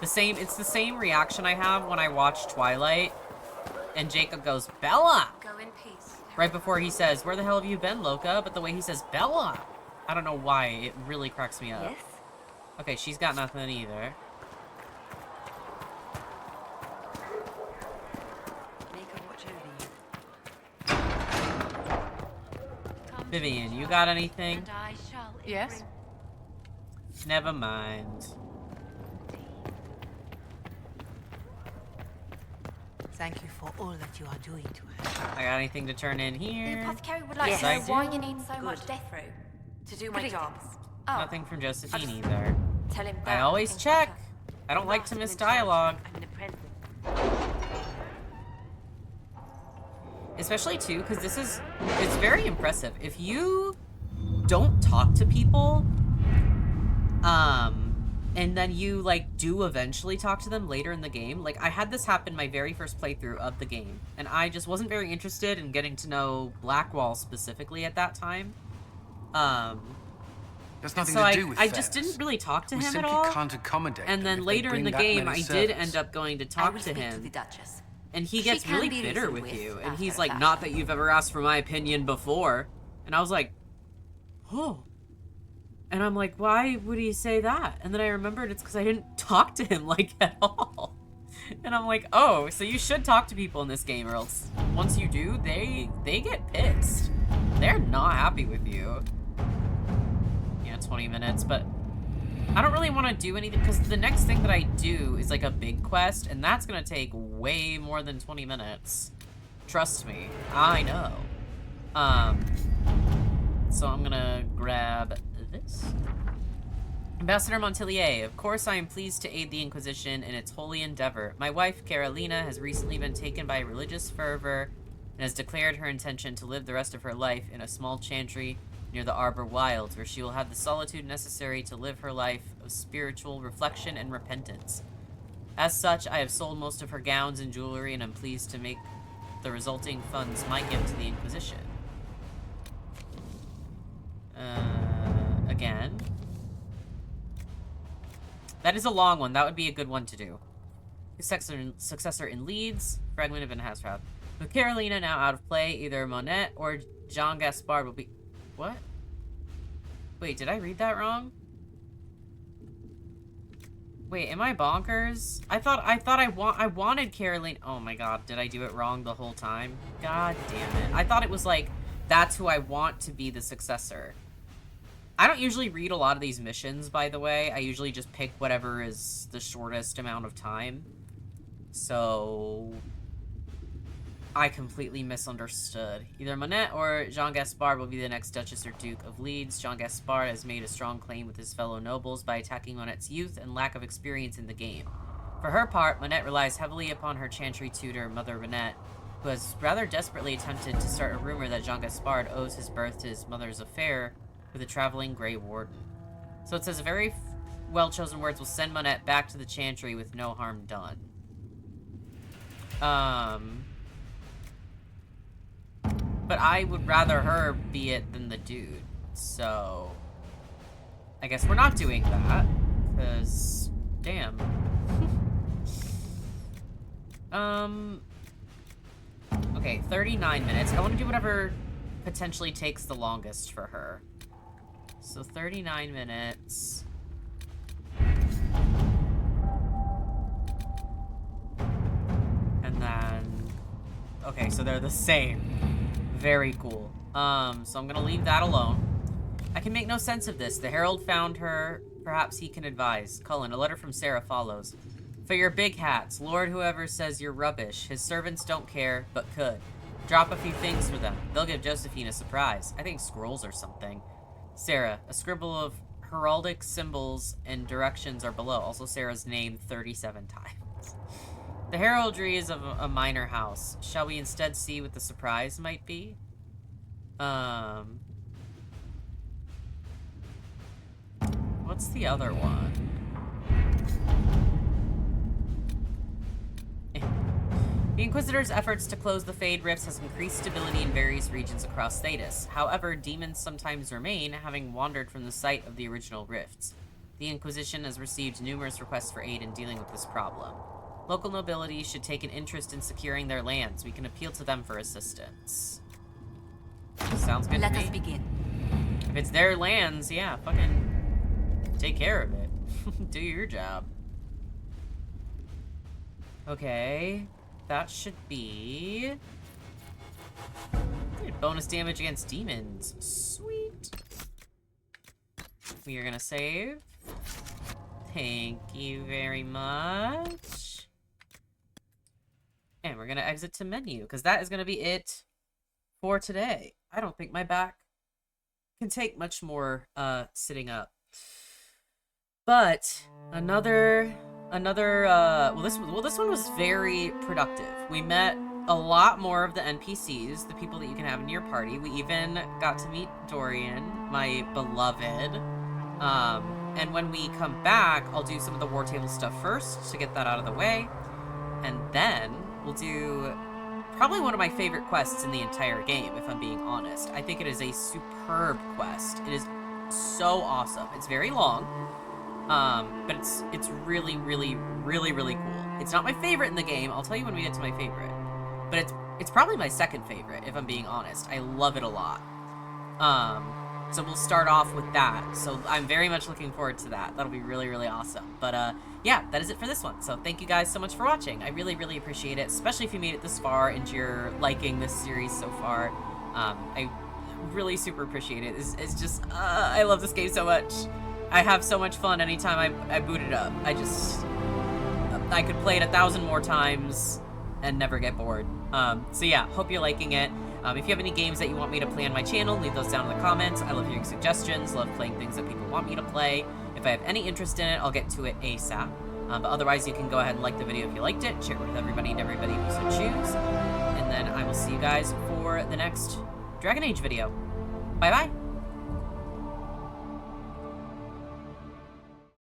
it's the same reaction I have when I watch Twilight, and Jacob goes, Bella! Go in peace. Right before he says, where the hell have you been, Loca? But the way he says, Bella! I don't know why, it really cracks me up. Yes? Okay, she's got nothing either. Make her watch over you. Vivian, you got anything? And I shall... Yes? Never mind. Thank you for all that you are doing to us. I got anything to turn in here? The apothecary would like Yes, to know I why do. you need so much death row. To do my Greetings. job. Oh, Nothing from Josephine either. tell him I that. always things check. like I don't like to miss dialogue. I'm an apprentice. Especially too, because it's very impressive. If you don't talk to people, and then you, like, do eventually talk to them later in the game. Like, I had this happen my very first playthrough of the game, and I just wasn't very interested in getting to know Blackwall specifically at that time. There's nothing so to do with I fairs. just didn't really talk to We him at simply all. can't accommodate And them then if they later in bring the that game, many I did servants. end up going to I talk will to speak him. to the Duchess. And he She gets can really be bitter reasoned with with you. And after he's a like, fashion. not that you've ever asked for my opinion before. And I was like, oh. And I'm like, why would he say that? And then I remembered it's because I didn't talk to him, like, at all. And I'm like, oh, so you should talk to people in this game, or else once you do, they get pissed. They're not happy with you. Yeah, 20 minutes, but I don't really want to do anything, because the next thing that I do is like a big quest, and that's going to take way more than 20 minutes. Trust me, I know. So I'm gonna grab this. Ambassador Montilier, of course I am pleased to aid the Inquisition in its holy endeavor. My wife, Carolina, has recently been taken by religious fervor and has declared her intention to live the rest of her life in a small chantry near the Arbor Wilds, where she will have the solitude necessary to live her life of spiritual reflection and repentance. As such, I have sold most of her gowns and jewelry, and am pleased to make the resulting funds my gift to the Inquisition. Again. That is a long one. That would be a good one to do. Successor in Leeds, Fragment of Hasrath. With Carolina now out of play, either Monet or Jean Gaspard will be... What? Wait, did I read that wrong? Wait, am I bonkers? I wanted Carolina... Oh my god, did I do it wrong the whole time? God damn it. I thought it was like, that's who I want to be the successor. I don't usually read a lot of these missions, by the way. I usually just pick whatever is the shortest amount of time. So... I completely misunderstood. Either Monet or Jean Gaspard will be the next Duchess or Duke of Leeds. Jean Gaspard has made a strong claim with his fellow nobles by attacking Monet's youth and lack of experience in the game. For her part, Monet relies heavily upon her chantry tutor, Mother Renette, who has rather desperately attempted to start a rumor that Jean Gaspard owes his birth to his mother's affair with a traveling Grey Warden. So it says very well-chosen words will send Monet back to the chantry with no harm done. But I would rather her be it than the dude, so... I guess we're not doing that, because... Damn. Okay, 39 minutes. I want to do whatever potentially takes the longest for her. So 39 minutes. And then... Okay, so they're the same. Very cool. So I'm gonna leave that alone. I can make no sense of this. The Herald found her. Perhaps he can advise. Cullen, a letter from Sarah follows. For your big hats, Lord whoever says you're rubbish. His servants don't care, but could. Drop a few things for them. They'll give Josephine a surprise. I think scrolls or something. Sarah, a scribble of heraldic symbols and directions are below. Also Sarah's name 37 times. The heraldry is of a minor house. Shall we instead see what the surprise might be? What's the other one? The Inquisitor's efforts to close the Fade Rifts has increased stability in various regions across Thedas. However, demons sometimes remain, having wandered from the site of the original rifts. The Inquisition has received numerous requests for aid in dealing with this problem. Local nobility should take an interest in securing their lands. We can appeal to them for assistance. Sounds good to me. Let us begin. If it's their lands, yeah, fucking take care of it. Do your job. Okay. That should be... bonus damage against demons. Sweet. We are gonna save. Thank you very much. And we're gonna exit to menu, because that is gonna be it for today. I don't think my back can take much more sitting up. But well, this one was very productive. We met a lot more of the NPCs, the people that you can have in your party. We even got to meet Dorian, my beloved. And when we come back, I'll do some of the War Table stuff first to get that out of the way. And then we'll do probably one of my favorite quests in the entire game, if I'm being honest. I think it is a superb quest. It is so awesome. It's very long. But it's really, really, really, really cool. It's not my favorite in the game. I'll tell you when we get to my favorite. But it's probably my second favorite, if I'm being honest. I love it a lot. So we'll start off with that. So I'm very much looking forward to that. That'll be really, really awesome. But, yeah, that is it for this one. So thank you guys so much for watching. I really, really appreciate it, especially if you made it this far and you're liking this series so far. I really super appreciate it. It's just, I love this game so much. I have so much fun anytime I boot it up. I could play it 1,000 more times and never get bored. So yeah, hope you're liking it. If you have any games that you want me to play on my channel, leave those down in the comments. I love hearing suggestions, love playing things that people want me to play. If I have any interest in it, I'll get to it ASAP. But otherwise, you can go ahead and like the video if you liked it, share it with everybody and everybody who so choose. And then I will see you guys for the next Dragon Age video. Bye-bye!